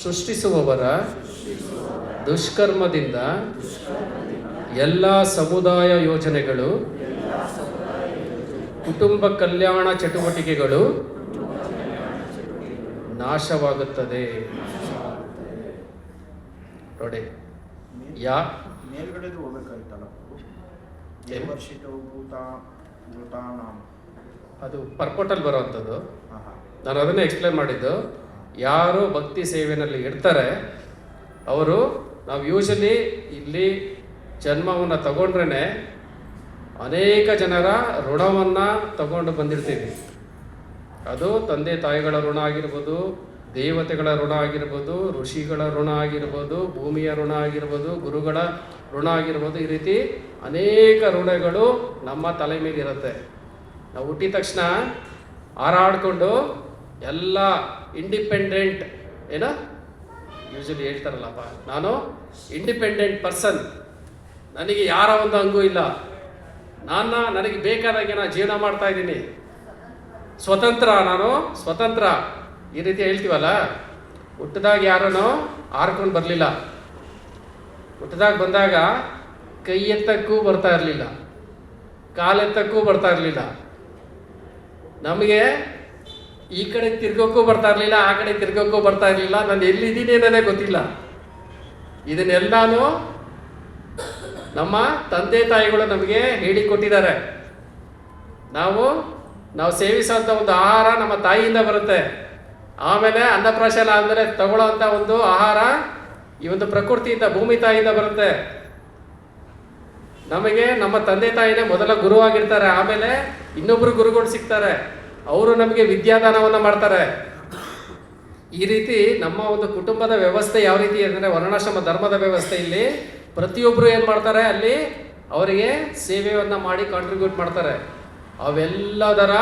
[SPEAKER 1] ಸೃಷ್ಟಿಸುವವರ ದುಷ್ಕರ್ಮದಿಂದ ಎಲ್ಲ ಸಮುದಾಯ ಯೋಜನೆಗಳು, ಕುಟುಂಬ ಕಲ್ಯಾಣ ಚಟುವಟಿಕೆಗಳು ನಾಶವಾಗುತ್ತದೆ. ನೋಡಿ,
[SPEAKER 2] ಮೇಲ್ಗಡೆದು ಹೋಗ್ಬೇಕಾಯ್ತಲ್ಲ,
[SPEAKER 1] ಅದು ಪರ್ಪೋಟಲ್ಲಿ ಬರುವಂಥದ್ದು. ನಾನು ಅದನ್ನೇ ಎಕ್ಸ್ಪ್ಲೇನ್ ಮಾಡಿದ್ದು. ಯಾರು ಭಕ್ತಿ ಸೇವೆಯಲ್ಲಿ ಇರ್ತಾರೆ ಅವರು, ನಾವು ಯೂಶಲಿ ಇಲ್ಲಿ ಜನ್ಮವನ್ನು ತಗೊಂಡ್ರೇ ಅನೇಕ ಜನರ ಋಣವನ್ನು ತಗೊಂಡು ಬಂದಿರ್ತೀವಿ. ಅದು ತಂದೆ ತಾಯಿಗಳ ಋಣ ಆಗಿರ್ಬೋದು, ದೇವತೆಗಳ ಋಣ ಆಗಿರ್ಬೋದು, ಋಷಿಗಳ ಋಣ ಆಗಿರ್ಬೋದು, ಭೂಮಿಯ ಋಣ ಆಗಿರ್ಬೋದು, ಗುರುಗಳ ಋಣ ಆಗಿರ್ಬೋದು. ಈ ರೀತಿ ಅನೇಕ ಋಣಗಳು ನಮ್ಮ ತಲೆ ಮೇಲೆ ಇರುತ್ತೆ. ನಾವು ಹುಟ್ಟಿದ ತಕ್ಷಣ ಹಾರಾಡಿಕೊಂಡು ಎಲ್ಲ ಇಂಡಿಪೆಂಡೆಂಟ್ ಏನೋ ಯೂಶಲಿ ಹೇಳ್ತಾರಲ್ಲಪ್ಪ, ನಾನು ಇಂಡಿಪೆಂಡೆಂಟ್ ಪರ್ಸನ್, ನನಗೆ ಯಾರ ಒಂದು ಹಂಗೂ ಇಲ್ಲ, ನನಗೆ ಬೇಕಾದಾಗೆ ನಾನು ಜೀವನ ಮಾಡ್ತಾ ಇದ್ದೀನಿ, ಸ್ವತಂತ್ರ, ನಾನು ಸ್ವತಂತ್ರ, ಈ ರೀತಿ ಹೇಳ್ತೀವಲ್ಲ. ಹುಟ್ಟಿದಾಗ ಯಾರನ್ನು ಹಾರ್ಕೊಂಡು ಬರಲಿಲ್ಲ. ಹುಟ್ಟಿದಾಗ ಬಂದಾಗ ಕೈ ಎತ್ತಕ್ಕೂ ಬರ್ತಾ ಇರಲಿಲ್ಲ, ಕಾಲೆತ್ತಕ್ಕೂ ಬರ್ತಾ ಇರಲಿಲ್ಲ, ನಮಗೆ ಈ ಕಡೆ ತಿರ್ಗೋಕ್ಕೂ ಬರ್ತಾ ಇರಲಿಲ್ಲ, ಆ ಕಡೆ ತಿರ್ಗೋಕ್ಕೂ ಬರ್ತಾ ಇರಲಿಲ್ಲ, ನಾನು ಎಲ್ಲಿದ್ದೀನಿ ಅನ್ನೋದೇ ಗೊತ್ತಿಲ್ಲ. ಇದನ್ನೆಲ್ಲಾನು ನಮ್ಮ ತಂದೆ ತಾಯಿಗಳು ನಮಗೆ ಹೇಳಿಕೊಟ್ಟಿದ್ದಾರೆ. ನಾವು ಸೇವಿಸೋಂಥ ಒಂದು ಆಹಾರ ನಮ್ಮ ತಾಯಿಯಿಂದ ಬರುತ್ತೆ. ಆಮೇಲೆ ಅನ್ನಪ್ರಾಶನ ಆದಮೇಲೆ ತಗೊಳ್ಳೋಂಥ ಒಂದು ಆಹಾರ ಈ ಒಂದು ಪ್ರಕೃತಿಯಿಂದ, ಭೂಮಿ ತಾಯಿಯಿಂದ ಬರುತ್ತೆ. ನಮಗೆ ನಮ್ಮ ತಂದೆ ತಾಯಿನೇ ಮೊದಲ ಗುರುವಾಗಿರ್ತಾರೆ. ಆಮೇಲೆ ಇನ್ನೊಬ್ಬರು ಗುರುಗಳು ಸಿಗ್ತಾರೆ, ಅವರು ನಮಗೆ ವಿದ್ಯಾದಾನವನ್ನು ಮಾಡ್ತಾರೆ. ಈ ರೀತಿ ನಮ್ಮ ಒಂದು ಕುಟುಂಬದ ವ್ಯವಸ್ಥೆ ಯಾವ ರೀತಿ ಅಂದರೆ, ವರ್ಣಾಶ್ರಮ ಧರ್ಮದ ವ್ಯವಸ್ಥೆ, ಇಲ್ಲಿ ಪ್ರತಿಯೊಬ್ಬರು ಏನು ಮಾಡ್ತಾರೆ, ಅಲ್ಲಿ ಅವರಿಗೆ ಸೇವೆಯನ್ನು ಮಾಡಿ ಕಾಂಟ್ರಿಬ್ಯೂಟ್ ಮಾಡ್ತಾರೆ. ಅವೆಲ್ಲದರ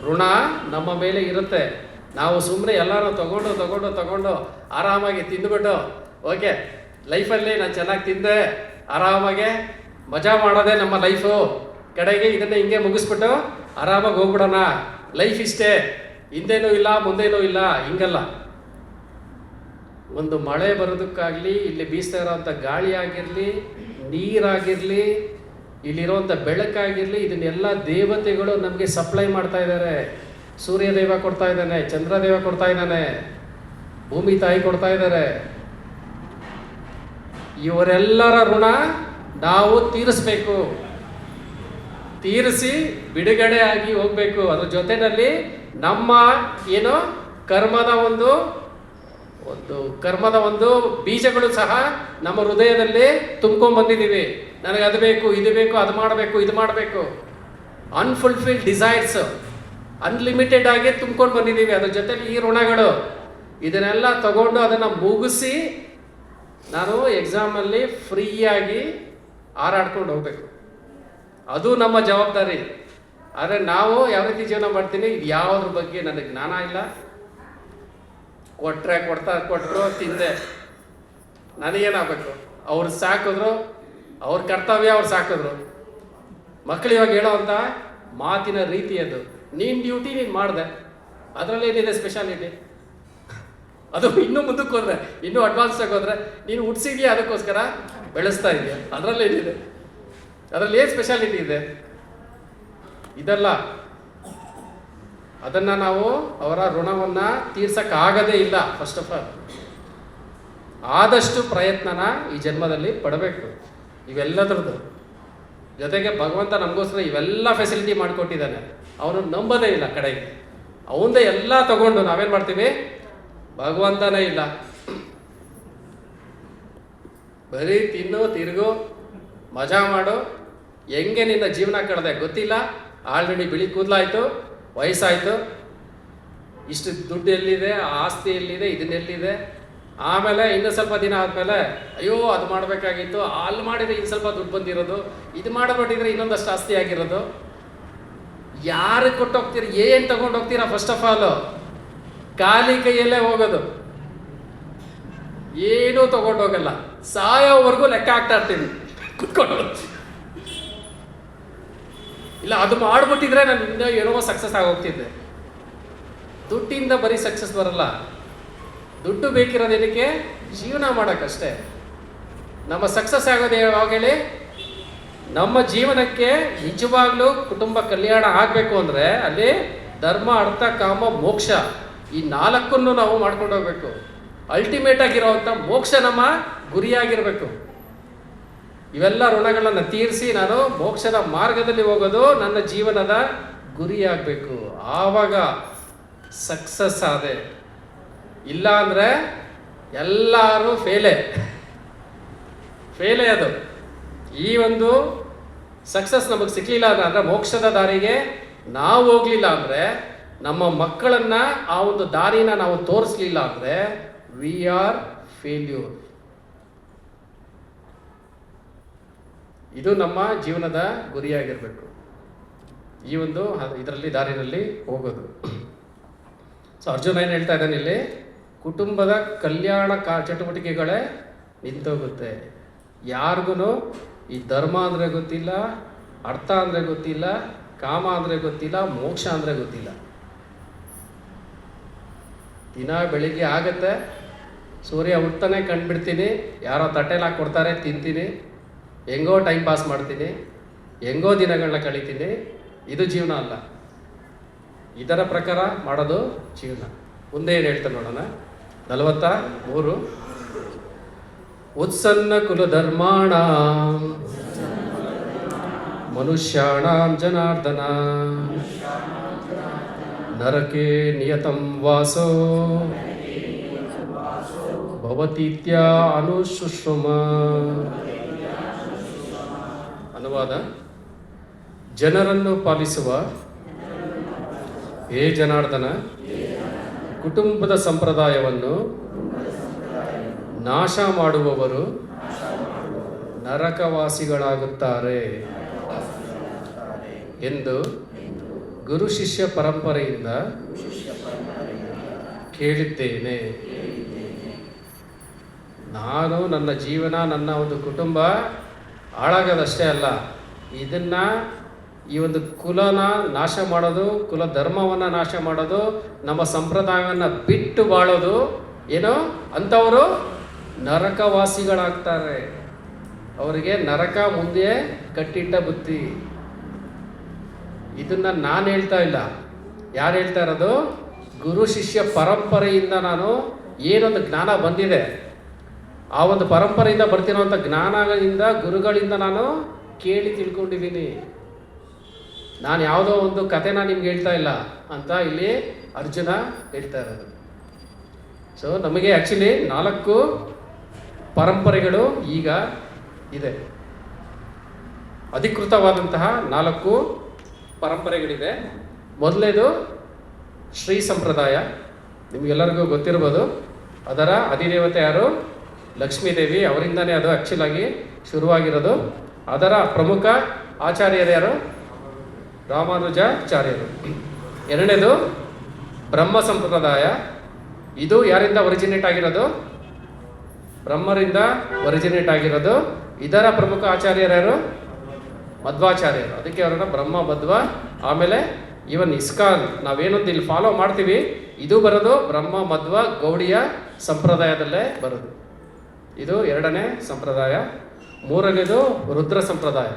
[SPEAKER 1] ಋಣ ನಮ್ಮ ಮೇಲೆ ಇರುತ್ತೆ. ನಾವು ಸುಮ್ಮನೆ ಎಲ್ಲರೂ ತಗೊಂಡು ಆರಾಮಾಗಿ ತಿಂದುಬಿಟ್ಟು ಓಕೆ ಲೈಫಲ್ಲಿ ನಾನು ಚೆನ್ನಾಗಿ ತಿಂದೆ ಆರಾಮಾಗೆ ಮಜಾ ಮಾಡೋದೇ ನಮ್ಮ ಲೈಫು, ಕಡೆಗೆ ಇದನ್ನು ಹಿಂಗೆ ಮುಗಿಸ್ಬಿಟ್ಟು ಆರಾಮಾಗಿ ಹೋಗ್ಬಿಡೋಣ, ಲೈಫ್ ಇಷ್ಟೇ, ಹಿಂದೇನೂ ಇಲ್ಲ ಮುಂದೇನೂ ಇಲ್ಲ, ಹಿಂಗಲ್ಲ. ಒಂದು ಮಳೆ ಬರೋದಕ್ಕಾಗಲಿ, ಇಲ್ಲಿ ಬೀಸ್ತಾ ಇರೋವಂಥ ಗಾಳಿ ಆಗಿರಲಿ, ನೀರಾಗಿರಲಿ, ಇಲ್ಲಿರೋವಂಥ ಬೆಳಕಾಗಿರಲಿ, ಇದನ್ನೆಲ್ಲ ದೇವತೆಗಳು ನಮಗೆ ಸಪ್ಲೈ ಮಾಡ್ತಾ ಇದ್ದಾರೆ. ಸೂರ್ಯ ದೇವ ಕೊಡ್ತಾ ಇದ್ದಾನೆ, ಚಂದ್ರದೇವ ಕೊಡ್ತಾ ಇದ್ದಾನೆ, ಭೂಮಿ ತಾಯಿ ಕೊಡ್ತಾ ಇದ್ದಾರೆ. ಇವರೆಲ್ಲರ ಋಣ ನಾವು ತೀರಿಸ್ಬೇಕು, ತೀರಿಸಿ ಬಿಡುಗಡೆ ಆಗಿ ಹೋಗ್ಬೇಕು. ಅದ್ರ ಜೊತೆಯಲ್ಲಿ ನಮ್ಮ ಏನು ಕರ್ಮದ ಒಂದು ಬೀಜಗಳು ಸಹ ನಮ್ಮ ಹೃದಯದಲ್ಲಿ ತುಂಬ್ಕೊಂಡ್ ಬಂದಿದ್ದೀವಿ. ನನಗೆ ಅದು ಬೇಕು, ಇದು ಬೇಕು, ಅದು ಮಾಡಬೇಕು, ಇದು ಮಾಡಬೇಕು, ಅನ್ಫುಲ್ಫಿಲ್ಡ್ ಡಿಸೈರ್ಸ್ ಅನ್ಲಿಮಿಟೆಡ್ ಆಗಿ ತುಂಬ್ಕೊಂಡು ಬಂದಿದ್ದೀವಿ. ಅದ್ರ ಜೊತೆಲಿ ಈ ಋಣಗಳು, ಇದನ್ನೆಲ್ಲ ತಗೊಂಡು ಅದನ್ನು ಮುಗಿಸಿ ನಾನು ಎಕ್ಸಾಮಲ್ಲಿ ಫ್ರೀಯಾಗಿ ಹಾರಾಡ್ಕೊಂಡು ಹೋಗ್ಬೇಕು. ಅದು ನಮ್ಮ ಜವಾಬ್ದಾರಿ. ಆದರೆ ನಾವು ಯಾವ ರೀತಿ ಜೀವನ ಮಾಡ್ತೀನಿ, ಇದು ಯಾವುದ್ರ ಬಗ್ಗೆ ನನಗೆ ಜ್ಞಾನ ಇಲ್ಲ, ಕೊಟ್ಟರು ತಿಂದೆ, ನನಗೇನಾಗಬೇಕು, ಅವ್ರು ಸಾಕಿದ್ರು, ಅವ್ರ ಕರ್ತವ್ಯ ಅವ್ರು ಸಾಕಿದ್ರು. ಮಕ್ಕಳು ಇವಾಗ ಹೇಳೋವಂಥ ಮಾತಿನ ರೀತಿ ಅದು, ನೀನು ಡ್ಯೂಟಿ ನೀನು ಮಾಡಿದೆ, ಅದರಲ್ಲಿ ಏನಿದೆ ಸ್ಪೆಷಾಲಿಟಿ? ಅದು ಇನ್ನೂ ಮುಂದಕ್ಕೆ ಹೋದ್ರೆ, ಇನ್ನೂ ಅಡ್ವಾನ್ಸ್ ಆಗಿ ಹೋದ್ರೆ, ನೀನು ಹುಟ್ಟಿಸಿದ್ಯಾ ಅದಕ್ಕೋಸ್ಕರ ಬೆಳೆಸ್ತಾ ಇದೆಯಾ, ಅದರಲ್ಲಿ ಏನಿದೆ, ಅದರಲ್ಲಿ ಏನು ಸ್ಪೆಷಾಲಿಟಿ ಇದೆ? ಇದಲ್ಲ. ಅದನ್ನು ನಾವು ಅವರ ಋಣವನ್ನು ತೀರ್ಸಕ್ಕಾಗದೇ ಇಲ್ಲ. ಫಸ್ಟ್ ಆಫ್ ಆಲ್ ಆದಷ್ಟು ಪ್ರಯತ್ನನ ಈ ಜನ್ಮದಲ್ಲಿ ಪಡಬೇಕು. ಇವೆಲ್ಲದ್ರದ್ದು ಜೊತೆಗೆ ಭಗವಂತ ನಮಗೋಸ್ಕರ ಇವೆಲ್ಲ ಫೆಸಿಲಿಟಿ ಮಾಡಿಕೊಟ್ಟಿದ್ದಾನೆ. ಅವನು ನಂಬೋದೇ ಇಲ್ಲ, ಕಡೆಗೆ ಅವಂದೇ ಎಲ್ಲ ತಗೊಂಡು ನಾವೇನು ಮಾಡ್ತೀವಿ, ಭಗವಂತನೇ ಇಲ್ಲ, ಬರೀ ತಿನ್ನು, ತಿರುಗು, ಮಜಾ ಮಾಡು, ಹೆಂಗೆ ನಿನ್ನ ಜೀವನ ಕಳೆದೆ ಗೊತ್ತಿಲ್ಲ, ಆಲ್ರೆಡಿ ಬಿಳಿ ಕೂದಲಾಯಿತು, ವಯಸ್ಸಾಯಿತು, ಇಷ್ಟು ದುಡ್ಡು ಎಲ್ಲಿದೆ, ಆಸ್ತಿ ಎಲ್ಲಿದೆ, ಇದನ್ನೆಲ್ಲಿದೆ, ಆಮೇಲೆ ಇನ್ನೂ ಸ್ವಲ್ಪ ದಿನ ಆದಮೇಲೆ ಅಯ್ಯೋ ಅದು ಮಾಡಬೇಕಾಗಿತ್ತು, ಅಲ್ಲಿ ಮಾಡಿದರೆ ಇನ್ನು ಸ್ವಲ್ಪ ದುಡ್ಡು ಬಂದಿರೋದು, ಇದು ಮಾಡಬಿಟ್ಟಿದ್ರೆ ಇನ್ನೊಂದಷ್ಟು ಆಸ್ತಿ ಆಗಿರೋದು. ಯಾರಿಗೆ ಕೊಟ್ಟು ಹೋಗ್ತೀರ, ಏನು ತಗೊಂಡು ಹೋಗ್ತೀರಾ? ಫಸ್ಟ್ ಆಫ್ ಆಲ್ ಖಾಲಿ ಕೈಯಲ್ಲೇ ಹೋಗೋದು, ಏನೂ ತಗೊಂಡು ಹೋಗಲ್ಲ. ಸಾಯೋವರೆಗೂ ಲೆಕ್ಕ ಹಾಕ್ತಾ ಇರ್ತೀನಿ ಕುತ್ಕೊಂಡು. ಇಲ್ಲ ಅದು ಮಾಡಿಬಿಟ್ಟಿದ್ರೆ ನಾನು ಇನ್ನೂ ಏನೋ ಸಕ್ಸಸ್ ಆಗೋಗ್ತಿದ್ದೆ. ದುಡ್ಡಿಂದ ಬರೀ ಸಕ್ಸಸ್ ಬರಲ್ಲ. ದುಡ್ಡು ಬೇಕಿರೋದು ಏನಕ್ಕೆ? ಜೀವನ ಮಾಡೋಕ್ಕಷ್ಟೇ. ನಮ್ಮ ಸಕ್ಸಸ್ ಆಗೋದು ಯಾವಾಗ ಹೇಳಿ? ನಮ್ಮ ಜೀವನಕ್ಕೆ ನಿಜವಾಗ್ಲೂ ಕುಟುಂಬ ಕಲ್ಯಾಣ ಆಗಬೇಕು ಅಂದರೆ ಅಲ್ಲಿ ಧರ್ಮ, ಅರ್ಥ, ಕಾಮ, ಮೋಕ್ಷ ಈ ನಾಲ್ಕನ್ನು ನಾವು ಮಾಡ್ಕೊಂಡು ಹೋಗ್ಬೇಕು. ಅಲ್ಟಿಮೇಟ್ ಆಗಿರೋವಂಥ ಮೋಕ್ಷ ನಮ್ಮ ಗುರಿಯಾಗಿರಬೇಕು. ಇವೆಲ್ಲ ಋಣಗಳನ್ನು ತೀರಿಸಿ ನಾನು ಮೋಕ್ಷದ ಮಾರ್ಗದಲ್ಲಿ ಹೋಗೋದು ನನ್ನ ಜೀವನದ ಗುರಿಯಾಗಬೇಕು. ಆವಾಗ ಸಕ್ಸಸ್ ಆದೆ. ಇಲ್ಲ ಅಂದರೆ ಎಲ್ಲರೂ ಫೇಲೇ ಅದು. ಈ ಒಂದು ಸಕ್ಸಸ್ ನಮಗೆ ಸಿಕ್ಕಲಿಲ್ಲ ಅಂದರೆ, ಮೋಕ್ಷದ ದಾರಿಗೆ ನಾವು ಹೋಗಲಿಲ್ಲ ಅಂದರೆ, ನಮ್ಮ ಮಕ್ಕಳನ್ನು ಆ ಒಂದು ದಾರಿನ ನಾವು ತೋರಿಸ್ಲಿಲ್ಲ ಅಂದರೆ ವಿ ಆರ್ ಫೇಲ್ಯೂರ್. ಇದು ನಮ್ಮ ಜೀವನದ ಗುರಿಯಾಗಿರಬೇಕು, ಈ ಒಂದು ಇದರಲ್ಲಿ ದಾರಿನಲ್ಲಿ ಹೋಗೋದು. ಸೊ ಅರ್ಜುನ ಏನು ಹೇಳ್ತಾ ಇದ್ದಾನೆ ಇಲ್ಲಿ? ಕುಟುಂಬದ ಕಲ್ಯಾಣ ಚಟುವಟಿಕೆಗಳೇ ನಿಂತೋಗುತ್ತೆ. ಯಾರಿಗೂ ಈ ಧರ್ಮ ಅಂದರೆ ಗೊತ್ತಿಲ್ಲ, ಅರ್ಥ ಅಂದರೆ ಗೊತ್ತಿಲ್ಲ, ಕಾಮ ಅಂದರೆ ಗೊತ್ತಿಲ್ಲ, ಮೋಕ್ಷ ಅಂದರೆ ಗೊತ್ತಿಲ್ಲ. ದಿನ ಬೆಳಿಗ್ಗೆ ಆಗುತ್ತೆ, ಸೂರ್ಯ ಹುಟ್ತಾನೆ ಕಂಡುಬಿಡ್ತೀನಿ, ಯಾರೋ ತಟ್ಟೆಲಿ ಹಾಕಿ ಕೊಡ್ತಾರೆ, ತಿಂತೀನಿ, ಹೆಂಗೋ ಟೈಮ್ ಪಾಸ್ ಮಾಡ್ತೀನಿ, ಹೆಂಗೋ ದಿನಗಳನ್ನ ಕಳಿತೀನಿ. ಇದು ಜೀವನ ಅಲ್ಲ. ಇದರ ಪ್ರಕಾರ ಮಾಡೋದು ಜೀವನ. ಮುಂದೆ ಏನು ಹೇಳ್ತಾರೆ ನೋಡೋಣ. 43 ಉತ್ಸನ್ನ ಕುಲಧರ್ಮಾಣ ಮನುಷ್ಯಾಣಾಂ ಜನಾರ್ದನ ನರಕೆ ನಿಯತಂ ವಾಸೋ ಭವತೀತ್ಯ ಅನುಶುಶ್ರುಮ. ಅನುವಾದ: ಜನರನ್ನು ಪಾಲಿಸುವ ಹೇ ಜನಾರ್ದನ, ಕುಟುಂಬದ ಸಂಪ್ರದಾಯವನ್ನು ನಾಶ ಮಾಡುವವರು ನರಕವಾಸಿಗಳಾಗುತ್ತಾರೆ ಎಂದು ಗುರು ಶಿಷ್ಯ ಪರಂಪರೆಯಿಂದ
[SPEAKER 2] ಶಿಷ್ಯ ಪರಂಪರೆಯಿಂದ
[SPEAKER 1] ಕೇಳಿದ್ದೇನೆ. ನಾನು ನನ್ನ ಜೀವನ, ನನ್ನ ಒಂದು ಕುಟುಂಬ ಹಾಳಾಗೋದಷ್ಟೇ ಅಲ್ಲ, ಇದನ್ನು ಈ ಒಂದು ಕುಲನ ನಾಶ ಮಾಡೋದು, ಕುಲ ಧರ್ಮವನ್ನು ನಾಶ ಮಾಡೋದು, ನಮ್ಮ ಸಂಪ್ರದಾಯವನ್ನು ಬಿಟ್ಟು ಬಾಳೋದು ಏನೋ ಅಂಥವರು ನರಕವಾಸಿಗಳಾಗ್ತಾರೆ. ಅವರಿಗೆ ನರಕ ಮುಂದೆ ಕಟ್ಟಿಟ್ಟ ಬುತ್ತಿ. ಇದನ್ನು ನಾನು ಹೇಳ್ತಾ ಇಲ್ಲ, ಯಾರು ಹೇಳ್ತಾ ಇರೋದು? ಗುರು ಶಿಷ್ಯ ಪರಂಪರೆಯಿಂದ ನಾನು ಏನೊಂದು ಜ್ಞಾನ ಬಂದಿದೆ, ಆ ಒಂದು ಪರಂಪರೆಯಿಂದ ಬರ್ತಿರೋಂಥ ಜ್ಞಾನಗಳಿಂದ, ಗುರುಗಳಿಂದ ನಾನು ಕೇಳಿ ತಿಳ್ಕೊಂಡಿದ್ದೀನಿ. ನಾನು ಯಾವುದೋ ಒಂದು ಕಥೆನ ನಿಮ್ಗೆ ಹೇಳ್ತಾ ಇಲ್ಲ ಅಂತ ಇಲ್ಲಿ ಅರ್ಜುನ ಹೇಳ್ತಾ ಇರೋದು. ಸೊ ನಮಗೆ ಆ್ಯಕ್ಚುಲಿ 4 ಪರಂಪರೆಗಳು ಈಗ ಇದೆ. ಅಧಿಕೃತವಾದಂತಹ 4 ಪರಂಪರೆಗಳಿದೆ. ಮೊದಲನೇದು ಶ್ರೀ ಸಂಪ್ರದಾಯ, ನಿಮಗೆಲ್ಲರಿಗೂ ಗೊತ್ತಿರ್ಬೋದು. ಅದರ ಅಧಿದೇವತೆ ಯಾರು? ಲಕ್ಷ್ಮೀದೇವಿ. ಅವರಿಂದನೇ ಅದು ಆ್ಯಕ್ಚುಲಾಗಿ ಶುರುವಾಗಿರೋದು. ಅದರ ಪ್ರಮುಖ ಆಚಾರ್ಯರು ಯಾರು? ರಾಮಾನುಜಾಚಾರ್ಯರು. ಎರಡನೇದು ಬ್ರಹ್ಮ ಸಂಪ್ರದಾಯ. ಇದು ಯಾರಿಂದ ಒರಿಜಿನೇಟ್ ಆಗಿರೋದು? ಬ್ರಹ್ಮರಿಂದ ಒರಿಜಿನೇಟ್ ಆಗಿರೋದು. ಇದರ ಪ್ರಮುಖ ಆಚಾರ್ಯರು ಯಾರು? ಮಧ್ವಾಚಾರ್ಯರು. ಅದಕ್ಕೆ ಅವರನ್ನ ಬ್ರಹ್ಮ ಮಧ್ವ. ಆಮೇಲೆ ಇವನ್ ಇಸ್ಕಾನ್ ನಾವೇನೊಂದು ಇಲ್ಲಿ ಫಾಲೋ ಮಾಡ್ತೀವಿ, ಇದು ಬರೋದು ಬ್ರಹ್ಮ ಮಧ್ವ ಗೌಡಿಯ ಸಂಪ್ರದಾಯದಲ್ಲೇ ಬರೋದು. ಇದು ಎರಡನೇ ಸಂಪ್ರದಾಯ. ಮೂರನೇದು ರುದ್ರ ಸಂಪ್ರದಾಯ.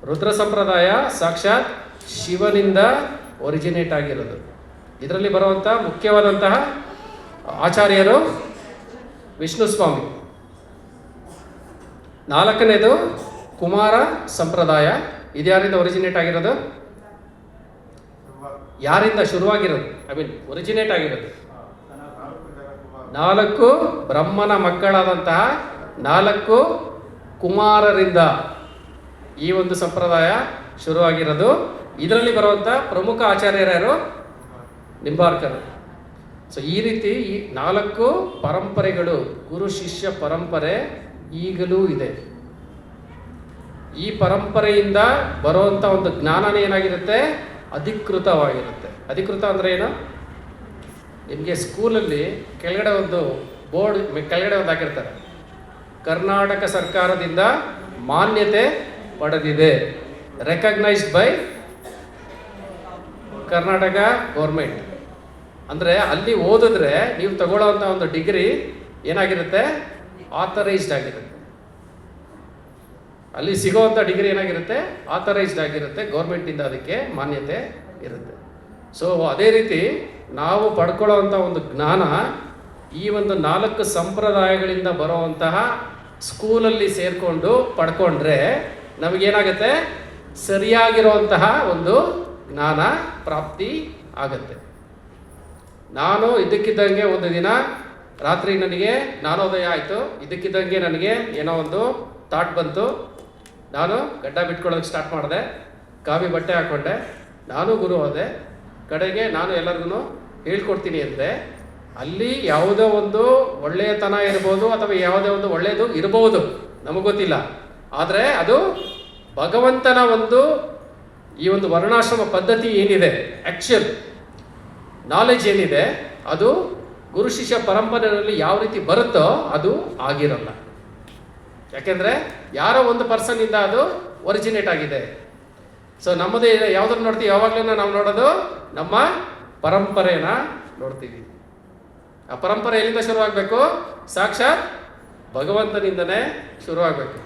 [SPEAKER 1] ರುದ್ರ ಸಂಪ್ರದಾಯ ಸಾಕ್ಷಾತ್ ಶಿವನಿಂದ ಒರಿಜಿನೇಟ್ ಆಗಿರೋದು. ಇದರಲ್ಲಿ ಬರುವಂಥ ಮುಖ್ಯವಾದಂತಹ ಆಚಾರ್ಯರು ವಿಷ್ಣು ಸ್ವಾಮಿ. ನಾಲ್ಕನೇದು ಕುಮಾರ ಸಂಪ್ರದಾಯ. ಇದು ಯಾರಿಂದ ಒರಿಜಿನೇಟ್ ಆಗಿರೋದು? ಯಾರಿಂದ ಶುರುವಾಗಿರೋದು? ಒರಿಜಿನೇಟ್ ಆಗಿರೋದು 4 ಬ್ರಹ್ಮನ ಮಕ್ಕಳಾದಂತಹ 4 ಕುಮಾರರಿಂದ ಈ ಒಂದು ಸಂಪ್ರದಾಯ ಶುರುವಾಗಿರೋದು. ಇದರಲ್ಲಿ ಬರುವಂಥ ಪ್ರಮುಖ ಆಚಾರ್ಯರು ನಿಂಬಾರ್ಕರು. ಸೊ ಈ ರೀತಿ ಈ 4 ಪರಂಪರೆಗಳು, ಗುರು ಶಿಷ್ಯ ಪರಂಪರೆ ಈಗಲೂ ಇದೆ. ಈ ಪರಂಪರೆಯಿಂದ ಬರುವಂಥ ಒಂದು ಜ್ಞಾನನೇ ಏನಾಗಿರುತ್ತೆ? ಅಧಿಕೃತವಾಗಿರುತ್ತೆ. ಅಧಿಕೃತ ಅಂದರೆ ಏನು? ನಿಮಗೆ ಸ್ಕೂಲಲ್ಲಿ ಕೆಳಗಡೆ ಒಂದು ಬೋರ್ಡ್ ಕೆಳಗಡೆ ಒಂದು ಹಾಕಿರ್ತಾರೆ, ಕರ್ನಾಟಕ ಸರ್ಕಾರದಿಂದ ಮಾನ್ಯತೆ ಪಡೆದಿದೆ, ರೆಕಗ್ನೈಸ್ಡ್ ಬೈ ಕರ್ನಾಟಕ ಗೌರ್ಮೆಂಟ್. ಅಂದರೆ ಅಲ್ಲಿ ಓದಿದ್ರೆ ನೀವು ತಗೊಳ್ಳೋವಂಥ ಒಂದು ಡಿಗ್ರಿ ಏನಾಗಿರುತ್ತೆ? ಆಥರೈಸ್ಡ್ ಆಗಿರುತ್ತೆ. ಅಲ್ಲಿ ಸಿಗೋವಂಥ ಡಿಗ್ರಿ ಏನಾಗಿರುತ್ತೆ? ಆಥರೈಸ್ಡ್ ಆಗಿರುತ್ತೆ. ಗೌರ್ಮೆಂಟಿಂದ ಅದಕ್ಕೆ ಮಾನ್ಯತೆ ಇರುತ್ತೆ. ಸೊ ಅದೇ ರೀತಿ ನಾವು ಪಡ್ಕೊಳ್ಳೋವಂಥ ಒಂದು ಜ್ಞಾನ ಈ ಒಂದು 4 ಸಂಪ್ರದಾಯಗಳಿಂದ ಬರುವಂತಹ ಸ್ಕೂಲಲ್ಲಿ ಸೇರಿಕೊಂಡು ಪಡ್ಕೊಂಡ್ರೆ ನಮಗೇನಾಗುತ್ತೆ? ಸರಿಯಾಗಿರುವಂತಹ ಒಂದು ಜ್ಞಾನ ಪ್ರಾಪ್ತಿ ಆಗುತ್ತೆ. ನಾನು ಇದ್ದಕ್ಕಿದ್ದಂಗೆ ಒಂದು ದಿನ ರಾತ್ರಿ ನನಗೆ ಜ್ಞಾನೋದಯ ಆಯಿತು. ಇದ್ದಕ್ಕಿದ್ದಂಗೆ ನನಗೆ ಏನೋ ಒಂದು ಥಾಟ್ ಬಂತು. ನಾನು ಗಡ್ಡ ಬಿಟ್ಕೊಳ್ಳೋದಕ್ಕೆ ಸ್ಟಾರ್ಟ್ ಮಾಡಿದೆ, ಕಾವಿ ಬಟ್ಟೆ ಹಾಕ್ಕೊಂಡೆ, ನಾನು ಗುರು ಹೋದೆ. ಕಡೆಗೆ ನಾನು ಎಲ್ಲರಿಗೂ ಹೇಳ್ಕೊಡ್ತೀನಿ ಅಂದರೆ ಅಲ್ಲಿ ಯಾವುದೋ ಒಂದು ಒಳ್ಳೆಯತನ ಇರ್ಬೋದು ಅಥವಾ ಯಾವುದೇ ಒಂದು ಒಳ್ಳೆಯದು ಇರಬಹುದು, ನಮಗೆ ಗೊತ್ತಿಲ್ಲ. ಆದರೆ ಅದು ಭಗವಂತನ ಒಂದು ಈ ಒಂದು ವರ್ಣಾಶ್ರಮ ಪದ್ಧತಿ ಏನಿದೆ, ಆ್ಯಕ್ಚುಯಲ್ ನಾಲೆಜ್ ಏನಿದೆ, ಅದು ಗುರು ಶಿಷ್ಯ ಪರಂಪರೆಯಲ್ಲಿ ಯಾವ ರೀತಿ ಬರುತ್ತೋ ಅದು ಆಗಿರಲ್ಲ. ಯಾಕೆಂದರೆ ಯಾರೋ ಒಂದು ಪರ್ಸನ್ನಿಂದ ಅದು ಒರಿಜಿನೇಟ್ ಆಗಿದೆ. ಸೊ ನಮ್ಮದೇ ಯಾವುದನ್ನು ನೋಡ್ತೀವಿ? ಯಾವಾಗಲೂ ನಾವು ನೋಡೋದು ನಮ್ಮ ಪರಂಪರೆನ ನೋಡ್ತೀವಿ. ಆ ಪರಂಪರೆ ಎಲ್ಲಿಂದ ಶುರುವಾಗಬೇಕು? ಸಾಕ್ಷಾತ್ ಭಗವಂತನಿಂದನೇ ಶುರುವಾಗಬೇಕು.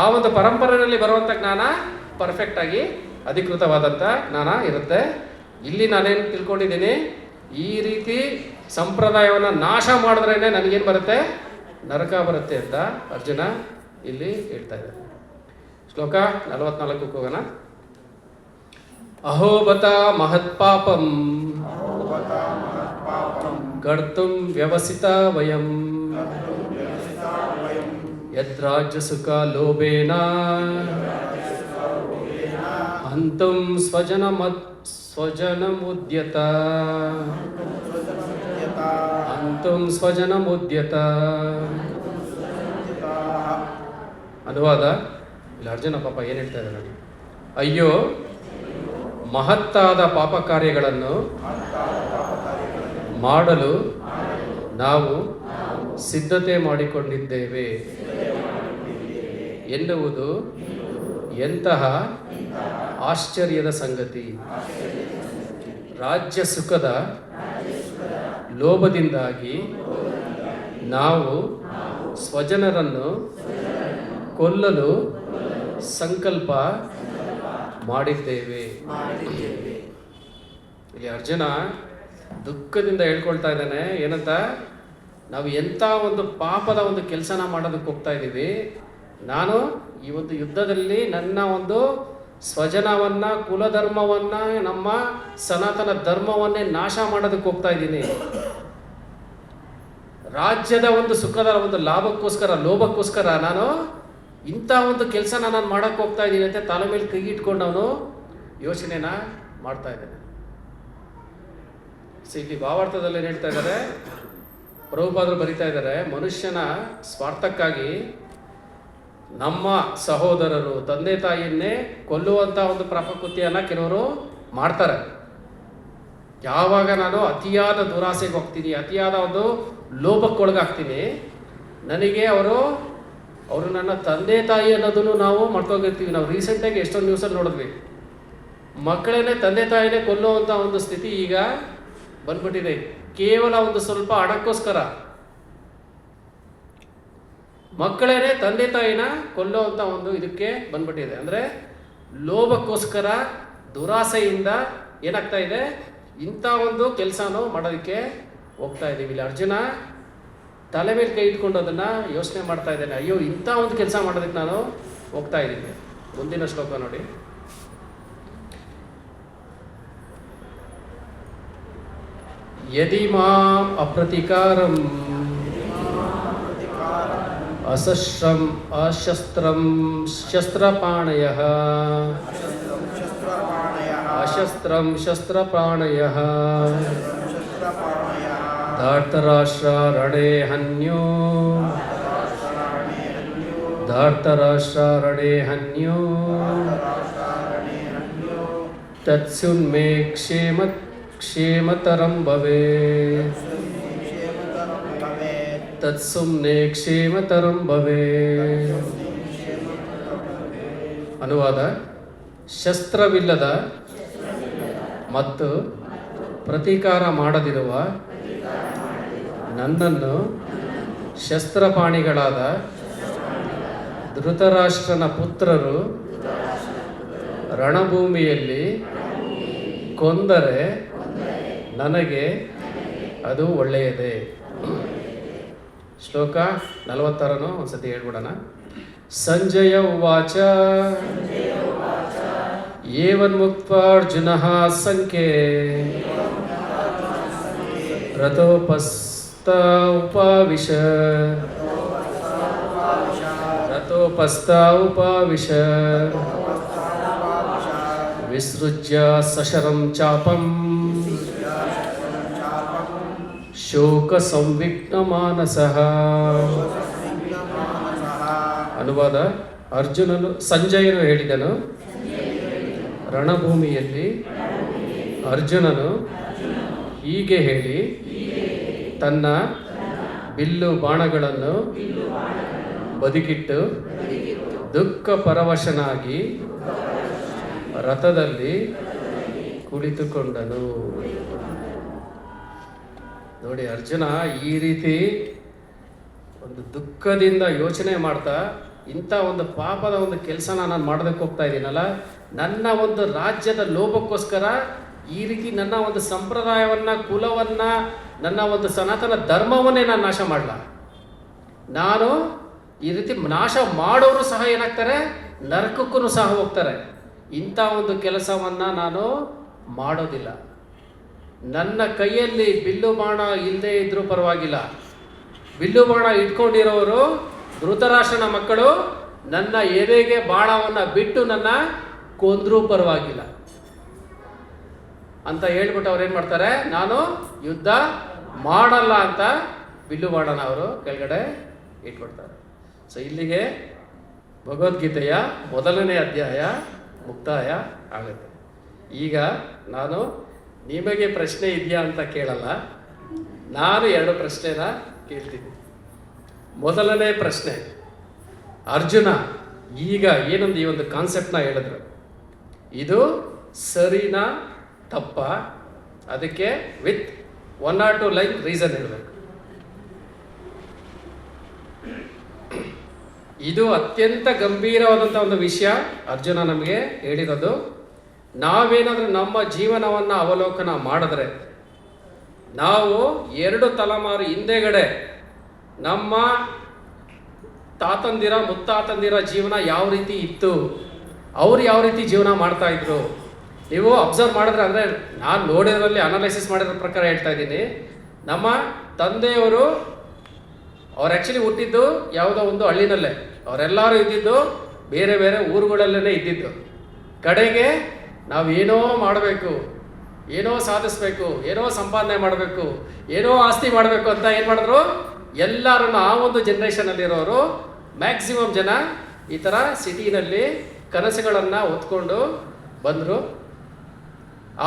[SPEAKER 1] ಆ ಒಂದು ಪರಂಪರೆಯಲ್ಲಿ ಬರುವಂಥ ಜ್ಞಾನ ಪರ್ಫೆಕ್ಟಾಗಿ ಅಧಿಕೃತವಾದಂಥ ಜ್ಞಾನ ಇರುತ್ತೆ. ಇಲ್ಲಿ ನಾನೇನು ತಿಳ್ಕೊಂಡಿದ್ದೀನಿ, ಈ ರೀತಿ ಸಂಪ್ರದಾಯವನ್ನು ನಾಶ ಮಾಡಿದ್ರೇ ನನಗೇನು ಬರುತ್ತೆ? ನರಕ ಬರುತ್ತೆ ಅಂತ ಅರ್ಜುನ ಇಲ್ಲಿ ಹೇಳ್ತಾ ಇದ್ದಾರೆ. ಶ್ಲೋಕ 44 ಹೋಗೋಣ. ಅಹೋಬತ ಮಹತ್ಪಾಪಂ ಕರ್ತುಂ ವ್ಯವಸಿತ ವಯಂ ಯದ್ರಾಜ್ಯಸುಖ ಲೋಭೇನ ಹಂತುಂ ಸ್ವಜನಮುದ್ಯತ ಹಂತುಂ ಸ್ವಜನಮುದ್ಯತ. ಅನುವಾದ. ಇಲ್ಲಿ ಅರ್ಜುನ ಪಾಪ ಏನು ಹೇಳ್ತಾ ಇದ್ದಾರೆ ನೋಡಿ. ಅಯ್ಯೋ ಮಹತ್ತಾದ ಪಾಪ ಕಾರ್ಯಗಳನ್ನು ಮಾಡಲು ನಾವು ಸಿದ್ಧತೆ ಮಾಡಿಕೊಂಡಿದ್ದೇವೆ ಎನ್ನುವುದು ಎಂತಹ ಆಶ್ಚರ್ಯದ ಸಂಗತಿ. ರಾಜ್ಯ ಸುಖದ ಲೋಭದಿಂದಾಗಿ ನಾವು ಸ್ವಜನರನ್ನು ಕೊಲ್ಲಲು ಸಂಕಲ್ಪ ಮಾಡಿದ್ದೇವೆ. ಇಲ್ಲಿ ಅರ್ಜುನ ದುಃಖದಿಂದ ಹೇಳ್ಕೊಳ್ತಾ ಇದ್ದಾನೆ. ಏನಂತ? ನಾವು ಎಂಥ ಒಂದು ಪಾಪದ ಒಂದು ಕೆಲಸನ ಮಾಡೋದಕ್ಕೆ ಹೋಗ್ತಾ ಇದ್ದೀವಿ. ನಾನು ಈ ಒಂದು ಯುದ್ಧದಲ್ಲಿ ನನ್ನ ಒಂದು ಸ್ವಜನವನ್ನು, ಕುಲಧರ್ಮವನ್ನು, ನಮ್ಮ ಸನಾತನ ಧರ್ಮವನ್ನೇ ನಾಶ ಮಾಡೋದಕ್ಕೆ ಹೋಗ್ತಾ ಇದ್ದೀನಿ. ರಾಜ್ಯದ ಒಂದು ಸುಖದ ಒಂದು ಲಾಭಕ್ಕೋಸ್ಕರ, ಲೋಭಕ್ಕೋಸ್ಕರ ನಾನು ಇಂಥ ಒಂದು ಕೆಲಸನ ನಾನು ಮಾಡೋಕ್ಕೆ ಹೋಗ್ತಾ ಇದ್ದೀನಿ ಅಂತ ತಲೆ ಮೇಲೆ ಕೈ ಇಟ್ಕೊಂಡು ಅವನು ಯೋಚನೆನ ಮಾಡ್ತಾ ಇದ್ದಾನೆ. ಇಲ್ಲಿ ಭಾವಾರ್ಥದಲ್ಲಿ ಏನು ಹೇಳ್ತಾ ಇದ್ದಾರೆ, ಪ್ರಭುಪಾದರು ಬರಿತಾ ಇದ್ದಾರೆ, ಮನುಷ್ಯನ ಸ್ವಾರ್ಥಕ್ಕಾಗಿ ನಮ್ಮ ಸಹೋದರರು, ತಂದೆ ತಾಯಿಯನ್ನೇ ಕೊಲ್ಲುವಂಥ ಒಂದು ಪಾಪಕೃತ್ಯನ ಕೆಲವರು ಮಾಡ್ತಾರೆ. ಯಾವಾಗ ನಾನು ಅತಿಯಾದ ದುರಾಸೆಗೆ ಹೋಗ್ತೀನಿ, ಅತಿಯಾದ ಒಂದು ಲೋಭಕ್ಕೊಳಗಾಗ್ತೀನಿ, ನನಗೆ ಅವರು ನನ್ನ ತಂದೆ ತಾಯಿ ಅನ್ನೋದನ್ನು ನಾವು ಮರ್ತೋಗಿರ್ತೀವಿ. ನಾವು ರೀಸೆಂಟಾಗಿ ಎಷ್ಟೊಂದು ನ್ಯೂಸಲ್ಲಿ ನೋಡಿದ್ವಿ. ಮಕ್ಕಳನ್ನೇ ತಂದೆ ತಾಯಿನೇ ಕೊಲ್ಲುವಂಥ ಒಂದು ಸ್ಥಿತಿ ಈಗ ಬಂದ್ಬಿಟ್ಟಿದೆ. ಕೇವಲ ಒಂದು ಸ್ವಲ್ಪ ಹಣಕ್ಕೋಸ್ಕರ ಮಕ್ಕಳೇನೆ ತಂದೆ ತಾಯಿನ ಕೊಲ್ಲುವಂಥ ಒಂದು ಇದಕ್ಕೆ ಬಂದ್ಬಿಟ್ಟಿದೆ. ಅಂದರೆ ಲೋಭಕ್ಕೋಸ್ಕರ, ದುರಾಸೆಯಿಂದ ಏನಾಗ್ತಾ ಇದೆ, ಇಂಥ ಒಂದು ಕೆಲಸನೂ ಮಾಡೋದಕ್ಕೆ ಹೋಗ್ತಾ ಇದ್ದೀವಿ. ಇಲ್ಲಿ ಅರ್ಜುನ ತಲೆ ಮೇಲೆ ಕೈ ಇಟ್ಕೊಂಡು ಅದನ್ನು ಯೋಚನೆ ಮಾಡ್ತಾ ಇದ್ದೇನೆ. ಅಯ್ಯೋ, ಇಂಥ ಒಂದು ಕೆಲಸ ಮಾಡೋದಕ್ಕೆ ನಾನು ಹೋಗ್ತಾ ಇದ್ದೀನಿ. ಮುಂದಿನ ಶ್ಲೋಕ ನೋಡಿ. ಯದಿ ಮಾಂ ಅಪ್ರತಿಕಾರಂ ಅಸಶ್ರಂ ಅಶಸ್ತ್ರಂ ಶಸ್ತ್ರಪಾಣಯಃ ಅಶಸ್ತ್ರಂ ಶಸ್ತ್ರಪಾಣಯಃ ಧಾರ್ತರಾಷ್ಟ್ರ ರಣೇ ಹನ್ಯೋ ಧಾರ್ತರಾಷ್ಟ್ರ ರಣೇ ಹನ್ಯೋ ತತ್ಸುನ್ಮೇ ಕ್ಷೇಮತರಂ ಭವೇತ್ ತತ್ಸುಮ್ನೆ ಕ್ಷೇಮತರಂ ಭವೇತ್. ಅನುವಾದ: ಶಸ್ತ್ರವಿಲ್ಲದ ಮತ್ತು ಪ್ರತೀಕಾರ ಮಾಡದಿರುವ ನನ್ನನ್ನು ಶಸ್ತ್ರಪಾಣಿಗಳಾದ ಧೃತರಾಷ್ಟ್ರನ ಪುತ್ರರು ರಣಭೂಮಿಯಲ್ಲಿ ಕೊಂದರೆ ನನಗೆ ಅದು ಒಳ್ಳೆಯದೇ. ಶ್ಲೋಕ 46 ಒಂದ್ಸತಿ ಹೇಳ್ಬಿಡೋಣ. ಸಂಜಯ ಉವಾಚ ಏವನ್ಮುಕ್ತ್ವಾ ಅರ್ಜುನಃ ಸಂಖ್ಯೆ ರಥೋಪಸ್ಥ ಉಪಾವಿಶ ವಿಸೃಜ್ಯ ಸಶರಂ ಚಾಪಂ ಶೋಕ ಸಂವಿಘ್ನ ಮಾನಸಃ. ಅನುವಾದ: ಸಂಜಯನು ಹೇಳಿದನು, ರಣಭೂಮಿಯಲ್ಲಿ ಅರ್ಜುನನು ಹೀಗೆ ಹೇಳಿ ತನ್ನ ಬಿಲ್ಲು ಬಾಣಗಳನ್ನು ಬದಿಗಿಟ್ಟು ದುಃಖ ಪರವಶನಾಗಿ ರಥದಲ್ಲಿ ಕುಳಿತುಕೊಂಡನು. ನೋಡಿ, ಅರ್ಜುನ ಈ ರೀತಿ ಒಂದು ದುಃಖದಿಂದ ಯೋಚನೆ ಮಾಡ್ತಾ, ಇಂಥ ಒಂದು ಪಾಪದ ಒಂದು ಕೆಲಸನ ನಾನು ಮಾಡೋದಕ್ಕೆ ಹೋಗ್ತಾ ಇದ್ದೀನಲ್ಲ, ನನ್ನ ಒಂದು ರಾಜ್ಯದ ಲೋಭಕ್ಕೋಸ್ಕರ ಈ ರೀತಿ ನನ್ನ ಒಂದು ಸಂಪ್ರದಾಯವನ್ನು, ಕುಲವನ್ನು, ನನ್ನ ಒಂದು ಸನಾತನ ಧರ್ಮವನ್ನೇ ನಾನು ನಾಶ ಮಾಡಲ. ನಾನು ಈ ರೀತಿ ನಾಶ ಮಾಡೋರು ಸಹ ಏನಾಗ್ತಾರೆ, ನರಕಕ್ಕೂ ಸಹ ಹೋಗ್ತಾರೆ. ಇಂಥ ಒಂದು ಕೆಲಸವನ್ನು ನಾನು ಮಾಡೋದಿಲ್ಲ. ನನ್ನ ಕೈಯಲ್ಲಿ ಬಿಲ್ಲು ಬಾಣ ಇಲ್ಲದೆ ಇದ್ರೂ ಪರವಾಗಿಲ್ಲ. ಬಿಲ್ಲು ಬಾಣ ಇಟ್ಕೊಂಡಿರೋರು ಧೃತರಾಷ್ಟ್ರನ ಮಕ್ಕಳು ನನ್ನ ಎದೆಗೆ ಬಾಣವನ್ನು ಬಿಟ್ಟು ನನ್ನ ಕೊಂದ್ರೂ ಪರವಾಗಿಲ್ಲ ಅಂತ ಹೇಳ್ಬಿಟ್ಟು ಅವ್ರು ಏನು ಮಾಡ್ತಾರೆ, ನಾನು ಯುದ್ಧ ಮಾಡಲ್ಲ ಅಂತ ಬಿಲ್ಲು ಬಾಣನ ಅವರು ಕೆಳಗಡೆ ಇಟ್ಬಿಡ್ತಾರೆ. ಸೊ ಇಲ್ಲಿಗೆ ಭಗವದ್ಗೀತೆಯ 1ನೇ ಅಧ್ಯಾಯ ಮುಕ್ತಾಯ ಆಗುತ್ತೆ. ಈಗ ನಾನು ನಿಮಗೆ ಪ್ರಶ್ನೆ ಇದೆಯಾ ಅಂತ ಕೇಳಲ್ಲ, ನಾನು 2 ಪ್ರಶ್ನೆನ ಕೇಳ್ತೀನಿ. ಮೊದಲನೇ ಪ್ರಶ್ನೆ, ಅರ್ಜುನ ಈಗ ಏನೊಂದು ಈ ಒಂದು ಕಾನ್ಸೆಪ್ಟ್ನ ಹೇಳಿದ್ರು, ಇದು ಸರಿನಾ ತಪ್ಪ? ಅದಕ್ಕೆ ವಿತ್ 1 or 2 ಲೈನ್ ರೀಸನ್ ಹೇಳಬೇಕು. ಇದು ಅತ್ಯಂತ ಗಂಭೀರವಾದಂಥ ಒಂದು ವಿಷಯ ಅರ್ಜುನ ನಮಗೆ ಹೇಳಿರೋದು. ನಾವೇನಾದರೂ ನಮ್ಮ ಜೀವನವನ್ನು ಅವಲೋಕನ ಮಾಡಿದ್ರೆ, ನಾವು 2 ತಲೆಮಾರು ಹಿಂದೆಗಡೆ ನಮ್ಮ ತಾತಂದಿರ ಮುತ್ತಾತಂದಿರ ಜೀವನ ಯಾವ ರೀತಿ ಇತ್ತು, ಅವ್ರು ಯಾವ ರೀತಿ ಜೀವನ ಮಾಡ್ತಾ ಇದ್ರು, ನೀವು ಅಬ್ಸರ್ವ್ ಮಾಡಿದ್ರೆ, ಅಂದರೆ ನಾನು ನೋಡಿದ್ರಲ್ಲಿ ಅನಾಲಿಸಿಸ್ ಮಾಡಿರೋ ಪ್ರಕಾರ ಹೇಳ್ತಾ ಇದ್ದೀನಿ. ನಮ್ಮ ತಂದೆಯವರು ಅವ್ರು ಆ್ಯಕ್ಚುಲಿ ಹುಟ್ಟಿದ್ದು ಯಾವುದೋ ಒಂದು ಹಳ್ಳಿನಲ್ಲೇ, ಅವರೆಲ್ಲರೂ ಇದ್ದಿದ್ದು ಬೇರೆ ಬೇರೆ ಊರುಗಳಲ್ಲೇ ಇದ್ದಿದ್ದು. ಕಡೆಗೆ ನಾವು ಏನೋ ಮಾಡಬೇಕು, ಏನೋ ಸಾಧಿಸ್ಬೇಕು, ಏನೋ ಸಂಪಾದನೆ ಮಾಡಬೇಕು, ಏನೋ ಆಸ್ತಿ ಮಾಡಬೇಕು ಅಂತ ಏನು ಮಾಡಿದ್ರು, ಎಲ್ಲರೂ ಆ ಒಂದು ಜನ್ರೇಷನಲ್ಲಿರೋರು ಮ್ಯಾಕ್ಸಿಮಮ್ ಜನ ಈ ಥರ ಸಿಟಿನಲ್ಲಿ ಕನಸುಗಳನ್ನು ಹೊತ್ಕೊಂಡು ಬಂದರು.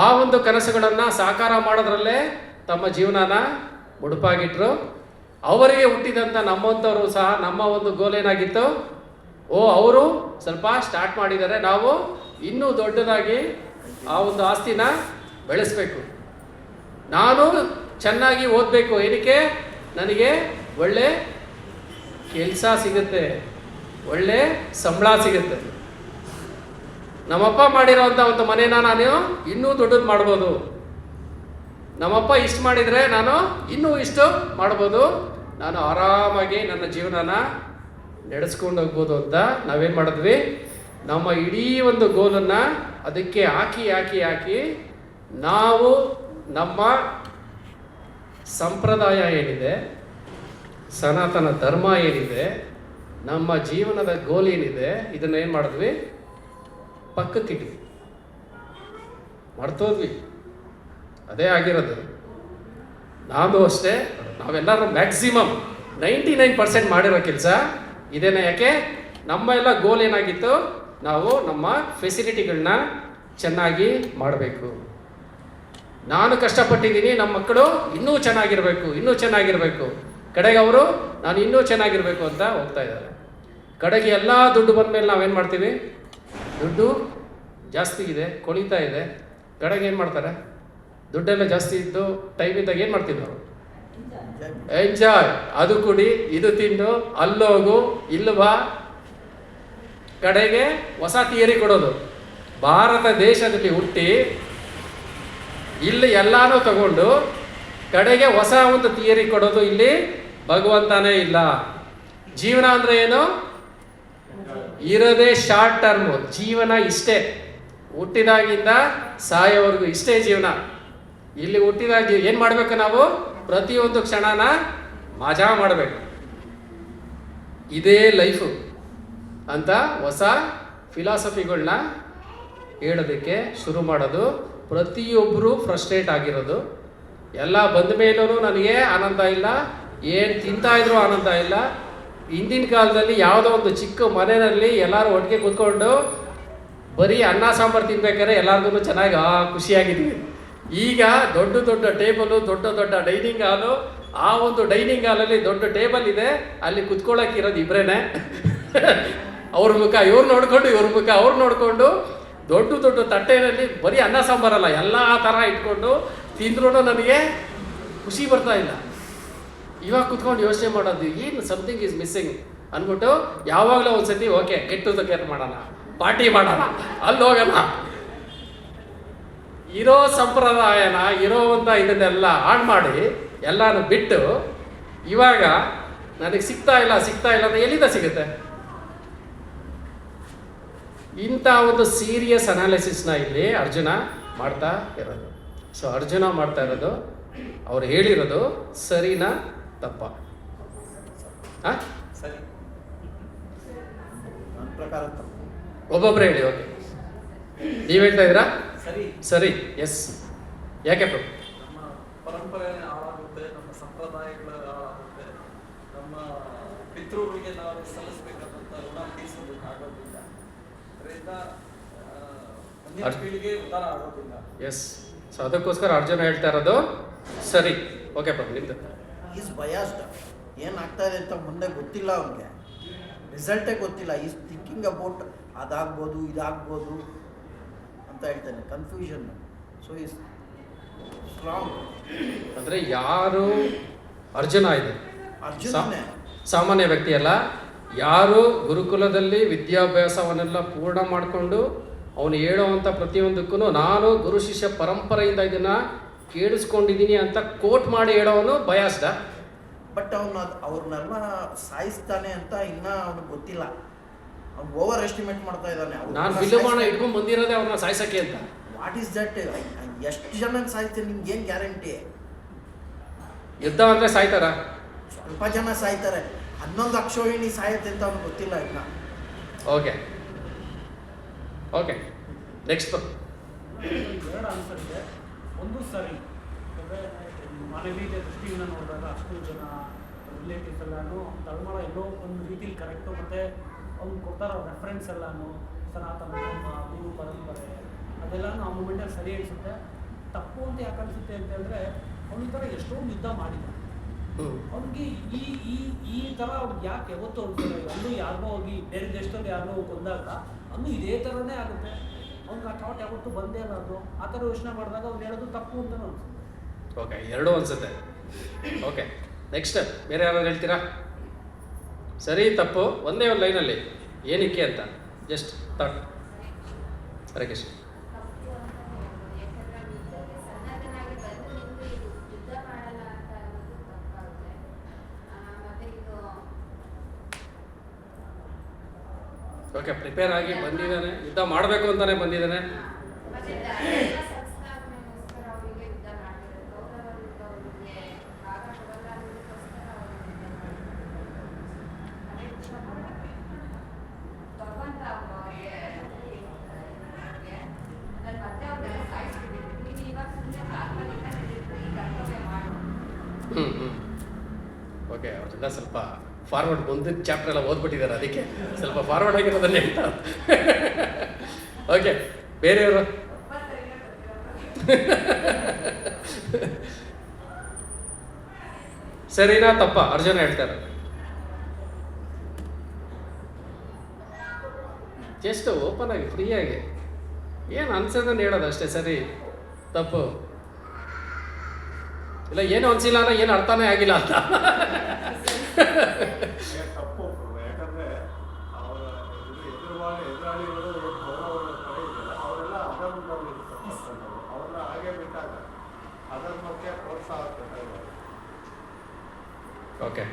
[SPEAKER 1] ಆ ಒಂದು ಕನಸುಗಳನ್ನು ಸಾಕಾರ ಮಾಡೋದ್ರಲ್ಲೇ ತಮ್ಮ ಜೀವನನ ಮುಡುಪಾಗಿಟ್ರು. ಅವರಿಗೆ ಹುಟ್ಟಿದಂಥ ನಮ್ಮಂಥವರು ಸಹ ನಮ್ಮ ಒಂದು ಗೋಲ್ ಏನಾಗಿತ್ತು, ಅವರು ಸ್ವಲ್ಪ ಸ್ಟಾರ್ಟ್ ಮಾಡಿದ್ದಾರೆ, ನಾವು ಇನ್ನೂ ದೊಡ್ಡದಾಗಿ ಆ ಒಂದು ಆಸ್ತಿನ ಬೆಳೆಸಬೇಕು, ನಾನು ಚೆನ್ನಾಗಿ ಓದಬೇಕು, ಏನಕ್ಕೆ ನನಗೆ ಒಳ್ಳೆ ಕೆಲಸ ಸಿಗುತ್ತೆ, ಒಳ್ಳೆ ಸಂಬಳ ಸಿಗುತ್ತೆ, ನಮ್ಮಪ್ಪ ಮಾಡಿರೋಂಥ ಒಂದು ಮನೇನ ನಾನು ಇನ್ನೂ ದೊಡ್ಡದು ಮಾಡ್ಬೋದು, ನಮ್ಮಪ್ಪ ಇಷ್ಟು ಮಾಡಿದರೆ ನಾನು ಇನ್ನೂ ಇಷ್ಟು ಮಾಡ್ಬೋದು, ನಾನು ಆರಾಮಾಗಿ ನನ್ನ ಜೀವನನ ನಡೆಸ್ಕೊಂಡು ಹೋಗ್ಬೋದು ಅಂತ ನಾವೇನು ಮಾಡಿದ್ವಿ, ನಮ್ಮ ಇಡೀ ಒಂದು ಗೋಲನ್ನು ಅದಕ್ಕೆ ಹಾಕಿ ನಾವು ನಮ್ಮ ಸಂಪ್ರದಾಯ ಏನಿದೆ, ಸನಾತನ ಧರ್ಮ ಏನಿದೆ, ನಮ್ಮ ಜೀವನದ ಗೋಲ್ ಏನಿದೆ, ಇದನ್ನ ಏನು ಮಾಡಿದ್ವಿ, ಪಕ್ಕಕ್ಕಿಟ್ವಿ, ಮರ್ತೋದ್ವಿ. ಅದೇ ಆಗಿರೋದು. ನಾನು ಅಷ್ಟೇ, ನಾವೆಲ್ಲರೂ ಮ್ಯಾಕ್ಸಿಮಮ್ 99% ಮಾಡಿರೋ ಕೆಲಸ ಇದೇನೆ. ಯಾಕೆ, ನಮ್ಮ ಎಲ್ಲ ಗೋಲ್ ಏನಾಗಿತ್ತು, ನಾವು ನಮ್ಮ ಫೆಸಿಲಿಟಿಗಳನ್ನ ಚೆನ್ನಾಗಿ ಮಾಡಬೇಕು. ನಾನು ಕಷ್ಟಪಟ್ಟಿದ್ದೀನಿ, ನಮ್ಮ ಮಕ್ಕಳು ಇನ್ನೂ ಚೆನ್ನಾಗಿರಬೇಕು, ಕಡೆಗೆ ಅವರು ನಾನು ಇನ್ನೂ ಚೆನ್ನಾಗಿರಬೇಕು ಅಂತ ಹೋಗ್ತಾ ಇದ್ದಾರೆ. ಕಡೆಗೆ ಎಲ್ಲ ದುಡ್ಡು ಬಂದಮೇಲೆ ನಾವೇನು ಮಾಡ್ತೀವಿ, ದುಡ್ಡು ಜಾಸ್ತಿ ಇದೆ, ಕೊಳಿತಾ ಇದೆ, ಕಡೆಗೆ ಏನು ಮಾಡ್ತಾರೆ, ದುಡ್ಡೆಲ್ಲ ಜಾಸ್ತಿ ಇದ್ದು ಟೈಮ್ ಇದ್ದಾಗ ಏನು ಮಾಡ್ತೀವಿ ನಾವು, ಎಂಜಾಯ್, ಅದು ಕುಡಿ, ಇದು ತಿಂದು, ಅಲ್ಲೋಗು, ಇಲ್ಲಿ ಬಾ, ಕಡೆಗೆ ಹೊಸ ಥಿಯರಿ ಕೊಡೋದು. ಭಾರತ ದೇಶದಲ್ಲಿ ಹುಟ್ಟಿ ಇಲ್ಲಿ ಎಲ್ಲಾನು ತಗೊಂಡು ಕಡೆಗೆ ಹೊಸ ಒಂದು ಥಿಯರಿ ಕೊಡೋದು. ಇಲ್ಲಿ ಭಗವಂತನೇ ಇಲ್ಲ. ಜೀವನ ಅಂದರೆ ಏನು, ಇರೋದೇ ಶಾರ್ಟ್ ಟರ್ಮು. ಜೀವನ ಇಷ್ಟೇ, ಹುಟ್ಟಿದಾಗಿಂದ ಸಾಯೋವರೆಗೂ ಇಷ್ಟೇ ಜೀವನ. ಇಲ್ಲಿ ಹುಟ್ಟಿದಾಗ ಏನು ಮಾಡಬೇಕು, ನಾವು ಪ್ರತಿಯೊಂದು ಕ್ಷಣನ ಮಜಾ ಮಾಡಬೇಕು, ಇದೇ ಲೈಫು ಅಂತ ಹೊಸ ಫಿಲಾಸಫಿಗಳನ್ನ ಹೇಳೋದಕ್ಕೆ ಶುರು ಮಾಡೋದು. ಪ್ರತಿಯೊಬ್ಬರು ಫ್ರಸ್ಟ್ರೇಟ್ ಆಗಿರೋದು. ಎಲ್ಲ ಬಂದ ಮೇಲೂ ನನಗೆ ಆನಂದ ಇಲ್ಲ, ಏನು ತಿಂತಾಯಿದ್ರು ಆನಂದ ಇಲ್ಲ. ಹಿಂದಿನ ಕಾಲದಲ್ಲಿ ಯಾವುದೋ ಒಂದು ಚಿಕ್ಕ ಮನೆಯಲ್ಲಿ ಎಲ್ಲರೂ ಒಟ್ಟಿಗೆ ಕೂತ್ಕೊಂಡು ಬರೀ ಅನ್ನ ಸಾಂಬಾರು ತಿನ್ಬೇಕಾದ್ರೆ ಎಲ್ಲರಿಗೂ ಚೆನ್ನಾಗಿ ಖುಷಿಯಾಗಿದ್ವಿ. ಈಗ ದೊಡ್ಡ ದೊಡ್ಡ ಟೇಬಲು, ದೊಡ್ಡ ದೊಡ್ಡ ಡೈನಿಂಗ್ ಹಾಲು, ಆ ಒಂದು ಡೈನಿಂಗ್ ಹಾಲಲ್ಲಿ ದೊಡ್ಡ ಟೇಬಲ್ ಇದೆ, ಅಲ್ಲಿ ಕುತ್ಕೊಳ್ಳೋಕ್ಕಿರೋದು ಇಬ್ಬರೇನೆ. ಅವ್ರ ಮುಖ ಇವ್ರು ನೋಡ್ಕೊಂಡು, ಇವ್ರ ಮುಖ ಅವ್ರು ನೋಡಿಕೊಂಡು, ದೊಡ್ಡ ದೊಡ್ಡ ತಟ್ಟೆಯಲ್ಲಿ ಬರೀ ಅನ್ನ ಸಾಂಬಾರಲ್ಲ ಎಲ್ಲ ಥರ ಇಟ್ಕೊಂಡು ತಿಂದ್ರೂ ನನಗೆ ಖುಷಿ ಬರ್ತಾ ಇಲ್ಲ. ಇವಾಗ ಕುತ್ಕೊಂಡು ಯೋಚನೆ ಮಾಡೋದು, ಏನು ಸಮಥಿಂಗ್ ಈಸ್ ಮಿಸ್ಸಿಂಗ್ ಅಂದ್ಬಿಟ್ಟು ಯಾವಾಗಲೂ ಒಂದ್ಸತಿ okay get to the care ಮಾಡೋಣ, ಪಾರ್ಟಿ ಮಾಡೋಣ, ಅಲ್ಲಿ ಹೋಗೋಣ, ಇರೋ ಸಂಪ್ರದಾಯನ ಇರೋವಂಥ ಇದನ್ನೆಲ್ಲ ಹಾಳು ಮಾಡಿ ಎಲ್ಲನೂ ಬಿಟ್ಟು ಇವಾಗ ನನಗೆ ಸಿಗ್ತಾ ಇಲ್ಲ ಅಂದರೆ ಎಲ್ಲಿಂದ ಸಿಗುತ್ತೆ? ಇಂಥ ಒಂದು ಸೀರಿಯಸ್ ಅನಾಲಿಸಿಸ್ನ ಇಲ್ಲಿ ಅರ್ಜುನ ಮಾಡ್ತಾ ಇರೋದು. ಸೊ ಅರ್ಜುನ ಮಾಡ್ತಾ ಇರೋದು, ಅವ್ರು ಹೇಳಿರೋದು ಸರಿನಾ ತಪ್ಪ?
[SPEAKER 2] ಸರಿ, ನನ್ನ ಪ್ರಕಾರ ತಪ್ಪು.
[SPEAKER 1] ಒಬ್ಬೊಬ್ಬರೇ ಹೇಳಿ. ಓಕೆ, ನೀವು ಹೇಳ್ತಾ ಇದ್ದೀರಾ ಸರಿ? ಎಸ್, ಯಾಕೆ ಪ್ರಭು?
[SPEAKER 3] ನಮ್ಮ ಪರಂಪರೆ ಹಾಳಾಗುತ್ತೆ, ನಮ್ಮ ಸಂಪ್ರದಾಯಗಳು ಹಾಳಾಗುತ್ತೆ, ನಮ್ಮ ಪಿತೃಗಳಿಗೆ ನಾವು ಸಲ್ಲಿಸಬೇಕಾದಂಥ ಋಣ ತೀರಿಸೋದಕ್ಕಾಗೋದಿಲ್ಲ. ಅದರಿಂದ ಮುಂದಿನ ಪೀಳಿಗೆ ಉದ್ಧಾರ ಆಗೋದಿಲ್ಲ.
[SPEAKER 1] ಎಸ್. ಸೊ ಅದಕ್ಕೋಸ್ಕರ ಅರ್ಜುನ ಹೇಳ್ತಾ ಇರೋದು ಸರಿ. ಓಕೆ ಪ್ರಭು ನಿಮ್ದು.
[SPEAKER 2] Is biased. ಏನಾಗ್ತಾ ಇದೆ ಅಂತ ಮುಂದೆ ಗೊತ್ತಿಲ್ಲ ಅವ್ನಿಗೆ, ರಿಸಲ್ಟೇ ಗೊತ್ತಿಲ್ಲ. ಈಸ್ ಥಿಂಕಿಂಗ್ ಅಬೌಟ್ ಅದಾಗ್ಬೋದು ಇದಾಗ್ಬೋದು ಅಂತ ಹೇಳ್ತಾನೆ, ಕನ್ಫ್ಯೂಷನ್. So is strong.
[SPEAKER 1] ಅಂದರೆ ಯಾರು ಅರ್ಜುನ ಇದೆ
[SPEAKER 2] ಅರ್ಜುನನೇ
[SPEAKER 1] ಸಾಮಾನ್ಯ ವ್ಯಕ್ತಿ ಅಲ್ಲ, ಯಾರು ಗುರುಕುಲದಲ್ಲಿ ವಿದ್ಯಾಭ್ಯಾಸವನ್ನೆಲ್ಲ ಪೂರ್ಣ ಮಾಡಿಕೊಂಡು ಅವನು ಹೇಳೋವಂಥ ಪ್ರತಿಯೊಂದಕ್ಕೂ ನಾನು ಗುರು ಶಿಷ್ಯ ಪರಂಪರೆಯಿಂದ ಇದನ್ನು ಕೇಳಿಸ್ಕೊಂಡಿದ್ದೀನಿ ಅಂತ ಕೋಟ್ ಮಾಡಿ ಹೇಳೋವನು ಬಯಾಸ್ಡ.
[SPEAKER 2] ಬಟ್ ಅವ್ರನ್ನೆಲ್ಲ ಸಾಯಿಸ್ತಾನೆ ಅಂತ ಇನ್ನೂ ಅವ್ನಿಗೆ ಗೊತ್ತಿಲ್ಲ. ಅವ್ನು ಓವರ್ ಎಸ್ಟಿಮೇಟ್ ಮಾಡ್ತಾ ಇದ್ದಾನೆ.
[SPEAKER 1] ನಾನು ವಿಲೋಮಾನ ಇಟ್ಕೊಂಡು ಬಂದಿರೋದೇ ಅವ್ರನ್ನ ಸಾಯಿಸೋಕ್ಕೆ ಅಂತ.
[SPEAKER 2] What is that? ಎಷ್ಟು ಜನ ಸಾಯ್ತಾರೆ ನಿಮ್ಗೆ ಏನು ಗ್ಯಾರಂಟಿ?
[SPEAKER 1] ಯುದ್ಧ ಅಂದರೆ ಸಾಯ್ತಾರ?
[SPEAKER 2] ಸ್ವಲ್ಪ ಜನ ಸಾಯ್ತಾರೆ, 11 ಅಕ್ಷೋಹಿಣಿ ಸಾಯುತ್ತೆ ಅಂತ ಅವ್ನಿಗೆ ಗೊತ್ತಿಲ್ಲ ಇನ್ನ.
[SPEAKER 1] Okay okay next.
[SPEAKER 4] ಎರಡು ಆನ್ಸರ್ ಇದೆ. ಒಂದು ಸರಿ, ಯಾಕಂದರೆ ಮಾನವೀಯ ದೃಷ್ಟಿಯಿಂದ ನೋಡಿದಾಗ ಅಷ್ಟು ಜನ ರಿಲೇಟಿವ್ಸ್ ಎಲ್ಲನೂ ತಳಮಳ ಎಲ್ಲೋ ಒಂದು ರೀತಿಲಿ ಕರೆಕ್ಟು, ಮತ್ತು ಅವ್ನು ಕೊಡ್ತಾರೋ ರೆಫರೆನ್ಸ್ ಎಲ್ಲನೂ ಸನಾತನ ಧರ್ಮ, ಗುರು ಪರಂಪರೆ ಅದೆಲ್ಲನೂ ಆ ಮೂಮೆಂಟಲ್ಲಿ ಸರಿ ಅನಿಸುತ್ತೆ. ತಪ್ಪು ಅಂತ ಯಾಕೆ ಅನಿಸುತ್ತೆ ಅಂತಂದರೆ ಅವ್ನ ಈ ಥರ ಎಷ್ಟೊಂದು ಯುದ್ಧ ಮಾಡಿದ, ಅವ್ನಿಗೆ ಈ ಥರ ಅವ್ನಿಗೆ ಯಾಕೆ ಯಾವತ್ತೂ ಅನ್ಸಿಲ್ಲ. ಅಲ್ಲೂ ಯಾರನ್ನೋ ಹೋಗಿ ಬೇರೆ ದೇಶದಲ್ಲಿ ಯಾರನ್ನೋ ಕೊಂದಾಗ ಅಲ್ಲೂ ಇದೇ ಥರನೇ ಆಗುತ್ತೆ. ಅವ್ನಿಗೆ ಆ ಥಾಟ್ ಯಾವತ್ತೂ ಬಂದೇ ಇಲ್ಲ. ಅದು ಆ ಥರ ಯೋಚನೆ ಮಾಡಿದಾಗ ಅವ್ನು ಹೇಳೋದು ತಪ್ಪು ಅಂತಲೂ ಅನಿಸುತ್ತೆ.
[SPEAKER 1] ಓಕೆ, ಎರಡೂ ಅನಿಸುತ್ತೆ. ಓಕೆ ನೆಕ್ಸ್ಟ್, ಬೇರೆ ಯಾರು ಹೇಳ್ತೀರಾ? ಸರಿ ತಪ್ಪು ಒಂದೇ ಒಂದು ಲೈನಲ್ಲಿ ಏನಕ್ಕೆ ಅಂತ just thought. Hare Krishna. Okay, prepare ಆಗಿ ಬಂದಿದ್ದಾನೆ, ಯುದ್ಧ ಮಾಡಬೇಕು ಅಂತಾನೆ ಬಂದಿದ್ದಾನೆ. ಓಕೆ, ಅವರೆಲ್ಲ ಸ್ವಲ್ಪ ಫಾರ್ವರ್ಡ್ ಮುಂದಿನ ಚಾಪ್ಟರ್ ಎಲ್ಲ ಓದ್ಬಿಟ್ಟಿದ್ದಾರೆ, ಅದಕ್ಕೆ ಸ್ವಲ್ಪ ಫಾರ್ವರ್ಡ್ ಆಗಿರೋದನ್ನೇ ಹೇಳ್ತಾ. ಓಕೆ, ಬೇರೆಯವರು? ಸರಿನಾ ತಪ್ಪ ಅರ್ಜುನ ಹೇಳ್ತಾರೆ? ಜಸ್ಟ್ ಓಪನ್ ಆಗಿ ಫ್ರೀಯಾಗಿ ಏನು ಅನ್ಸೋದನ್ನು ಹೇಳೋದು ಅಷ್ಟೇ. ಸರಿ ತಪ್ಪು ಇಲ್ಲ, ಏನು ಅನ್ಸಿಲ್ಲ ಅನ್ನೋ ಏನು ಅರ್ಥನೇ ಆಗಿಲ್ಲ ಅಂತ.
[SPEAKER 5] ತಪ್ಪು. ಯಾಕಂದ್ರೆ ಅವರ ಎದುರಾಳಿಗಳು ಗೌರವಗಳ ಕಡೆ ಇದೆಯಲ್ಲ, ಅವರೆಲ್ಲ ಅಧರ್ಮದಲ್ಲಿ ಇರ್ತಕ್ಕಂಥವ್ರು. ಅವ್ರನ್ನ ಹಾಗೆ ಬಿಟ್ಟಾಗ ಅಧರ್ಮಕ್ಕೆ ಪ್ರೋತ್ಸಾಹ ಕೊಡ್ತಾ ಇದ್ದಾರೆ.
[SPEAKER 1] ಓಕೆ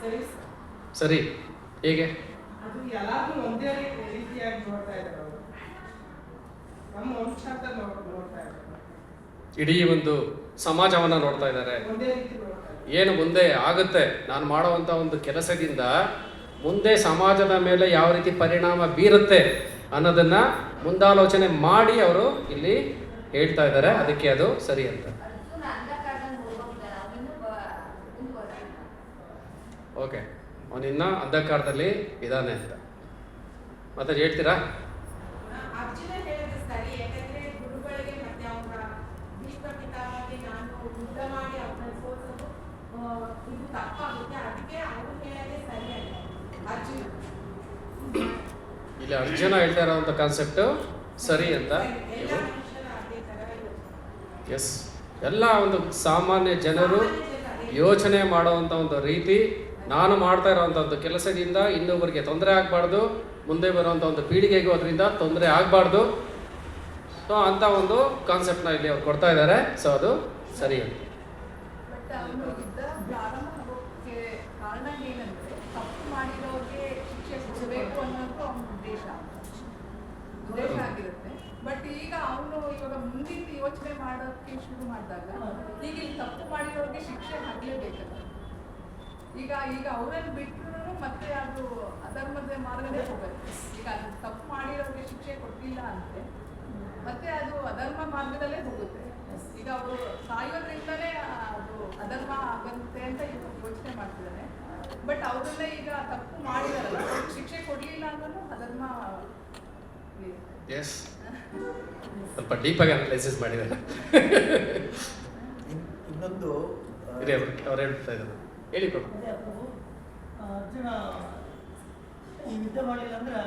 [SPEAKER 6] ಸರಿ
[SPEAKER 1] ಸರಿ, ಹೇಗೆ?
[SPEAKER 6] ಅದು ಎಲ್ಲಾದ್ರೂ ಒಂದೇ ರೀತಿಯಾಗಿ ನೋಡ್ತಾ ಇದ್ದಾರೆ ಅವರು. ನಮ್ಮ ವಂಶ ಅಂತ ನೋಡ್ತಾ ಇದ್ದಾರೆ,
[SPEAKER 1] ಇಡೀ ಒಂದು ಸಮಾಜವನ್ನು ನೋಡ್ತಾ ಇದ್ದಾರೆ.
[SPEAKER 6] ಒಂದೇ ರೀತಿ ನೋಡ್ತಾ ಇದ್ದಾರೆ.
[SPEAKER 1] ಏನು ಮುಂದೆ ಆಗುತ್ತೆ ನಾನು ಮಾಡುವಂಥ ಒಂದು ಕೆಲಸದಿಂದ ಮುಂದೆ ಸಮಾಜದ ಮೇಲೆ ಯಾವ ರೀತಿ ಪರಿಣಾಮ ಬೀರುತ್ತೆ ಅನ್ನೋದನ್ನು ಮುಂದಾಲೋಚನೆ ಮಾಡಿ ಅವರು ಇಲ್ಲಿ ಹೇಳ್ತಾ ಇದ್ದಾರೆ. ಅದಕ್ಕೆ ಅದು ಸರಿ ಅಂತ. ಓಕೆ, ಅವನಿನ್ನ ಅಂಧಕಾರದಲ್ಲಿ ಇದ್ದಾನೆ ಅಂತ ಮತ್ತೆ ಹೇಳ್ತೀರಾ?
[SPEAKER 7] ಅರ್ಜುನ ಹೇಳಿದ ಸರಿ. ಯಾಕಂದ್ರೆ ಗುರುಗಳಿಗೆ ಮತ್ತೆ ಅವರ ಭೀಷ್ಮ ಪಿತಾಮಹಗೆ ನಾನು ಯುದ್ಧ ಮಾಡಿ ಅವ್ರನ್ನ ಸೋಲಿಸೋದು ಇದು ತಪ್ಪಾಗುತ್ತೆ. ಅದಕ್ಕೆ ಅವರು ಹೇಳೋದೇ ಸರಿ ಅಲ್ಲ ಅರ್ಜುನ.
[SPEAKER 1] ಇಲ್ಲಿ ಅರ್ಜುನ ಹೇಳ್ತಾ ಇರೋವಂಥ ಕಾನ್ಸೆಪ್ಟು ಸರಿ ಅಂತ.
[SPEAKER 7] ಎಲ್ಲ ಮನುಷ್ಯರು ಅದೇ ತರ ಇರುತ್ತೆ.
[SPEAKER 1] ಎಸ್, ಎಲ್ಲ ಒಂದು ಸಾಮಾನ್ಯ ಜನರು ಯೋಚನೆ ಮಾಡುವಂಥ ಒಂದು ರೀತಿ, ನಾನು ಮಾಡ್ತಾ ಇರೋವಂಥ ಒಂದು ಕೆಲಸದಿಂದ ಇನ್ನೊಬ್ಬರಿಗೆ ತೊಂದರೆ ಆಗಬಾರ್ದು, ಮುಂದೆ ಬರುವಂಥ ಒಂದು ಪೀಳಿಗೆಗೂ ಅದರಿಂದ ತೊಂದರೆ ಆಗಬಾರ್ದು. ಸೊ ಅಂಥ ಒಂದು ಕಾನ್ಸೆಪ್ಟ್ನ ಇಲ್ಲಿ ಅವ್ರು ಕೊಡ್ತಾ ಇದ್ದಾರೆ. ಸೊ ಅದು ಸರಿ ಅಂತ.
[SPEAKER 8] ಬಟ್ ಅವನು ಯುದ್ಧ ಪ್ರಾರಂಭ ಆಗೋಕ್ಕೆ ಕಾರಣ ಏನಂದ್ರೆ ತಪ್ಪು ಮಾಡಿರೋರಿಗೆ ಶಿಕ್ಷೆ ಕೊಡಬೇಕು ಅನ್ನೋದು ಅವನ ಉದ್ದೇಶ ಆಗಿರುತ್ತೆ. ಬಟ್ ಈಗ ಅವನು ಇವಾಗ ಮುಂದಿನ ಯೋಚನೆ ಮಾಡೋಕ್ಕೆ ಶುರು ಮಾಡಿದಾಗ ಈಗ ಇಲ್ಲಿ ತಪ್ಪು ಮಾಡಿರೋರಿಗೆ ಶಿಕ್ಷೆ ಆಗಲೇಬೇಕಲ್ಲ. ಈಗ ಅವರನ್ನು ಬಿಟ್ಟರು ಮತ್ತೆ ಅದು ಅಧರ್ಮದ ಮಾರ್ಗನೇ ಹೋಗುತ್ತೆ. ಈಗ ಅದು ತಪ್ಪು ಮಾಡಿರೋರಿಗೆ ಶಿಕ್ಷೆ ಕೊಟ್ಟಿಲ್ಲ ಅಂತೆ ಮತ್ತೆ ಅದು ಅಧರ್ಮ ಮಾರ್ಗದಲ್ಲೇ ಹೋಗುತ್ತೆ. ಈಗ ಅವರು ಸಾಯೋದ್ರಿಂದಲೇ ಅದು ಅಧರ್ಮ ಆಗುತ್ತೆ ಅಂತ ಯೋಚನೆ ಮಾಡ್ತಿದ್ದಾನೆ. ಬಟ್ ಅವರನ್ನೇ ಈಗ ತಪ್ಪು ಮಾಡಿದಾರಲ್ಲ, ಶಿಕ್ಷೆ ಕೊಡಲಿಲ್ಲ ಅನ್ನೋದು ಅಧರ್ಮ ನೀವು
[SPEAKER 1] ಎಸ್, ಸ್ವಲ್ಪ ಡೀಪಾಗಿ ಅನಲೈಸಿಸ್ ಮಾಡಿದ್ದಾರೆ.
[SPEAKER 2] ಇನ್ನೊಂದು
[SPEAKER 1] ಇದೇ ಅವ್ರು ಹೇಳ್ತಾ ಇದ್ದಾರೆ, ಹೇಳಿ ಪ್ರಭು.
[SPEAKER 9] ಅದೇ ಪ್ರಭು, ಅರ್ಜುನ ಈ ಯುದ್ಧ ಮಾಡಲಿಲ್ಲ ಅಂದ್ರೆ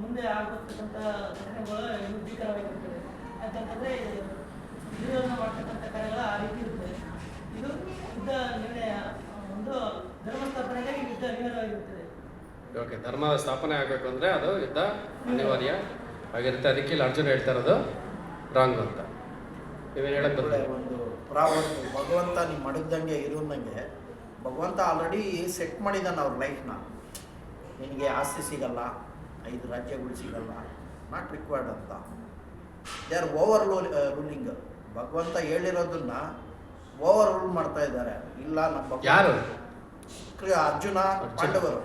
[SPEAKER 9] ಮುಂದೆ ಆಗತಕ್ಕಂಥ ಘಟನೆಗಳು ಇನ್ನೂ ಭೀಕರವಾಗಿರ್ತದೆ. ಯಾಕಂತಂದರೆ ದುರ್ಯೋಧನ ಮಾಡ್ತಕ್ಕಂಥ ಕಾರ್ಯಗಳ ಆ ರೀತಿ ಇರ್ತದೆ. ಇದು ಯುದ್ಧ ನಿರ್ಣಯ, ಒಂದು ಧರ್ಮ ಸ್ಥಾಪನೆಗಾಗಿ ಯುದ್ಧ ಅನಿವಾರ್ಯವಾಗಿರುತ್ತದೆ.
[SPEAKER 1] ಓಕೆ, ಧರ್ಮ ಸ್ಥಾಪನೆ ಆಗಬೇಕು ಅಂದರೆ ಅದು ಯುದ್ಧ ಅನಿವಾರ್ಯ ಆಗಿರುತ್ತೆ. ಅದಕ್ಕೆ ಇಲ್ಲಿ ಅರ್ಜುನ ಹೇಳ್ತಾ ಇರೋದು ರಾಂಗ್ ಅಂತ. ನೀವೇನು ಹೇಳಕ್
[SPEAKER 2] ಒಳ್ಳೆ
[SPEAKER 1] ಬರ್ತೀವಿ?
[SPEAKER 2] ಒಂದು ಭಗವಂತ ನೀವು ಮಡಗ್ದಂಗೆ ಇರೋದಂಗೆ ಭಗವಂತ ಆಲ್ರೆಡಿ ಸೆಟ್ ಮಾಡಿದ್ದಾನೆ ಅವ್ರ ಲೈಫ್ನ. ನಿನಗೆ ಆಸ್ತಿ ಸಿಗಲ್ಲ, 5 ರಾಜ್ಯಗಳು ಸಿಗಲ್ಲ, ನಾಟ್ ರಿಕ್ವೈರ್ಡ್ ಅಂತ. They are over ruling. ಭಗವಂತ ಹೇಳಿರೋದನ್ನ ಓವರ್ ರೂಲ್ ಮಾಡ್ತಾ ಇದ್ದಾರೆ. ಇಲ್ಲ ನಮ್ಮ
[SPEAKER 1] ಯಾರು?
[SPEAKER 2] ಅರ್ಜುನ, ಪಾಂಡವರು.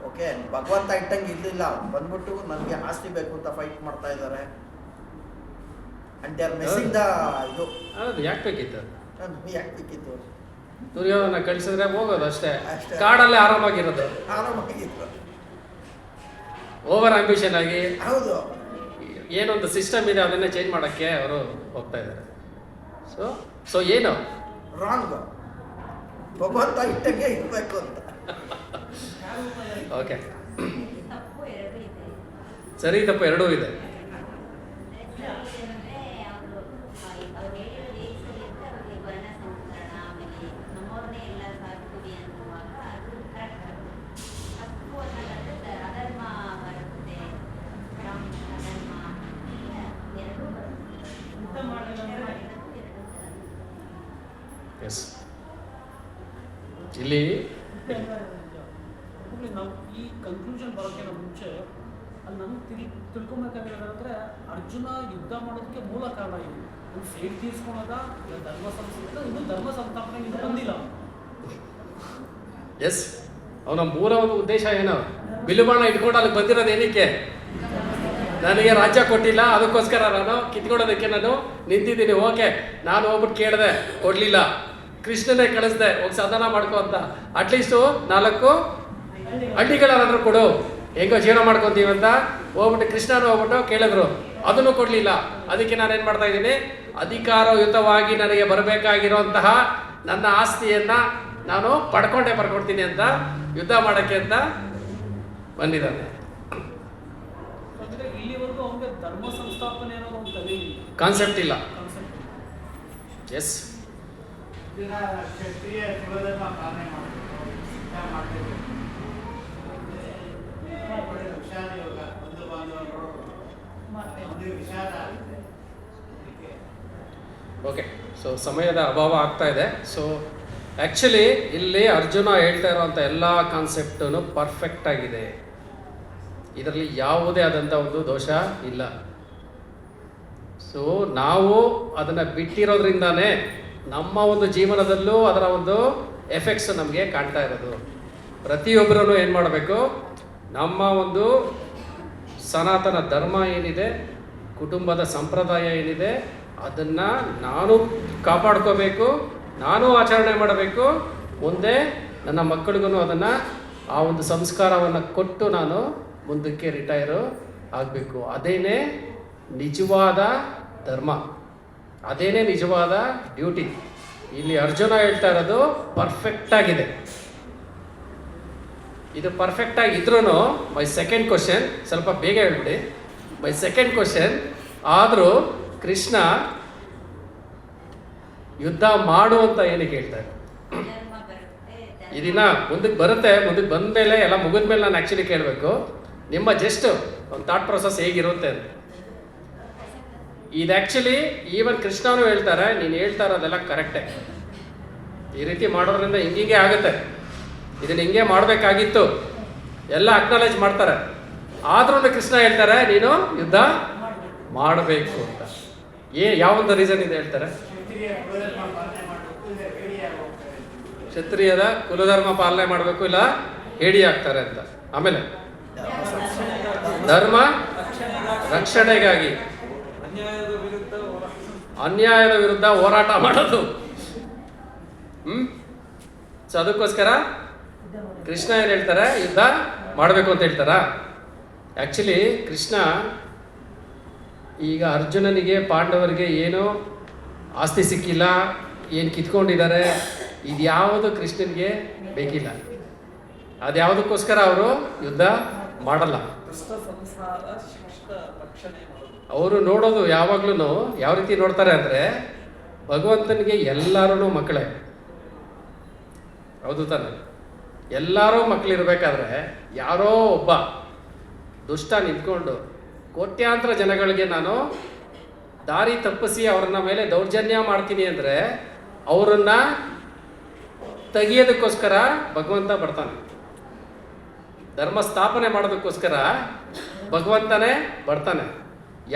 [SPEAKER 2] ಓಕೆ, ಭಗವಂತ ಇಟ್ಟಂಗೆ ಇರಲಿಲ್ಲ, ಬಂದ್ಬಿಟ್ಟು ನನಗೆ ಆಸ್ತಿ ಬೇಕು ಅಂತ ಫೈಟ್ ಮಾಡ್ತಾ ಇದ್ದಾರೆ. And they are missing the ಇದು.
[SPEAKER 1] ಅದು ಯಾಕೆ ಬೇಕಿತ್ತು?
[SPEAKER 2] ಯಾಕೆ ಬೇಕಿತ್ತು?
[SPEAKER 1] ದುರ್ಯೋಧನ ಕಳಿಸಿದ್ರೆ ಹೋಗೋದು ಅಷ್ಟೇ,
[SPEAKER 2] ಅಷ್ಟೇ.
[SPEAKER 1] ಕಾಡಲ್ಲೇ ಆರಾಮಾಗಿರೋದು.
[SPEAKER 2] ಆರಾಮಾಗಿತ್ತು.
[SPEAKER 1] ಓವರ್ ಆಂಬಿಷನ್ ಆಗಿ
[SPEAKER 2] ಹೌದು.
[SPEAKER 1] ಏನೊಂದು ಸಿಸ್ಟಮ್ ಇದೆ ಅದನ್ನೇ ಚೇಂಜ್ ಮಾಡೋಕ್ಕೆ ಅವರು ಹೋಗ್ತಾ ಇದ್ದಾರೆ. ಸೊ ಏನು
[SPEAKER 2] ರಾಂಗ್. ಭಗವಂತ ಇಟ್ಟಂಗೆ ಇರಬೇಕು ಅಂತ.
[SPEAKER 1] ಓಕೆ,
[SPEAKER 10] ತಪ್ಪು ಎರಡೂ ಇದೆ.
[SPEAKER 1] ಸರಿ ತಪ್ಪು ಎರಡೂ ಇದೆ.
[SPEAKER 10] ಏನಂದ್ರೆ ಅವರು ಹೇಳಿರೋದು ಏಕ್ ಸರಿ ಅಂತ ಅವ್ರಿಗೆ ವರ್ಣ ಸಂಸ್ಕರಣ, ಆಮೇಲೆ ನಮ್ಮವ್ರನ್ನೇ ಎಲ್ಲ ಸಾಕ್ತೀವಿ ಅನ್ನುವಾಗ ಅದು ಕರೆಕ್ಟ್. ತಪ್ಪು ಅನ್ನೋದಾದ್ರೆ ಅಧರ್ಮ ಬರುತ್ತೆ, ಅಧರ್ಮ ಎರಡೂ ಬರುತ್ತೆ.
[SPEAKER 9] ಯುದ್ಧ ಮಾಡಲಿಲ್ಲ ಅಂದ್ರೆ
[SPEAKER 1] ಎಸ್, ಇಲ್ಲಿ
[SPEAKER 9] ಯುದ್ಧ ಅನಿವಾರ್ಯವಾಗಿರುತ್ತೆ.
[SPEAKER 4] ಒಬ್ಬೊಬ್ರಿಗೆ ನಾವು ಈ ಕನ್ಕ್ಲೂಷನ್ ಬರೋಕ್ಕಿಂತ ಮುಂಚೆ ಅಲ್ಲಿ ನಮ್ಗೆ ತಿಳ್ಕೊಬೇಕಾಗಿರೋದಂದ್ರೆ ಅರ್ಜುನ ಯುದ್ಧ ಮಾಡೋದಕ್ಕೆ ಮೂಲ ಕಾರಣ ಇದು. ಒಂದು ಸೇಡ್ ತೀರ್ಸ್ಕೊಳೋದ, ಇಲ್ಲ ಧರ್ಮ ಸಂಸ್ಥೆ, ಇನ್ನೂ ಧರ್ಮ ಸಂಸ್ಥಾಪನೆ ಇನ್ನೂ ಬಂದಿಲ್ಲ.
[SPEAKER 1] ಎಸ್, ಅವನ ಮೂಲ ಒಂದು ಉದ್ದೇಶ ಏನು? ಬಿಲ್ಲುಬಾಣ ಇಟ್ಕೊಂಡು ಅಲ್ಲಿ ಬಂದಿರೋದು ಏನಕ್ಕೆ? ನನಗೆ ರಾಜ್ಯ ಕೊಟ್ಟಿಲ್ಲ, ಅದಕ್ಕೋಸ್ಕರ ನಾನು ಕಿತ್ಕೊಳ್ಳೋದಕ್ಕೆ ನಾನು ನಿಂತಿದ್ದೀನಿ. ಓಕೆ, ನಾನು ಹೋಗ್ಬಿಟ್ಟು ಕೇಳಿದೆ, ಕೊಡಲಿಲ್ಲ. ಕೃಷ್ಣನೇ ಕಳಿಸ್ದೆ, ಹೋಗಿ ಸದನ ಮಾಡ್ಕೊ ಅಂತ. ಅಟ್ಲೀಸ್ಟು 4 ಹಳ್ಳಿಗಳಾದ್ರೂ ಕೊಡು, ಹೆಂಗೋ ಜೀವನ ಮಾಡ್ಕೊತೀವಿ ಅಂತ ಹೋಗ್ಬಿಟ್ಟು ಕೃಷ್ಣನ ಹೋಗ್ಬಿಟ್ಟು ಕೇಳಿದ್ರು, ಅದನ್ನು ಕೊಡಲಿಲ್ಲ. ಅದಕ್ಕೆ ನಾನೇನು ಮಾಡ್ತಾ ಇದ್ದೀನಿ, ಅಧಿಕಾರಯುತವಾಗಿ ನನಗೆ ಬರಬೇಕಾಗಿರೋಂತಹ ನನ್ನ ಆಸ್ತಿಯನ್ನು ನಾನು ಪಡ್ಕೊಡ್ತೀನಿ ಅಂತ ಯುದ್ಧ ಮಾಡೋಕ್ಕೆ ಅಂತ ಬಂದಿದ್ದಾನೆ.
[SPEAKER 4] ಅಂದರೆ ಇಲ್ಲಿವರೆಗೂ ಅವನಿಗೆ ಧರ್ಮ ಸಂಸ್ಥಾಪನೆ ಅನ್ನೋದು ಒಂದು ತಲೆಯಿಲ್ಲ,
[SPEAKER 1] ಕಾನ್ಸೆಪ್ಟ್ ಇಲ್ಲ.
[SPEAKER 4] ಕಾನ್ಸೆಪ್ಟ್.
[SPEAKER 1] ಎಸ್,
[SPEAKER 5] ಕ್ಷತ್ರಿಯ ಕುಲಧರ್ಮ ಪಾಲನೆ ಮಾಡಬೇಕು, ಯುದ್ಧ ಮಾಡಬೇಕು. ವಿಷಾದ ಯೋಗ, ಒಂದು ಬಾಂಧವರು ಒಂದು ವಿಷಾದ ಆಗುತ್ತೆ. ಅದಕ್ಕೆ
[SPEAKER 1] ಓಕೆ, ಸೊ ಸಮಯದ ಅಭಾವ ಆಗ್ತಾ ಇದೆ. ಸೊ ಆ್ಯಕ್ಚುಲಿ ಇಲ್ಲಿ ಅರ್ಜುನ ಹೇಳ್ತಾ ಇರೋವಂಥ ಎಲ್ಲ ಕಾನ್ಸೆಪ್ಟೂ ಪರ್ಫೆಕ್ಟ್ ಆಗಿದೆ. ಇದರಲ್ಲಿ ಯಾವುದೇ ಆದಂಥ ಒಂದು ದೋಷ ಇಲ್ಲ. ಸೊ ನಾವು ಅದನ್ನು ಬಿಟ್ಟಿರೋದ್ರಿಂದಾನೇ ನಮ್ಮ ಒಂದು ಜೀವನದಲ್ಲೂ ಅದರ ಒಂದು ಎಫೆಕ್ಟ್ಸ್ ನಮಗೆ ಕಾಣ್ತಾ ಇರೋದು. ಪ್ರತಿಯೊಬ್ಬರೂ ಏನು ಮಾಡಬೇಕು, ನಮ್ಮ ಒಂದು ಸನಾತನ ಧರ್ಮ ಏನಿದೆ, ಕುಟುಂಬದ ಸಂಪ್ರದಾಯ ಏನಿದೆ, ಅದನ್ನು ನಾನು ಕಾಪಾಡ್ಕೋಬೇಕು, ನಾನು ಆಚರಣೆ ಮಾಡಬೇಕು. ಮುಂದೆ ನನ್ನ ಮಕ್ಕಳಿಗೂ ಅದನ್ನು ಆ ಒಂದು ಸಂಸ್ಕಾರವನ್ನು ಕೊಟ್ಟು ನಾನು ಮುಂದಕ್ಕೆ ರಿಟೈರು ಆಗಬೇಕು. ಅದೇನೇ ನಿಜವಾದ ಧರ್ಮ, ಅದೇನೇ ನಿಜವಾದ ಡ್ಯೂಟಿ. ಇಲ್ಲಿ ಅರ್ಜುನ ಹೇಳ್ತಾ ಇರೋದು ಪರ್ಫೆಕ್ಟಾಗಿದೆ. ಇದು ಪರ್ಫೆಕ್ಟಾಗಿದ್ರೂ ಮೈ ಸೆಕೆಂಡ್ ಕ್ವಶನ್, ಸ್ವಲ್ಪ ಬೇಗ ಹೇಳ್ಬಿಡಿ. ಮೈ ಸೆಕೆಂಡ್ ಕ್ವಶನ್, ಆದರೂ ಕೃಷ್ಣ ಯುದ್ಧ ಮಾಡು ಅಂತ ಏನಕ್ಕೆ ಹೇಳ್ತಾರೆ?
[SPEAKER 10] ಧರ್ಮ ಬರುತ್ತೆ,
[SPEAKER 1] ಇದನ್ನ ಮುಂದಕ್ಕೆ ಬರುತ್ತೆ, ಮುಂದಕ್ಕೆ ಬಂದ ಮೇಲೆ ಎಲ್ಲ ಮುಗಿದ ಮೇಲೆ ನಾನು ಆ್ಯಕ್ಚುಲಿ ಕೇಳಬೇಕು ನಿಮ್ಮ ಜಸ್ಟ್ ಒಂದು ಥಾಟ್ ಪ್ರೊಸೆಸ್ ಹೇಗಿರುತ್ತೆ ಅಂತ. ಇದು ಆ್ಯಕ್ಚುಲಿ ಈವನ್ ಕೃಷ್ಣನೂ ಹೇಳ್ತಾರೆ, ನೀನು ಹೇಳ್ತಾ ಇರೋದೆಲ್ಲ ಕರೆಕ್ಟೇ, ಈ ರೀತಿ ಮಾಡೋದ್ರಿಂದ ಹಿಂಗೆ ಆಗುತ್ತೆ, ಇದನ್ನು ಹಿಂಗೆ ಮಾಡಬೇಕಾಗಿತ್ತು, ಎಲ್ಲ ಅಕ್ನಾಲೇಜ್ ಮಾಡ್ತಾರೆ. ಆದ್ರೂ ಕೃಷ್ಣ ಹೇಳ್ತಾರೆ ನೀನು ಯುದ್ಧ ಮಾಡಬೇಕು ಅಂತ. ಯಾವೊಂದು ರೀಸನ್ ಇದೆ ಹೇಳ್ತಾರೆ?
[SPEAKER 5] ಕ್ಷತ್ರಿಯರ ಕುಲಧರ್ಮ ಪಾಲನೆ ಮಾಡಬೇಕು, ಇಲ್ಲ
[SPEAKER 1] ಕ್ಷತ್ರಿಯದ ಕುಲಧರ್ಮ ಪಾಲನೆ ಮಾಡಬೇಕು, ಇಲ್ಲ
[SPEAKER 5] ಹೇಡಿ ಆಗ್ತಾರೆ.
[SPEAKER 1] ಹೇಡಿ ಆಗ್ತಾರೆ ಅಂತ. ಆಮೇಲೆ ಧರ್ಮ ರಕ್ಷಣೆಗಾಗಿ ಅನ್ಯಾಯದ ವಿರುದ್ಧ ಹೋರಾಟ ಮಾಡೋದು. ಸೊ ಅದಕ್ಕೋಸ್ಕರ ಕೃಷ್ಣ ಏನು ಹೇಳ್ತಾರೆ, ಯುದ್ಧ ಮಾಡಬೇಕು ಅಂತ ಹೇಳ್ತಾರಾ? ಆ್ಯಕ್ಚುಲಿ ಕೃಷ್ಣ ಈಗ ಅರ್ಜುನನಿಗೆ ಪಾಂಡವರಿಗೆ ಏನೋ ಆಸ್ತಿ ಸಿಕ್ಕಿಲ್ಲ, ಏನು ಕಿತ್ಕೊಂಡಿದ್ದಾರೆ, ಇದ್ಯಾವುದು ಕೃಷ್ಣನಿಗೆ ಬೇಕಿಲ್ಲ. ಅದ್ಯಾವುದಕ್ಕೋಸ್ಕರ ಅವರು ಯುದ್ಧ ಮಾಡಲ್ಲ.
[SPEAKER 3] ದುಷ್ಟ ಸಂಸಾರ ಶಿಷ್ಟ ರಕ್ಷಣೆ ಮಾಡೋದು.
[SPEAKER 1] ಅವರು ನೋಡೋದು ಯಾವಾಗ್ಲೂ ಯಾವ ರೀತಿ ನೋಡ್ತಾರೆ ಅಂದರೆ, ಭಗವಂತನಿಗೆ ಎಲ್ಲರೂ ಮಕ್ಕಳೇ. ಹೌದು ತಾನೆ? ಎಲ್ಲರೂ ಮಕ್ಕಳಿರ್ಬೇಕಾದ್ರೆ ಯಾರೋ ಒಬ್ಬ ದುಷ್ಟ ನಿಂತ್ಕೊಂಡು ಕೋಟ್ಯಾಂತರ ಜನಗಳಿಗೆ ನಾನು ದಾರಿ ತಪ್ಪಿಸಿ ಅವ್ರನ್ನ ಮೇಲೆ ದೌರ್ಜನ್ಯ ಮಾಡ್ತೀನಿ ಅಂದರೆ ಅವರನ್ನ ತೆಗಿಯೋದಕ್ಕೋಸ್ಕರ ಭಗವಂತ ಬರ್ತಾನೆ. ಧರ್ಮ ಸ್ಥಾಪನೆ ಮಾಡೋದಕ್ಕೋಸ್ಕರ ಭಗವಂತನೇ ಬರ್ತಾನೆ.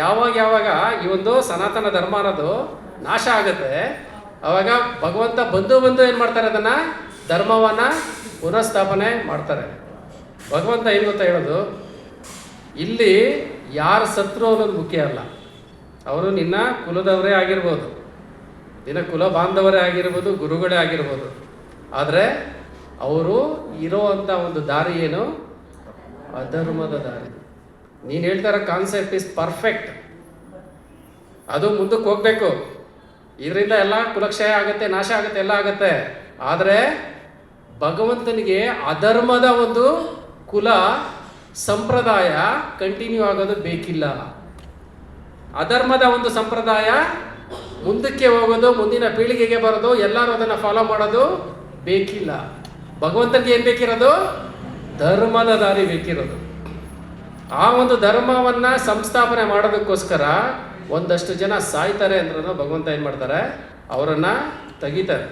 [SPEAKER 1] ಯಾವಾಗ ಈ ಒಂದು ಸನಾತನ ಧರ್ಮ ಅನ್ನೋದು ನಾಶ ಆಗುತ್ತೆ, ಅವಾಗ ಭಗವಂತ ಬಂದು ಏನು ಮಾಡ್ತಾರೆ, ಅದನ್ನು ಧರ್ಮವನ್ನು ಪುನಃಸ್ಥಾಪನೆ ಮಾಡ್ತಾರೆ. ಭಗವಂತ ಏನು ಗೊತ್ತಾ ಹೇಳೋದು, ಇಲ್ಲಿ ಯಾರು ಸತ್ರು ಅನ್ನೋದು ಮುಖ್ಯ ಅಲ್ಲ. ಅವರು ನಿನ್ನ ಕುಲದವರೇ ಆಗಿರ್ಬೋದು, ನಿನ್ನ ಕುಲ ಬಾಂಧವರೇ ಆಗಿರ್ಬೋದು, ಗುರುಗಳೇ ಆಗಿರ್ಬೋದು. ಆದರೆ ಅವರು ಇರೋವಂಥ ಒಂದು ದಾರಿ ಏನು, ಅಧರ್ಮದ ದಾರಿ. ನೀನು ಹೇಳ್ತಾ ಇರೋ ಕಾನ್ಸೆಪ್ಟ್ ಇಸ್ ಪರ್ಫೆಕ್ಟ್. ಅದು ಮುಂದಕ್ಕೆ ಹೋಗ್ಬೇಕು. ಇದರಿಂದ ಎಲ್ಲ ಕುಲಕ್ಷಯ ಆಗುತ್ತೆ, ನಾಶ ಆಗುತ್ತೆ, ಎಲ್ಲ ಆಗುತ್ತೆ. ಆದರೆ ಭಗವಂತನಿಗೆ ಅಧರ್ಮದ ಒಂದು ಕುಲ ಸಂಪ್ರದಾಯ ಕಂಟಿನ್ಯೂ ಆಗೋದು ಬೇಕಿಲ್ಲ. ಅಧರ್ಮದ ಒಂದು ಸಂಪ್ರದಾಯ ಮುಂದಕ್ಕೆ ಹೋಗೋದು, ಮುಂದಿನ ಪೀಳಿಗೆಗೆ ಬರೋದು, ಎಲ್ಲರೂ ಅದನ್ನು ಫಾಲೋ ಮಾಡೋದು ಬೇಕಿಲ್ಲ. ಭಗವಂತನಿಗೆ ಏನು ಬೇಕಿರೋದು, ಧರ್ಮದ ದಾರಿ ಬೇಕಿರೋದು. ಆ ಒಂದು ಧರ್ಮವನ್ನು ಸಂಸ್ಥಾಪನೆ ಮಾಡೋದಕ್ಕೋಸ್ಕರ ಒಂದಷ್ಟು ಜನ ಸಾಯ್ತಾರೆ ಅಂದ್ರೂ ಭಗವಂತ ಏನು ಮಾಡ್ತಾರೆ, ಅವರನ್ನು ತೆಗಿತಾರೆ.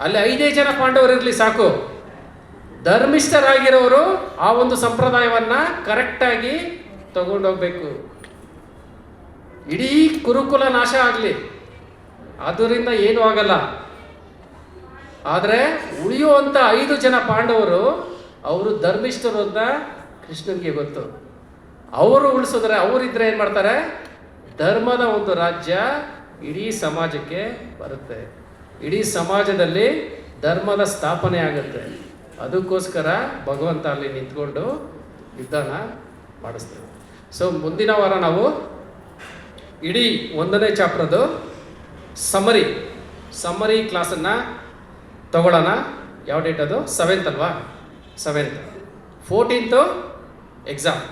[SPEAKER 1] ಅಲ್ಲಿ 5 ಜನ ಪಾಂಡವರು ಇರಲಿ ಸಾಕು. ಧರ್ಮಿಷ್ಠರಾಗಿರೋರು ಆ ಒಂದು ಸಂಪ್ರದಾಯವನ್ನು ಕರೆಕ್ಟಾಗಿ ತಗೊಂಡೋಗ್ಬೇಕು. ಇಡೀ ಕುರುಕುಲ ನಾಶ ಆಗಲಿ, ಅದರಿಂದ ಏನೂ ಆಗಲ್ಲ. ಆದರೆ ಉಳಿಯುವಂಥ 5 ಜನ ಪಾಂಡವರು ಅವರು ಧರ್ಮಿಷ್ಠರು ಅಂತ ಕೃಷ್ಣನಿಗೆ ಗೊತ್ತು. ಅವರು ಉಳಿಸಿದ್ರೆ, ಅವರಿದ್ರೆ ಏನು ಮಾಡ್ತಾರೆ, ಧರ್ಮದ ಒಂದು ರಾಜ್ಯ ಇಡೀ ಸಮಾಜಕ್ಕೆ ಬರುತ್ತೆ. ಇಡೀ ಸಮಾಜದಲ್ಲಿ ಧರ್ಮದ ಸ್ಥಾಪನೆ ಆಗುತ್ತೆ. ಅದಕ್ಕೋಸ್ಕರ ಭಗವಂತ ಅಲ್ಲಿ ನಿಂತ್ಕೊಂಡು ಯುದ್ಧನ ಮಾಡಿಸ್ತೇವೆ. ಸೊ ಮುಂದಿನ ವಾರ ನಾವು ಇಡೀ 1ನೇ ಚಾಪ್ಟರ್ದು ಸಮ್ಮರಿ ಕ್ಲಾಸನ್ನು ತಗೊಳ್ಳೋಣ. ಯಾವ ಡೇಟ್ ಅದು? 7th ಅಲ್ವಾ? 7th. 14th exam.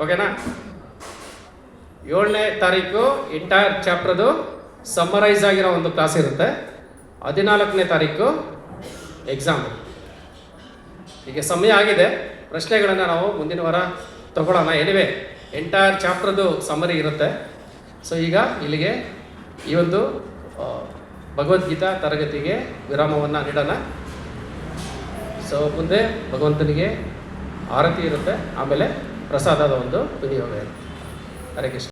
[SPEAKER 1] ಓಕೆನಾ? 7ನೇ ತಾರೀಕು ಎಂಟೈರ್ ಚಾಪ್ಟರ್ದು ಸಮ್ಮರೈಸ್ ಆಗಿರೋ ಒಂದು ಕ್ಲಾಸ್ ಇರುತ್ತೆ. 14ನೇ ತಾರೀಕು ಎಕ್ಸಾಮ್. ಈಗ ಸಮಯ ಆಗಿದೆ, ಪ್ರಶ್ನೆಗಳನ್ನು ನಾವು ಮುಂದಿನ ವಾರ ತಗೊಳ್ಳೋಣ. ಎನಿವೆ ಎಂಟೈರ್ ಚಾಪ್ಟರ್ದು ಸಮ್ಮರಿ ಇರುತ್ತೆ. ಸೊ ಈಗ ಇಲ್ಲಿಗೆ ಈ ಒಂದು ಭಗವದ್ಗೀತಾ ತರಗತಿಗೆ ವಿರಾಮವನ್ನು ನೀಡೋಣ. ಸೊ ಮುಂದೆ ಭಗವಂತನಿಗೆ ಆರತಿ ಇರುತ್ತೆ, ಆಮೇಲೆ ಪ್ರಸಾದದ ಒಂದು ವಿನಿಯೋಗ ಇರುತ್ತೆ. ಹರೇ ಕೃಷ್ಣ.